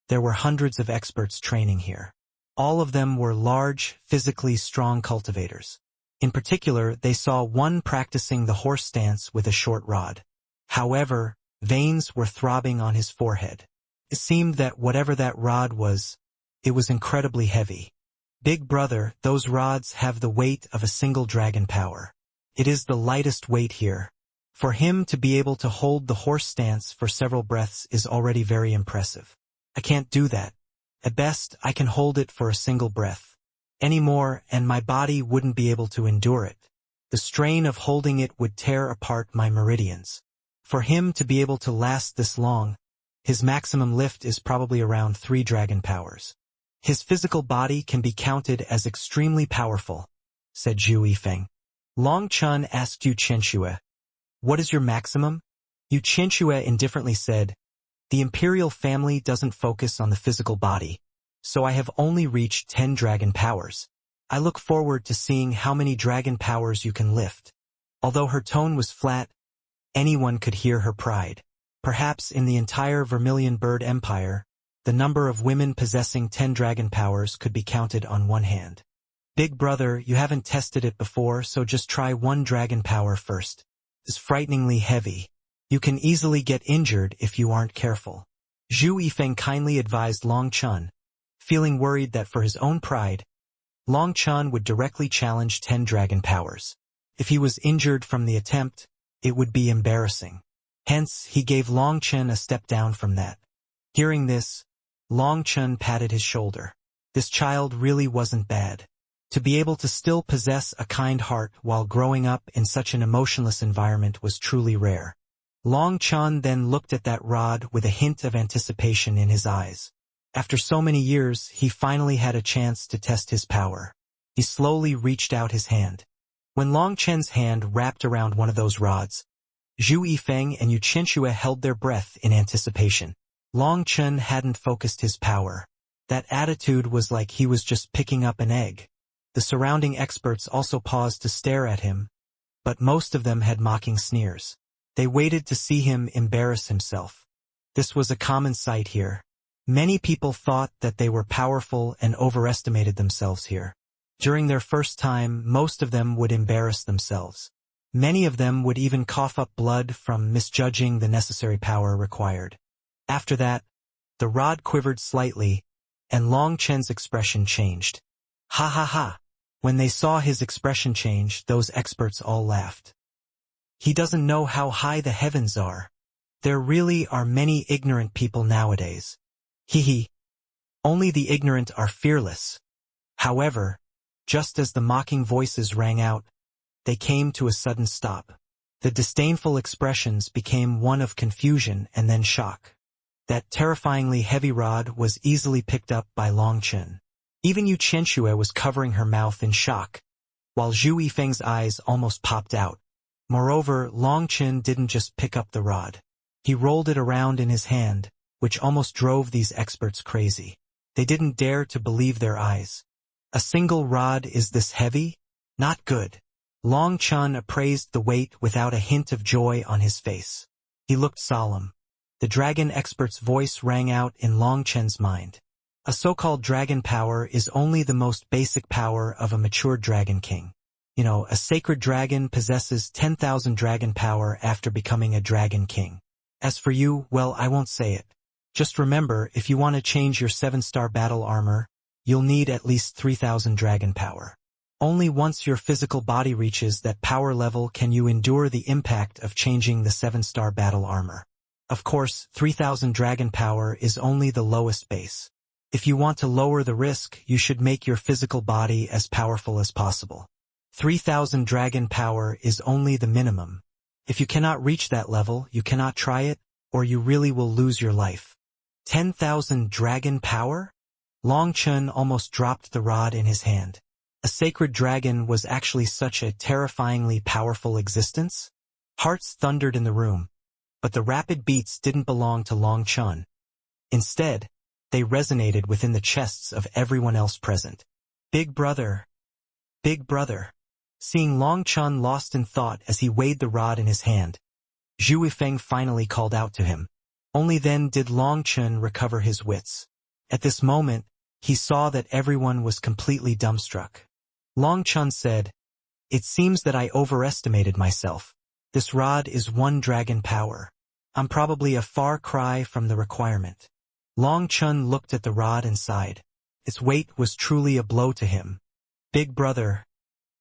there were hundreds of experts training here. All of them were large, physically strong cultivators. In particular, they saw one practicing the horse stance with a short rod. However, veins were throbbing on his forehead. It seemed that whatever that rod was, it was incredibly heavy. Big brother, those rods have the weight of a single dragon power. It is the lightest weight here. For him to be able to hold the horse stance for several breaths is already very impressive. I can't do that. At best, I can hold it for a single breath. Any more, and my body wouldn't be able to endure it. The strain of holding it would tear apart my meridians. For him to be able to last this long, his maximum lift is probably around 3 dragon powers. His physical body can be counted as extremely powerful, said Zhu Yifeng. Long Chen asked Yu Qianxue, "What is your maximum?" Yu Qianxue indifferently said, "The imperial family doesn't focus on the physical body, so I have only reached 10 dragon powers. I look forward to seeing how many dragon powers you can lift." Although her tone was flat, anyone could hear her pride. Perhaps in the entire Vermilion Bird Empire, the number of women possessing 10 dragon powers could be counted on one hand. Big brother, you haven't tested it before, so just try 1 dragon power first. It's frighteningly heavy. You can easily get injured if you aren't careful. Zhu Yifeng kindly advised Long Chen, feeling worried that for his own pride, Long Chen would directly challenge 10 dragon powers. If he was injured from the attempt, it would be embarrassing. Hence, he gave Long Chen a step down from that. Hearing this, Long Chen patted his shoulder. This child really wasn't bad. To be able to still possess a kind heart while growing up in such an emotionless environment was truly rare. Long Chen then looked at that rod with a hint of anticipation in his eyes. After so many years, he finally had a chance to test his power. He slowly reached out his hand. When Long Chen's hand wrapped around one of those rods, Zhu Yifeng and Yu Qianxue held their breath in anticipation. Long Chen hadn't focused his power. That attitude was like he was just picking up an egg. The surrounding experts also paused to stare at him, but most of them had mocking sneers. They waited to see him embarrass himself. This was a common sight here. Many people thought that they were powerful and overestimated themselves here. During their first time, most of them would embarrass themselves. Many of them would even cough up blood from misjudging the necessary power required. After that, the rod quivered slightly, and Long Chen's expression changed. Ha ha ha! When they saw his expression change, those experts all laughed. He doesn't know how high the heavens are. There really are many ignorant people nowadays. Hee. Only the ignorant are fearless. However, just as the mocking voices rang out, they came to a sudden stop. The disdainful expressions became one of confusion and then shock. That terrifyingly heavy rod was easily picked up by Long Chen. Even Yu Qianxue was covering her mouth in shock, while Zhu Yifeng's eyes almost popped out. Moreover, Long Chen didn't just pick up the rod. He rolled it around in his hand, which almost drove these experts crazy. They didn't dare to believe their eyes. A single rod is this heavy? Not good. Long Chen appraised the weight without a hint of joy on his face. He looked solemn. The dragon expert's voice rang out in Long Chen's mind. A so-called dragon power is only the most basic power of a mature dragon king. A sacred dragon possesses 10,000 dragon power after becoming a dragon king. As for you, well, I won't say it. Just remember, if you want to change your 7-star battle armor, you'll need at least 3,000 dragon power. Only once your physical body reaches that power level can you endure the impact of changing the 7-star battle armor. Of course, 3,000 dragon power is only the lowest base. If you want to lower the risk, you should make your physical body as powerful as possible. 3,000 dragon power is only the minimum. If you cannot reach that level, you cannot try it, or you really will lose your life. 10,000 dragon power? Long Chun almost dropped the rod in his hand. A sacred dragon was actually such a terrifyingly powerful existence? Hearts thundered in the room, but the rapid beats didn't belong to Long Chun. Instead, they resonated within the chests of everyone else present. Big brother. Big brother. Seeing Long Chun lost in thought as he weighed the rod in his hand, Zhu Weifeng finally called out to him. Only then did Long Chun recover his wits. At this moment, he saw that everyone was completely dumbstruck. Long Chun said, "It seems that I overestimated myself. This rod is 1 dragon power. I'm probably a far cry from the requirement." Long Chun looked at the rod and sighed. Its weight was truly a blow to him. Big brother.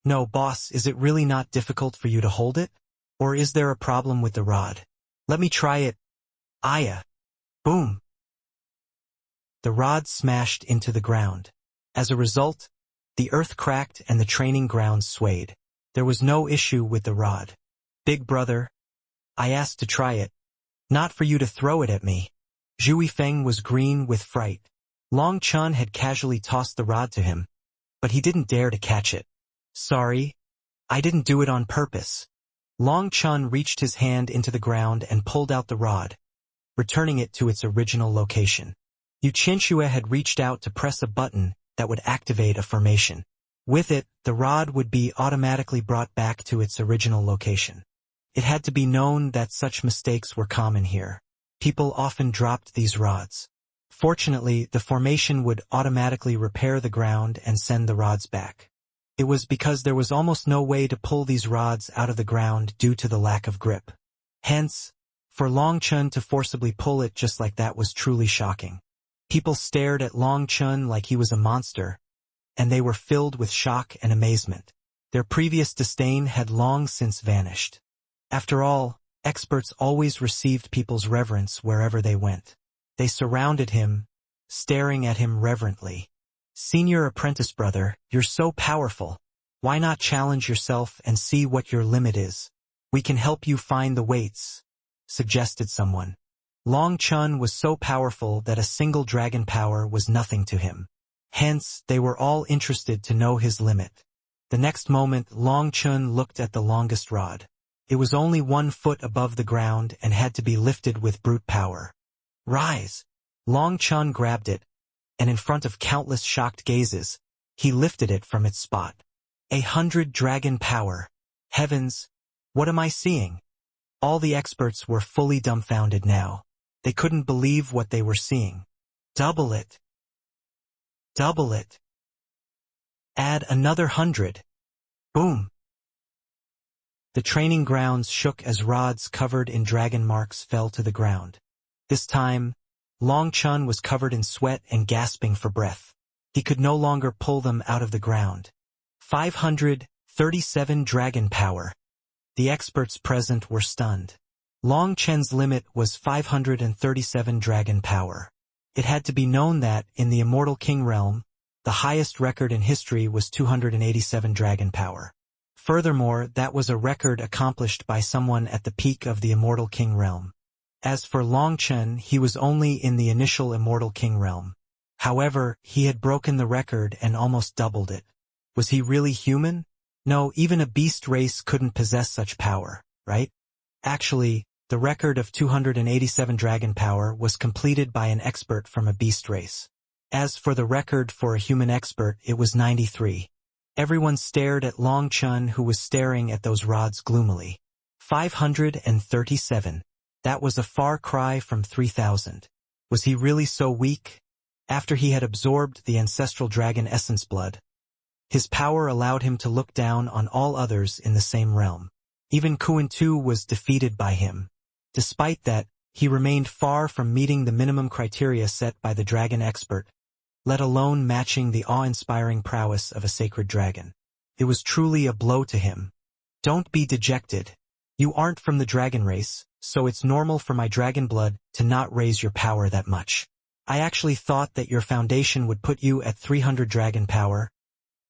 No, boss, is it really not difficult for you to hold it? Or is there a problem with the rod? Let me try it. Aya. Boom. The rod smashed into the ground. As a result, the earth cracked and the training grounds swayed. There was no issue with the rod. Big brother. I asked to try it. Not for you to throw it at me. Zhu Weifeng was green with fright. Long Chun had casually tossed the rod to him, but he didn't dare to catch it. Sorry, I didn't do it on purpose. Long Chun reached his hand into the ground and pulled out the rod, returning it to its original location. Yu Qianxue had reached out to press a button that would activate a formation. With it, the rod would be automatically brought back to its original location. It had to be known that such mistakes were common here. People often dropped these rods. Fortunately, the formation would automatically repair the ground and send the rods back. It was because there was almost no way to pull these rods out of the ground due to the lack of grip. Hence, for Long Chun to forcibly pull it just like that was truly shocking. People stared at Long Chun like he was a monster, and they were filled with shock and amazement. Their previous disdain had long since vanished. After all, experts always received people's reverence wherever they went. They surrounded him, staring at him reverently. Senior apprentice brother, you're so powerful. Why not challenge yourself and see what your limit is? We can help you find the weights, suggested someone. Long Chun was so powerful that a single dragon power was nothing to him. Hence, they were all interested to know his limit. The next moment, Long Chun looked at the longest rod. It was only 1 foot above the ground and had to be lifted with brute power. Rise! Long Chun grabbed it, and in front of countless shocked gazes, he lifted it from its spot. 100 dragon power. Heavens, what am I seeing? All the experts were fully dumbfounded now. They couldn't believe what they were seeing. Double it. Double it. Add another 100. Boom. The training grounds shook as rods covered in dragon marks fell to the ground. This time, Long Chun was covered in sweat and gasping for breath. He could no longer pull them out of the ground. 537 dragon power. The experts present were stunned. Long Chen's limit was 537 dragon power. It had to be known that, in the Immortal King realm, the highest record in history was 287 dragon power. Furthermore, that was a record accomplished by someone at the peak of the Immortal King realm. As for Long Chen, he was only in the initial Immortal King realm. However, he had broken the record and almost doubled it. Was he really human? No, even a beast race couldn't possess such power, right? Actually, the record of 287 dragon power was completed by an expert from a beast race. As for the record for a human expert, it was 93. Everyone stared at Long Chun, who was staring at those rods gloomily. 537. That was a far cry from 3,000. Was he really so weak? After he had absorbed the ancestral dragon essence blood, His power allowed him to look down on all others in the same realm. Even Kuan-Tu was defeated by him. Despite that, he remained far from meeting the minimum criteria set by the dragon expert, let alone matching the awe-inspiring prowess of a sacred dragon. It was truly a blow to him. Don't be dejected. You aren't from the dragon race, so it's normal for my dragon blood to not raise your power that much. I actually thought that your foundation would put you at 300 dragon power,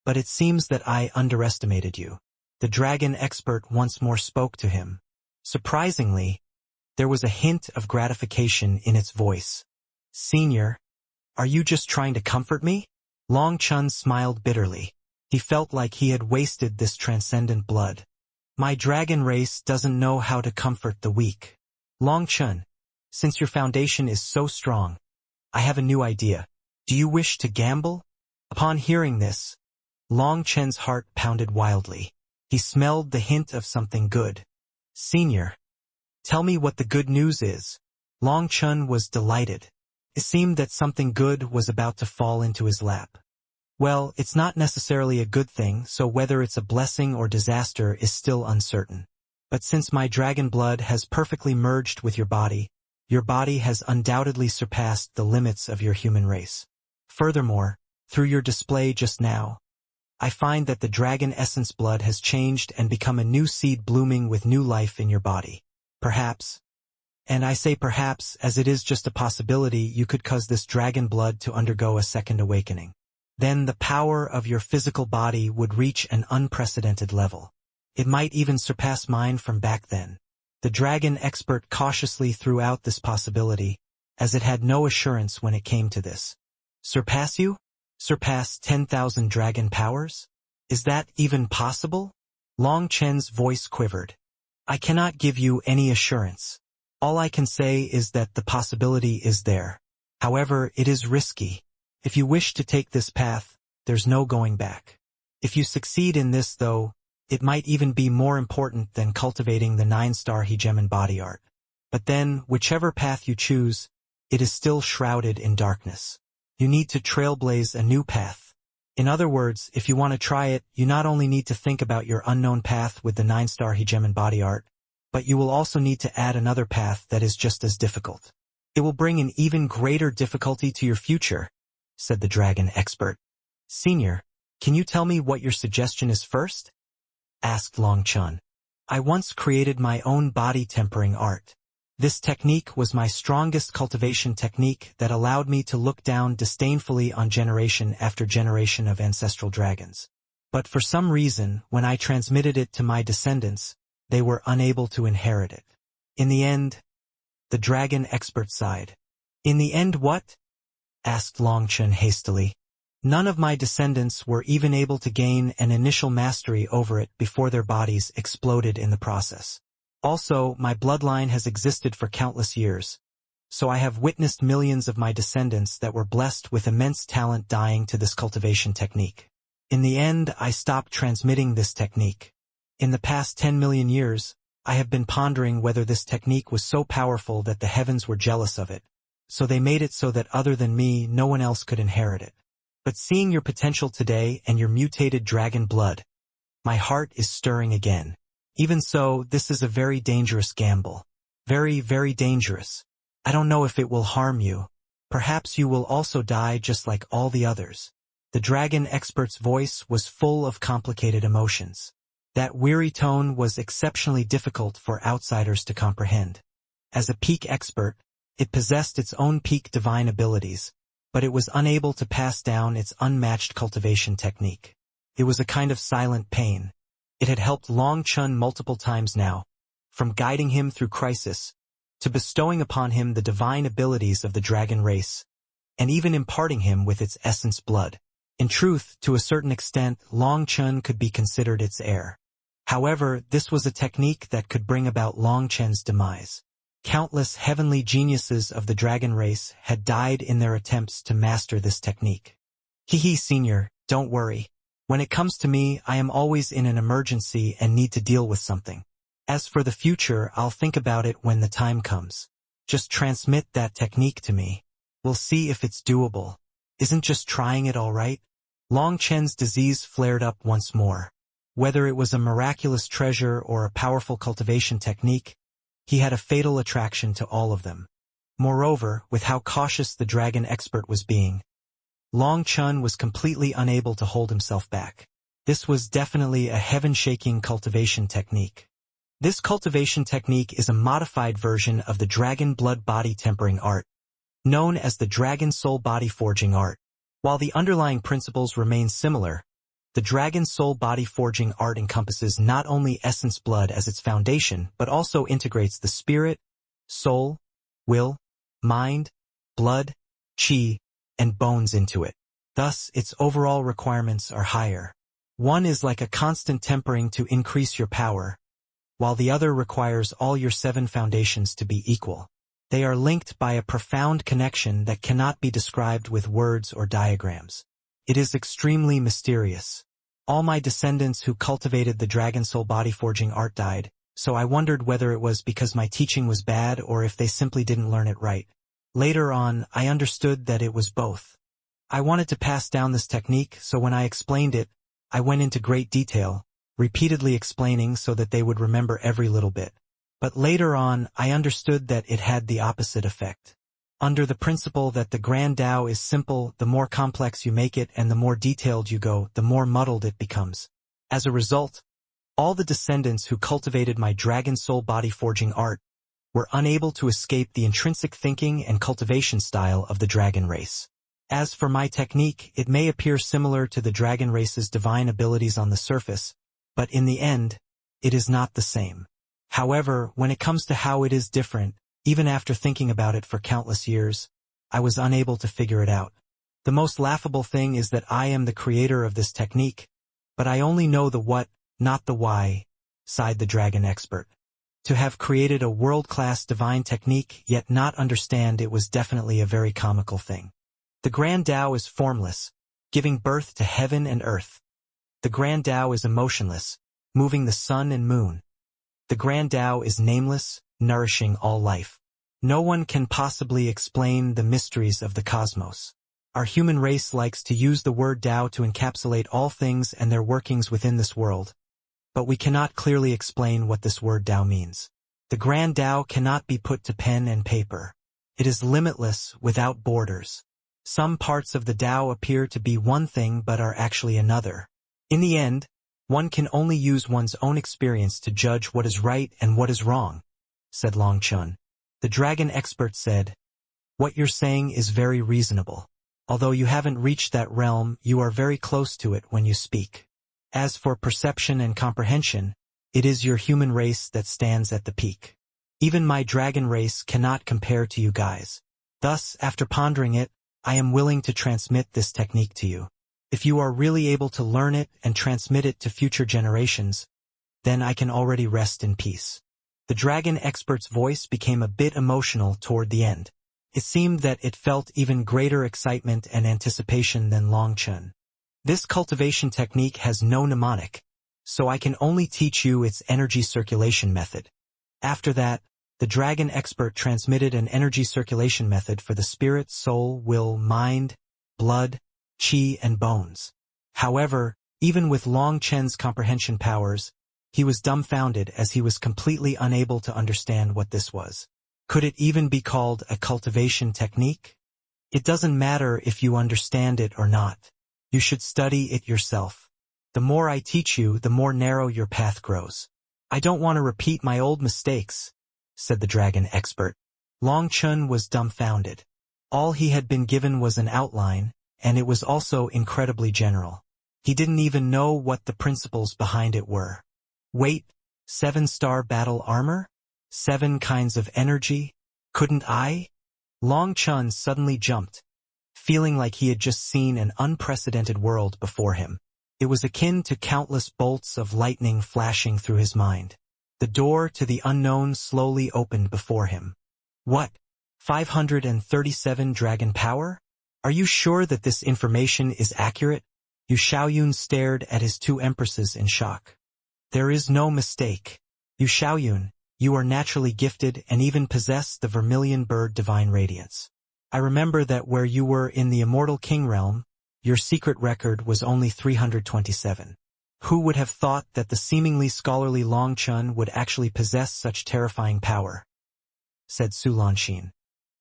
but it seems that I underestimated you. The dragon expert once more spoke to him. Surprisingly, there was a hint of gratification in its voice. Senior, are you just trying to comfort me? Long Chun smiled bitterly. He felt like he had wasted this transcendent blood. My dragon race doesn't know how to comfort the weak. Long Chun, since your foundation is so strong, I have a new idea. Do you wish to gamble? Upon hearing this, Long Chen's heart pounded wildly. He smelled the hint of something good. Senior, tell me what the good news is. Long Chun was delighted. It seemed that something good was about to fall into his lap. Well, it's not necessarily a good thing, so whether it's a blessing or disaster is still uncertain. But since my dragon blood has perfectly merged with your body has undoubtedly surpassed the limits of your human race. Furthermore, through your display just now, I find that the dragon essence blood has changed and become a new seed blooming with new life in your body. Perhaps, and I say perhaps as it is just a possibility, you could cause this dragon blood to undergo a second awakening. Then the power of your physical body would reach an unprecedented level. It might even surpass mine from back then. The dragon expert cautiously threw out this possibility, as it had no assurance when it came to this. Surpass you? Surpass 10,000 dragon powers? Is that even possible? Long Chen's voice quivered. I cannot give you any assurance. All I can say is that the possibility is there. However, it is risky. If you wish to take this path, there's no going back. If you succeed in this, though, it might even be more important than cultivating the 9-star hegemon body art. But then, whichever path you choose, it is still shrouded in darkness. You need to trailblaze a new path. In other words, if you want to try it, you not only need to think about your unknown path with the 9-star hegemon body art, but you will also need to add another path that is just as difficult. It will bring an even greater difficulty to your future, said the dragon expert. Senior, can you tell me what your suggestion is first? Asked Long Chun. I once created my own body tempering art. This technique was my strongest cultivation technique that allowed me to look down disdainfully on generation after generation of ancestral dragons. But for some reason, when I transmitted it to my descendants, they were unable to inherit it. In the end, the dragon expert sighed. In the end what? Asked Long Chun hastily. None of my descendants were even able to gain an initial mastery over it before their bodies exploded in the process. Also, my bloodline has existed for countless years, so I have witnessed millions of my descendants that were blessed with immense talent dying to this cultivation technique. In the end, I stopped transmitting this technique. In the past 10 million years, I have been pondering whether this technique was so powerful that the heavens were jealous of it, so they made it so that other than me, no one else could inherit it. But seeing your potential today and your mutated dragon blood, my heart is stirring again. Even so, this is a very dangerous gamble. Very, very dangerous. I don't know if it will harm you. Perhaps you will also die just like all the others. The dragon expert's voice was full of complicated emotions. That weary tone was exceptionally difficult for outsiders to comprehend. As a peak expert, it possessed its own peak divine abilities, but it was unable to pass down its unmatched cultivation technique. It was a kind of silent pain. It had helped Long Chun multiple times now, from guiding him through crisis, to bestowing upon him the divine abilities of the dragon race, and even imparting him with its essence blood. In truth, to a certain extent, Long Chun could be considered its heir. However, this was a technique that could bring about Long Chen's demise. Countless heavenly geniuses of the dragon race had died in their attempts to master this technique. Senior, don't worry. When it comes to me, I am always in an emergency and need to deal with something. As for the future, I'll think about it when the time comes. Just transmit that technique to me. We'll see if it's doable. Isn't just trying it all right? Long Chen's disease flared up once more. Whether it was a miraculous treasure or a powerful cultivation technique, he had a fatal attraction to all of them. Moreover, with how cautious the dragon expert was being, Long Chen was completely unable to hold himself back. This was definitely a heaven-shaking cultivation technique. This cultivation technique is a modified version of the dragon blood body tempering art, known as the dragon soul body forging art. While the underlying principles remain similar, the dragon soul body forging art encompasses not only essence blood as its foundation but also integrates the spirit, soul, will, mind, blood, chi, and bones into it. Thus, its overall requirements are higher. One is like a constant tempering to increase your power, while the other requires all your 7 foundations to be equal. They are linked by a profound connection that cannot be described with words or diagrams. It is extremely mysterious. All my descendants who cultivated the dragon soul body forging art died, so I wondered whether it was because my teaching was bad or if they simply didn't learn it right. Later on, I understood that it was both. I wanted to pass down this technique, so when I explained it, I went into great detail, repeatedly explaining so that they would remember every little bit. But later on, I understood that it had the opposite effect. Under the principle that the Grand Tao is simple, the more complex you make it and the more detailed you go, the more muddled it becomes. As a result, all the descendants who cultivated my dragon soul body forging art were unable to escape the intrinsic thinking and cultivation style of the dragon race. As for my technique, it may appear similar to the dragon race's divine abilities on the surface, but in the end, it is not the same. However, when it comes to how it is different, even after thinking about it for countless years, I was unable to figure it out. The most laughable thing is that I am the creator of this technique, but I only know the what, not the why, sighed the dragon expert. To have created a world-class divine technique yet not understand it was definitely a very comical thing. The Grand Tao is formless, giving birth to heaven and earth. The Grand Tao is emotionless, moving the sun and moon. The Grand Tao is nameless, nourishing all life. No one can possibly explain the mysteries of the cosmos. Our human race likes to use the word Tao to encapsulate all things and their workings within this world, but we cannot clearly explain what this word Tao means. The Grand Tao cannot be put to pen and paper. It is limitless, without borders. Some parts of the Tao appear to be one thing but are actually another. In the end, one can only use one's own experience to judge what is right and what is wrong, said Long Chen. The dragon expert said, "What you're saying is very reasonable. Although you haven't reached that realm, you are very close to it when you speak. As for perception and comprehension, it is your human race that stands at the peak. Even my dragon race cannot compare to you guys. Thus, after pondering it, I am willing to transmit this technique to you. If you are really able to learn it and transmit it to future generations, then I can already rest in peace." The dragon expert's voice became a bit emotional toward the end. It seemed that it felt even greater excitement and anticipation than Long Chen. This cultivation technique has no mnemonic, so I can only teach you its energy circulation method. After that, the dragon expert transmitted an energy circulation method for the spirit, soul, will, mind, blood, chi, and bones. However, even with Long Chen's comprehension powers, he was dumbfounded as he was completely unable to understand what this was. Could it even be called a cultivation technique? It doesn't matter if you understand it or not. You should study it yourself. The more I teach you, the more narrow your path grows. I don't want to repeat my old mistakes, said the dragon expert. Long Chen was dumbfounded. All he had been given was an outline, and it was also incredibly general. He didn't even know what the principles behind it were. Wait, 7-star battle armor? 7 kinds of energy? Couldn't I? Long Chen suddenly jumped, feeling like he had just seen an unprecedented world before him. It was akin to countless bolts of lightning flashing through his mind. The door to the unknown slowly opened before him. What? 537 dragon power? Are you sure that this information is accurate? Yu Xiaoyun stared at his 2 empresses in shock. There is no mistake. Yu Xiaoyun, you are naturally gifted and even possess the vermilion bird divine radiance. I remember that where you were in the immortal king realm, Your secret record was only 327. Who would have thought that the seemingly scholarly Long Chun would actually possess such terrifying power? Said Su Lanxin.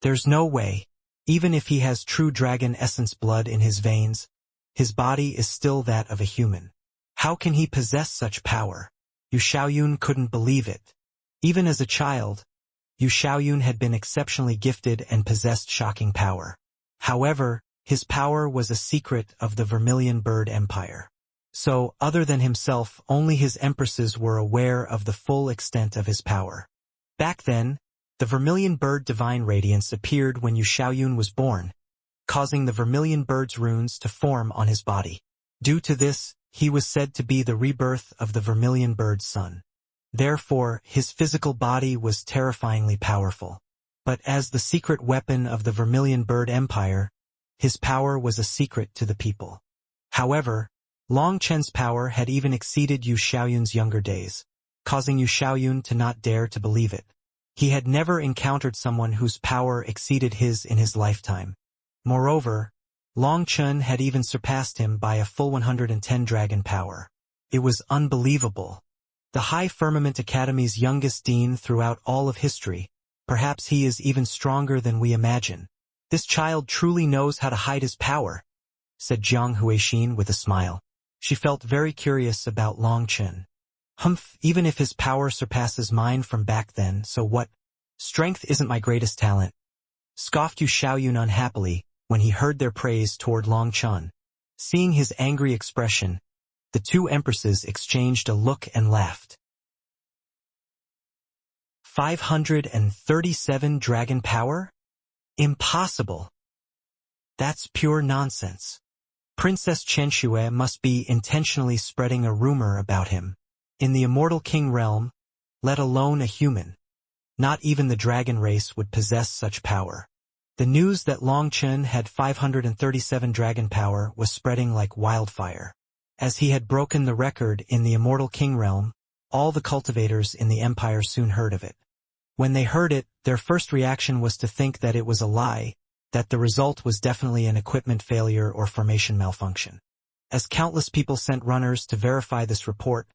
There's no way. Even if he has true dragon essence blood in his veins, his body is still that of a human. How can he possess such power? Yu Xiaoyun couldn't believe it. Even as a child, Yu Xiaoyun had been exceptionally gifted and possessed shocking power. However, his power was a secret of the Vermilion Bird Empire. So, other than himself, only his empresses were aware of the full extent of his power. Back then, the Vermilion Bird Divine Radiance appeared when Yu Xiaoyun was born, causing the Vermilion Bird's runes to form on his body. Due to this, he was said to be the rebirth of the Vermilion Bird's son. Therefore, his physical body was terrifyingly powerful. But as the secret weapon of the Vermilion Bird Empire, his power was a secret to the people. However, Long Chen's power had even exceeded Yu Xiaoyun's younger days, causing Yu Xiaoyun to not dare to believe it. He had never encountered someone whose power exceeded his in his lifetime. Moreover, Long Chen had even surpassed him by a full 110 dragon power. It was unbelievable. The High Firmament Academy's youngest dean throughout all of history, perhaps he is even stronger than we imagine. This child truly knows how to hide his power, said Jiang Huixin with a smile. She felt very curious about Long Chen. Humph, even if his power surpasses mine from back then, so what? Strength isn't my greatest talent. Scoffed Yu Xiaoyun unhappily when he heard their praise toward Long Chen. Seeing his angry expression, the two empresses exchanged a look and laughed. 537 dragon power? Impossible. That's pure nonsense. Princess Chenxue must be intentionally spreading a rumor about him. In the Immortal King realm, let alone a human, not even the dragon race would possess such power. The news that Long Chen had 537 dragon power was spreading like wildfire. As he had broken the record in the Immortal King realm, all the cultivators in the empire soon heard of it. When they heard it, their first reaction was to think that it was a lie, that the result was definitely an equipment failure or formation malfunction. As countless people sent runners to verify this report,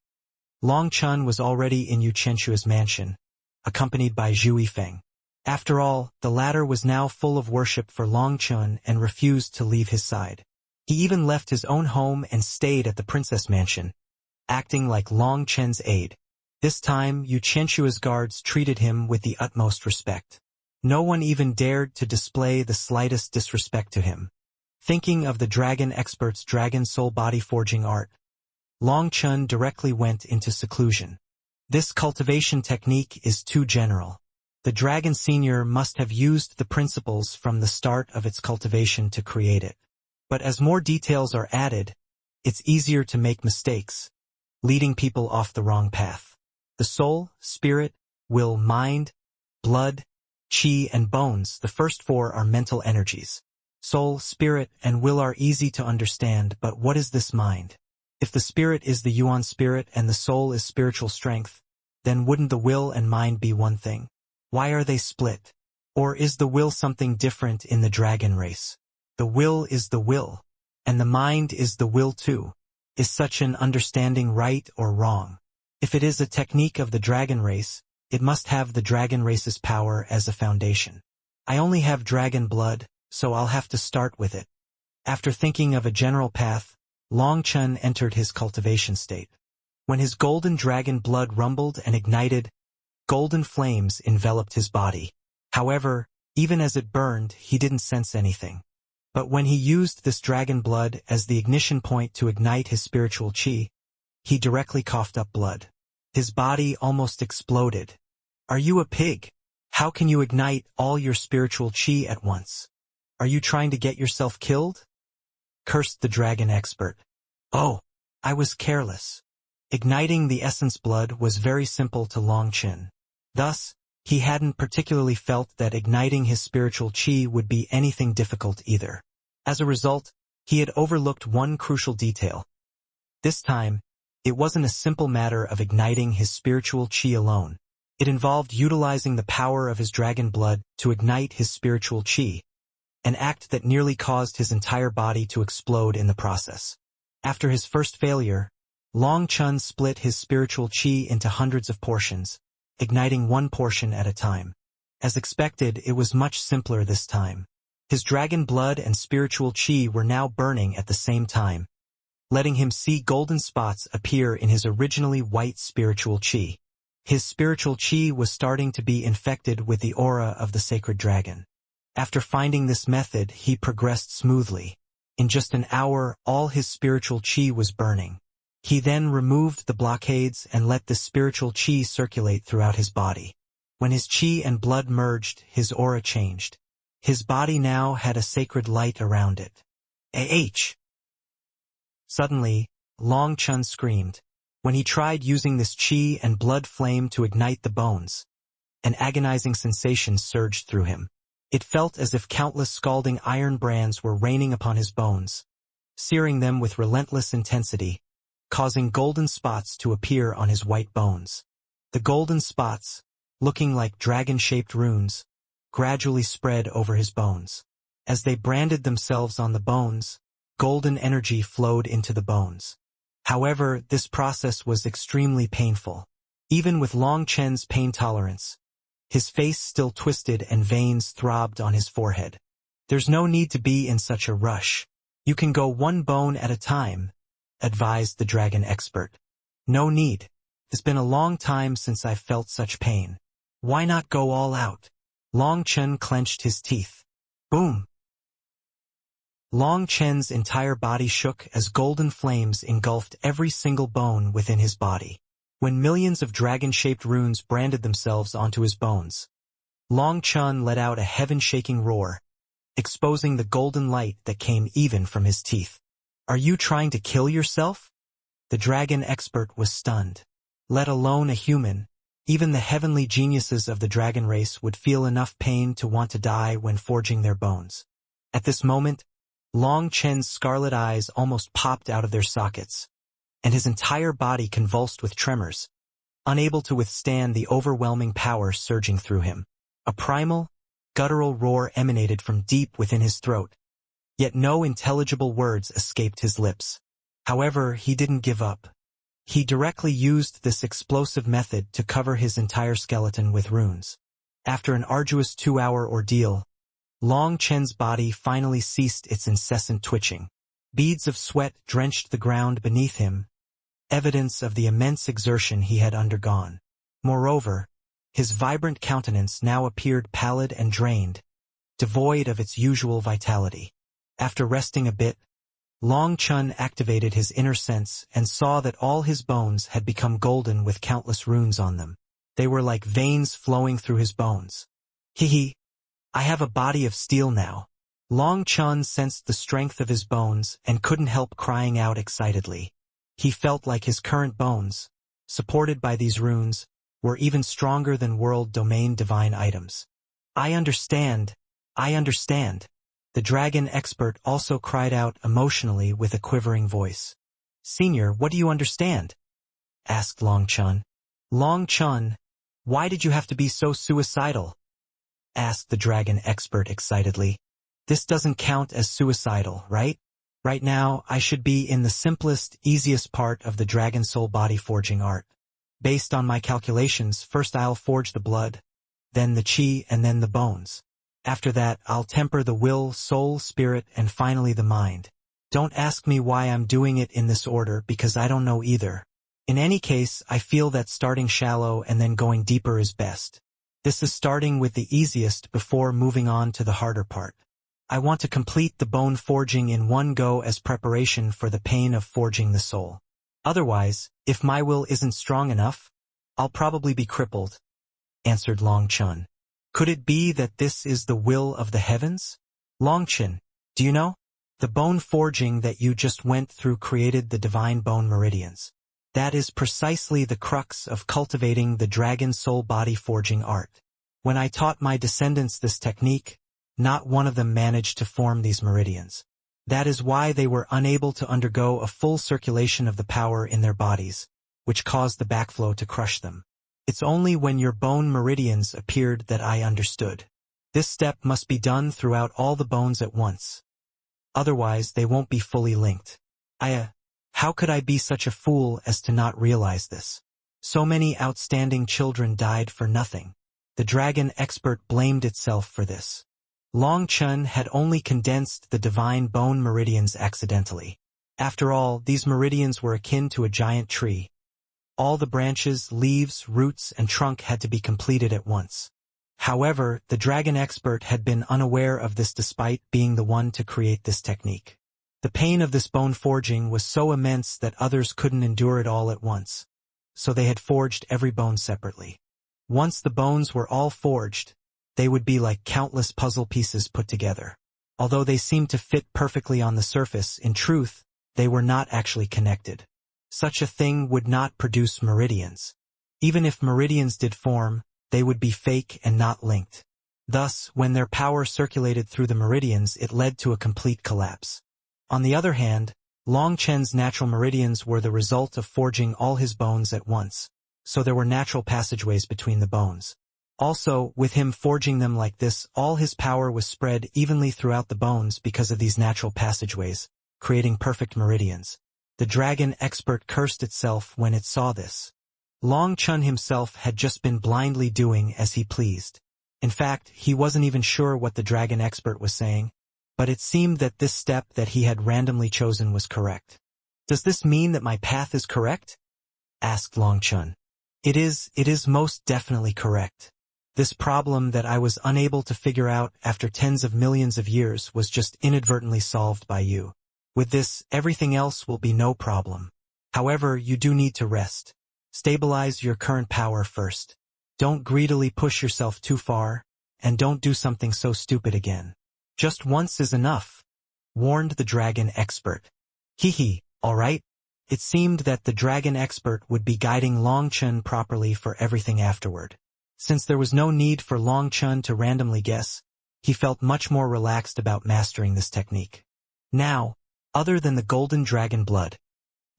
Long Chen was already in Yu Chenshua's mansion, accompanied by Zhu Yifeng. After all, the latter was now full of worship for Long Chen and refused to leave his side. He even left his own home and stayed at the princess mansion, acting like Long Chen's aide. This time, Yu Chenshua's guards treated him with the utmost respect. No one even dared to display the slightest disrespect to him. Thinking of the dragon expert's dragon soul body forging art, Long Chen directly went into seclusion. This cultivation technique is too general. The dragon senior must have used the principles from the start of its cultivation to create it. But as more details are added, it's easier to make mistakes, leading people off the wrong path. The soul, spirit, will, mind, blood, chi, and bones, the first four are mental energies. Soul, spirit, and will are easy to understand, but what is this mind? If the spirit is the Yuan spirit and the soul is spiritual strength, then wouldn't the will and mind be one thing? Why are they split? Or is the will something different in the dragon race? The will is the will, and the mind is the will too. Is such an understanding right or wrong? If it is a technique of the dragon race, it must have the dragon race's power as a foundation. I only have dragon blood, so I'll have to start with it. After thinking of a general path, Long Chen entered his cultivation state. When his golden dragon blood rumbled and ignited, golden flames enveloped his body. However, even as it burned, he didn't sense anything. But when he used this dragon blood as the ignition point to ignite his spiritual chi, he directly coughed up blood. His body almost exploded. Are you a pig? How can you ignite all your spiritual chi at once? Are you trying to get yourself killed? Cursed the dragon expert. Oh, I was careless. Igniting the essence blood was very simple to Long Chen. Thus, he hadn't particularly felt that igniting his spiritual chi would be anything difficult either. As a result, he had overlooked one crucial detail. This time, it wasn't a simple matter of igniting his spiritual chi alone. It involved utilizing the power of his dragon blood to ignite his spiritual chi. an act that nearly caused his entire body to explode in the process. After his first failure, Long Chun split his spiritual chi into hundreds of portions, igniting one portion at a time. As expected, it was much simpler this time. His dragon blood and spiritual chi were now burning at the same time, letting him see golden spots appear in his originally white spiritual chi. His spiritual chi was starting to be infected with the aura of the sacred dragon. After finding this method, he progressed smoothly. In just an hour, all his spiritual chi was burning. He then removed the blockades and let the spiritual chi circulate throughout his body. When his chi and blood merged, his aura changed. His body now had a sacred light around it. Ah! Suddenly, Long Chun screamed. When he tried using this chi and blood flame to ignite the bones, an agonizing sensation surged through him. It felt as if countless scalding iron brands were raining upon his bones, searing them with relentless intensity, causing golden spots to appear on his white bones. The golden spots, looking like dragon-shaped runes, gradually spread over his bones. As they branded themselves on the bones, golden energy flowed into the bones. However, this process was extremely painful. Even with Long Chen's pain tolerance, his face still twisted and veins throbbed on his forehead. "There's no need to be in such a rush. You can go one bone at a time," advised the dragon expert. "No need. It's been a long time since I've felt such pain. Why not go all out?" Long Chen clenched his teeth. Boom! Long Chen's entire body shook as golden flames engulfed every single bone within his body. When millions of dragon-shaped runes branded themselves onto his bones, Long Chun let out a heaven-shaking roar, exposing the golden light that came even from his teeth. "Are you trying to kill yourself?" The dragon expert was stunned. Let alone a human, even the heavenly geniuses of the dragon race would feel enough pain to want to die when forging their bones. At this moment, Long Chen's scarlet eyes almost popped out of their sockets, and his entire body convulsed with tremors, unable to withstand the overwhelming power surging through him. A primal, guttural roar emanated from deep within his throat, yet no intelligible words escaped his lips. However, he didn't give up. He directly used this explosive method to cover his entire skeleton with runes. After an arduous 2-hour ordeal, Long Chen's body finally ceased its incessant twitching. Beads of sweat drenched the ground beneath him, evidence of the immense exertion he had undergone. Moreover, his vibrant countenance now appeared pallid and drained, devoid of its usual vitality. After resting a bit, Long Chun activated his inner sense and saw that all his bones had become golden with countless runes on them. They were like veins flowing through his bones. "Hee, I have a body of steel now." Long Chun sensed the strength of his bones and couldn't help crying out excitedly. He felt like his current bones, supported by these runes, were even stronger than world domain divine items. I understand. The dragon expert also cried out emotionally with a quivering voice. "Senior, what do you understand?" asked Long Chun. "Long Chun, why did you have to be so suicidal?" asked the dragon expert excitedly. "This doesn't count as suicidal, right? Right now, I should be in the simplest, easiest part of the dragon soul body forging art. Based on my calculations, first I'll forge the blood, then the chi, and then the bones. After that, I'll temper the will, soul, spirit, and finally the mind. Don't ask me why I'm doing it in this order because I don't know either. In any case, I feel that starting shallow and then going deeper is best. This is starting with the easiest before moving on to the harder part. I want to complete the bone forging in one go as preparation for the pain of forging the soul. Otherwise, if my will isn't strong enough, I'll probably be crippled," answered Long Chun. "Could it be that this is the will of the heavens? Long Chun, do you know? The bone forging that you just went through created the divine bone meridians. That is precisely the crux of cultivating the dragon soul body forging art. When I taught my descendants this technique, not one of them managed to form these meridians. That is why they were unable to undergo a full circulation of the power in their bodies, which caused the backflow to crush them. It's only when your bone meridians appeared that I understood. This step must be done throughout all the bones at once. Otherwise, they won't be fully linked. How could I be such a fool as to not realize this? So many outstanding children died for nothing. The dragon expert blamed itself for this. Long Chun had only condensed the divine bone meridians accidentally. After all, these meridians were akin to a giant tree. All the branches, leaves, roots, and trunk had to be completed at once. However, the dragon expert had been unaware of this despite being the one to create this technique. The pain of this bone forging was so immense that others couldn't endure it all at once. So they had forged every bone separately. Once the bones were all forged, they would be like countless puzzle pieces put together. Although they seemed to fit perfectly on the surface, in truth, they were not actually connected. Such a thing would not produce meridians. Even if meridians did form, they would be fake and not linked. Thus, when their power circulated through the meridians, it led to a complete collapse. On the other hand, Long Chen's natural meridians were the result of forging all his bones at once, so there were natural passageways between the bones. Also, with him forging them like this, all his power was spread evenly throughout the bones because of these natural passageways, creating perfect meridians. The dragon expert cursed itself when it saw this. Long Chun himself had just been blindly doing as he pleased. In fact, he wasn't even sure what the dragon expert was saying, but it seemed that this step that he had randomly chosen was correct. "Does this mean that my path is correct?" asked Long Chun. It is most definitely correct. This problem that I was unable to figure out after tens of millions of years was just inadvertently solved by you. With this, everything else will be no problem. However, you do need to rest. Stabilize your current power first. Don't greedily push yourself too far, and don't do something so stupid again. Just once is enough, warned the dragon expert. All right. It seemed that the dragon expert would be guiding Long Chun properly for everything afterward. Since there was no need for Long Chun to randomly guess, he felt much more relaxed about mastering this technique. Now, other than the golden dragon blood,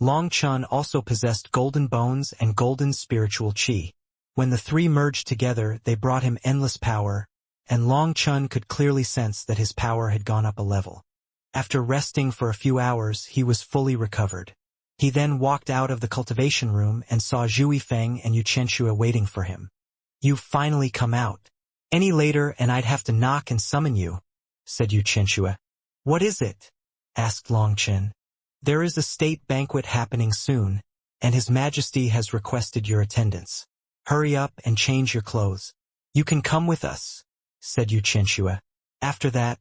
Long Chun also possessed golden bones and golden spiritual chi. When the three merged together, they brought him endless power, and Long Chun could clearly sense that his power had gone up a level. After resting for a few hours, he was fully recovered. He then walked out of the cultivation room and saw Zhui Feng and Yu Chenxue waiting for him. "You've finally come out. Any later and I'd have to knock and summon you," said Yu Chenxue. "What is it?" asked Long Chen. "There is a state banquet happening soon, and His Majesty has requested your attendance. Hurry up and change your clothes. You can come with us," said Yu Chenxue. After that,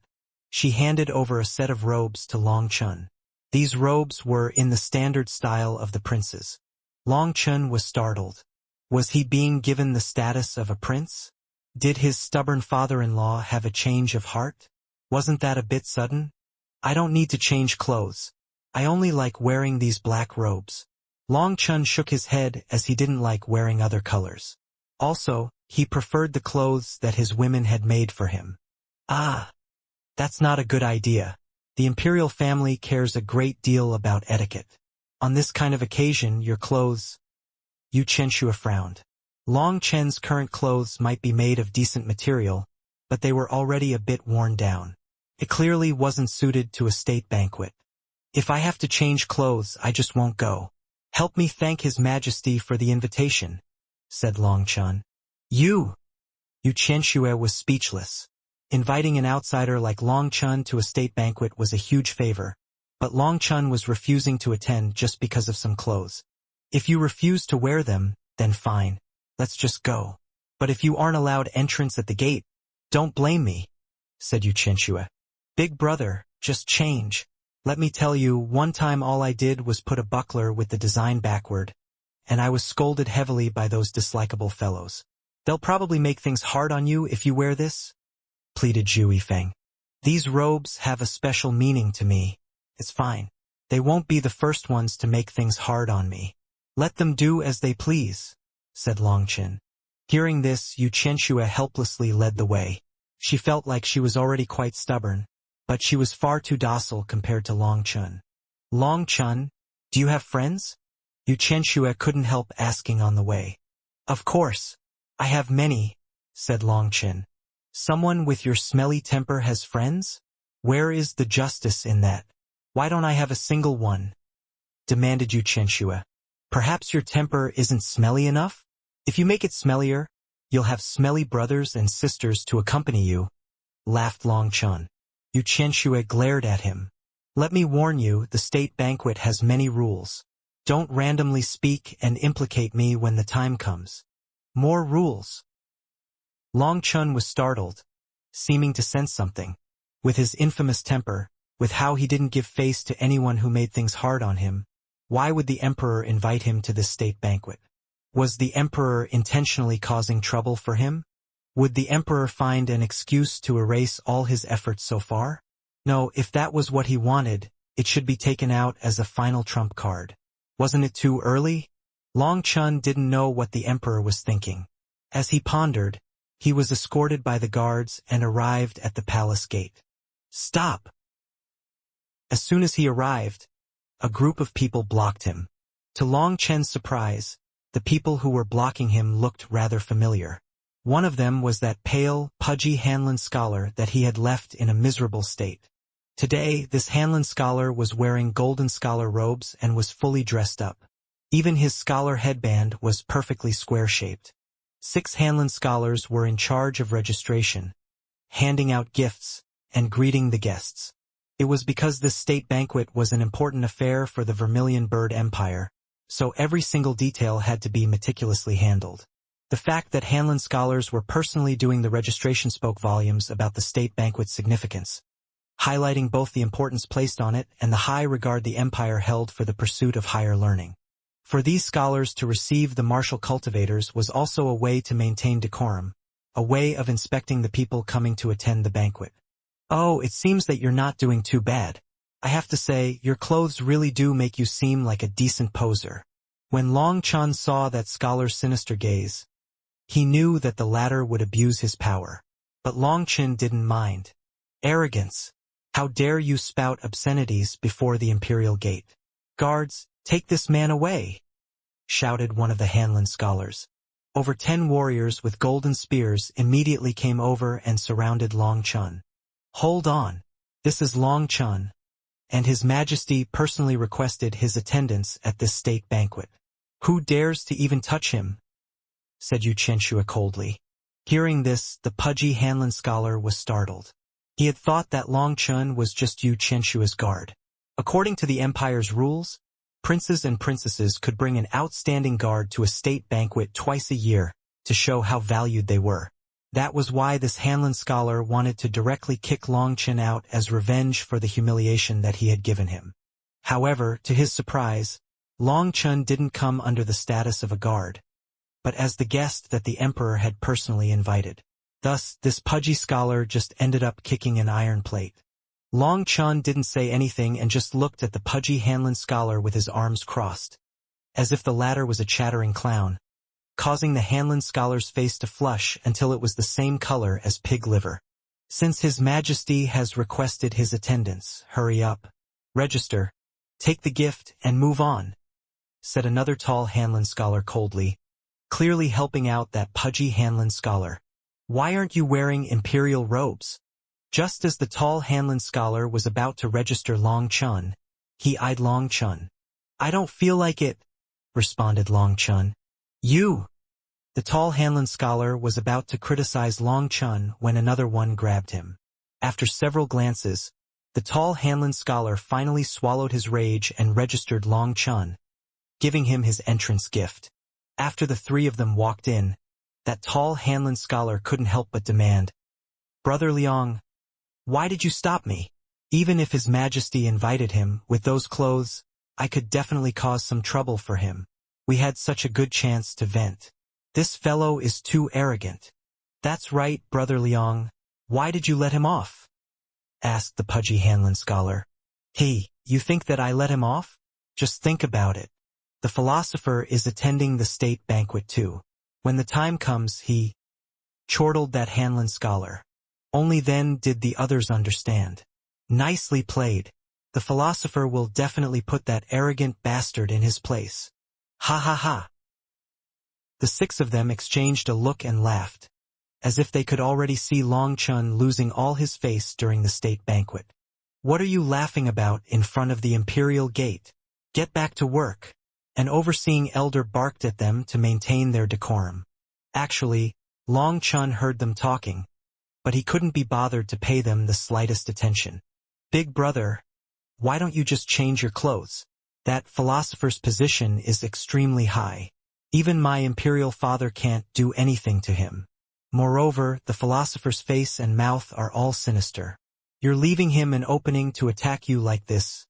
she handed over a set of robes to Long Chun. These robes were in the standard style of the princes. Long Chun was startled. Was he being given the status of a prince? Did his stubborn father-in-law have a change of heart? Wasn't that a bit sudden? "I don't need to change clothes. I only like wearing these black robes." Long Chun shook his head as he didn't like wearing other colors. Also, he preferred the clothes that his women had made for him. That's not a good idea. The imperial family cares a great deal about etiquette. On this kind of occasion, your clothes... Yu Chenxue frowned. Long Chen's current clothes might be made of decent material, but they were already a bit worn down. It clearly wasn't suited to a state banquet. "If I have to change clothes, I just won't go. Help me thank His Majesty for the invitation," said Long Chun. Yu Chenxue was speechless. Inviting an outsider like Long Chun to a state banquet was a huge favor, but Long Chun was refusing to attend just because of some clothes. "If you refuse to wear them, then fine. Let's just go. But if you aren't allowed entrance at the gate, don't blame me," said Yu Chenxue. "Big brother, just change. Let me tell you, one time all I did was put a buckler with the design backward, and I was scolded heavily by those dislikable fellows. They'll probably make things hard on you if you wear this," pleaded Zhui Feng. "These robes have a special meaning to me. It's fine. They won't be the first ones to make things hard on me. Let them do as they please," said Long Chen. Hearing this, Yu Chenxue helplessly led the way. She felt like she was already quite stubborn, but she was far too docile compared to Long Chun. "Long Chun, do you have friends?" Yu Chenxue couldn't help asking on the way. "Of course. I have many," said Long Chen. Someone with your smelly temper has friends? Where is the justice in that? Why don't I have a single one? Demanded Yu Qianxue. Perhaps your temper isn't smelly enough? If you make it smellier, you'll have smelly brothers and sisters to accompany you, laughed Long Chun. Yu Qianxue glared at him. Let me warn you, the state banquet has many rules. Don't randomly speak and implicate me when the time comes. More rules. Long Chun was startled, seeming to sense something. With his infamous temper, with how he didn't give face to anyone who made things hard on him, why would the emperor invite him to this state banquet? Was the emperor intentionally causing trouble for him? Would the emperor find an excuse to erase all his efforts so far? No, if that was what he wanted, it should be taken out as a final trump card. Wasn't it too early? Long Chun didn't know what the emperor was thinking. As he pondered, he was escorted by the guards and arrived at the palace gate. Stop! As soon as he arrived, a group of people blocked him. To Long Chen's surprise, the people who were blocking him looked rather familiar. One of them was that pale, pudgy Hanlon scholar that he had left in a miserable state. Today, this Hanlon scholar was wearing golden scholar robes and was fully dressed up. Even his scholar headband was perfectly square-shaped. 6 Hanlon scholars were in charge of registration, handing out gifts, and greeting the guests. It was because this state banquet was an important affair for the Vermilion Bird Empire, so every single detail had to be meticulously handled. The fact that Hanlon scholars were personally doing the registration spoke volumes about the state banquet's significance, highlighting both the importance placed on it and the high regard the empire held for the pursuit of higher learning. For these scholars to receive the martial cultivators was also a way to maintain decorum, a way of inspecting the people coming to attend the banquet. Oh, it seems that you're not doing too bad. I have to say, your clothes really do make you seem like a decent poser. When Long Chun saw that scholar's sinister gaze, he knew that the latter would abuse his power. But Long Chun didn't mind. Arrogance. How dare you spout obscenities before the imperial gate? Guards, take this man away, shouted one of the Hanlon scholars. Over 10 warriors with golden spears immediately came over and surrounded Long Chun. Hold on. This is Long Chun, and His Majesty personally requested his attendance at this state banquet. Who dares to even touch him? Said Yu Qianxue coldly. Hearing this, the pudgy Hanlon scholar was startled. He had thought that Long Chun was just Yu Qianxue's guard. According to the empire's rules, princes and princesses could bring an outstanding guard to a state banquet twice a year to show how valued they were. That was why this Hanlon scholar wanted to directly kick Long Chun out as revenge for the humiliation that he had given him. However, to his surprise, Long Chun didn't come under the status of a guard, but as the guest that the emperor had personally invited. Thus, this pudgy scholar just ended up kicking an iron plate. Long Chun didn't say anything and just looked at the pudgy Hanlon scholar with his arms crossed, as if the latter was a chattering clown, causing the Hanlon scholar's face to flush until it was the same color as pig liver. Since His Majesty has requested his attendance, hurry up. Register, take the gift, and move on, said another tall Hanlon scholar coldly, clearly helping out that pudgy Hanlon scholar. Why aren't you wearing imperial robes? Just as the tall Hanlon scholar was about to register Long Chun, he eyed Long Chun. I don't feel like it, responded Long Chun. You! The tall Hanlon scholar was about to criticize Long Chun when another one grabbed him. After several glances, the tall Hanlon scholar finally swallowed his rage and registered Long Chun, giving him his entrance gift. After the 3 of them walked in, that tall Hanlon scholar couldn't help but demand, Brother Liang, why did you stop me? Even if His Majesty invited him, with those clothes, I could definitely cause some trouble for him. We had such a good chance to vent. This fellow is too arrogant. That's right, Brother Liang. Why did you let him off? Asked the pudgy Hanlon scholar. Hey, you think that I let him off? Just think about it. The philosopher is attending the state banquet too. When the time comes, he chortled that Hanlon scholar. Only then did the others understand. Nicely played. The philosopher will definitely put that arrogant bastard in his place. Ha ha ha. The 6 of them exchanged a look and laughed. as if they could already see Long Chun losing all his face during the state banquet. "What are you laughing about in front of the imperial gate? Get back to work." An overseeing elder barked at them to maintain their decorum. Actually, Long Chun heard them talking, but he couldn't be bothered to pay them the slightest attention. "Big brother, why don't you just change your clothes? That philosopher's position is extremely high. Even my imperial father can't do anything to him. Moreover, the philosopher's face and mouth are all sinister. You're leaving him an opening to attack you like this,"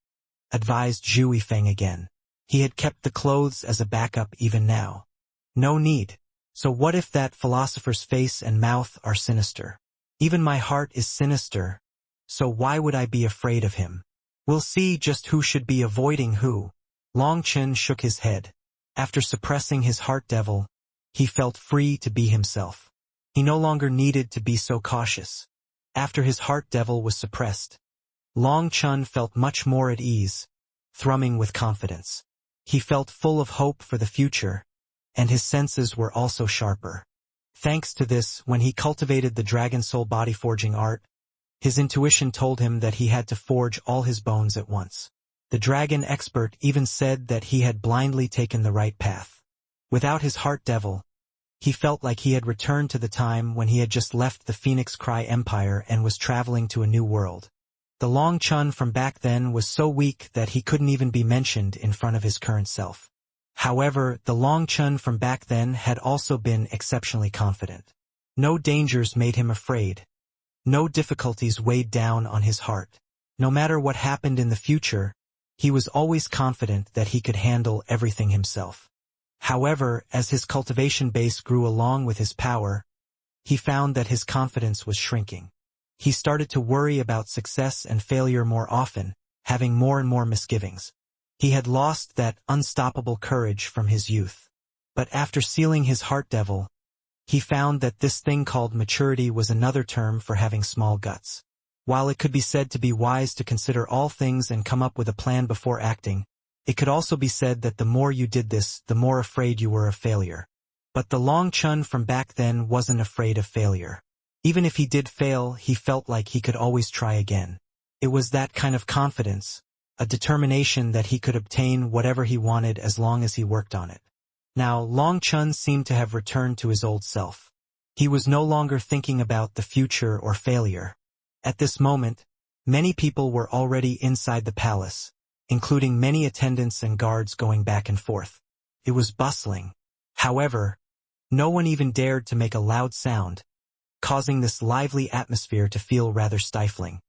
advised Zhu Yifeng again. He had kept the clothes as a backup even now. "No need. So what if that philosopher's face and mouth are sinister? Even my heart is sinister, so why would I be afraid of him? We'll see just who should be avoiding who." Long Chun shook his head. After suppressing his heart devil, he felt free to be himself. He no longer needed to be so cautious. After his heart devil was suppressed, Long Chun felt much more at ease, thrumming with confidence. He felt full of hope for the future, and his senses were also sharper. Thanks to this, when he cultivated the dragon soul body forging art, his intuition told him that he had to forge all his bones at once. The dragon expert even said that he had blindly taken the right path. Without his heart devil, he felt like he had returned to the time when he had just left the Phoenix Cry Empire and was traveling to a new world. The Long Chun from back then was so weak that he couldn't even be mentioned in front of his current self. However, the Long Chun from back then had also been exceptionally confident. No dangers made him afraid. No difficulties weighed down on his heart. No matter what happened in the future, he was always confident that he could handle everything himself. However, as his cultivation base grew along with his power, he found that his confidence was shrinking. He started to worry about success and failure more often, having more and more misgivings. He had lost that unstoppable courage from his youth. But after sealing his heart devil, he found that this thing called maturity was another term for having small guts. While it could be said to be wise to consider all things and come up with a plan before acting, it could also be said that the more you did this, the more afraid you were of failure. But the Long Chun from back then wasn't afraid of failure. Even if he did fail, he felt like he could always try again. It was that kind of confidence, a determination that he could obtain whatever he wanted as long as he worked on it. Now, Long Chun seemed to have returned to his old self. He was no longer thinking about the future or failure. At this moment, many people were already inside the palace, including many attendants and guards going back and forth. It was bustling. However, no one even dared to make a loud sound, causing this lively atmosphere to feel rather stifling.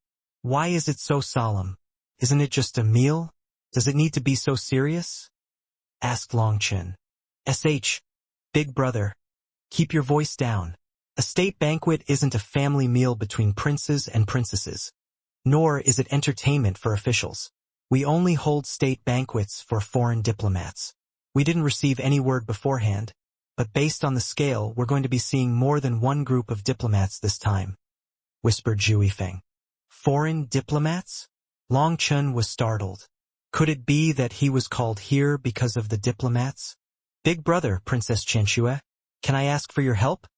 "Why is it so solemn? Isn't it just a meal? Does it need to be so serious?" asked Long Chun. Big brother, keep your voice down. A state banquet isn't a family meal between princes and princesses. Nor is it entertainment for officials. We only hold state banquets for foreign diplomats. We didn't receive any word beforehand, but based on the scale, we're going to be seeing more than one group of diplomats this time," whispered Zhu Yifeng. "Foreign diplomats?" Long Chun was startled. Could it be that he was called here because of the diplomats? "Big brother, Princess Qianxue, can I ask for your help?"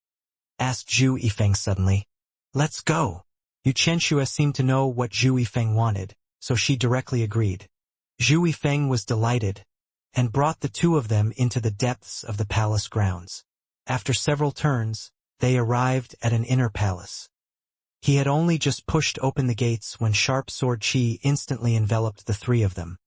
asked Zhu Yifeng suddenly. "Let's go." Yu Qianxue seemed to know what Zhu Yifeng wanted, so she directly agreed. Zhu Yifeng was delighted, and brought the two of them into the depths of the palace grounds. After several turns, they arrived at an inner palace. He had only just pushed open the gates when sharp sword chi instantly enveloped the three of them.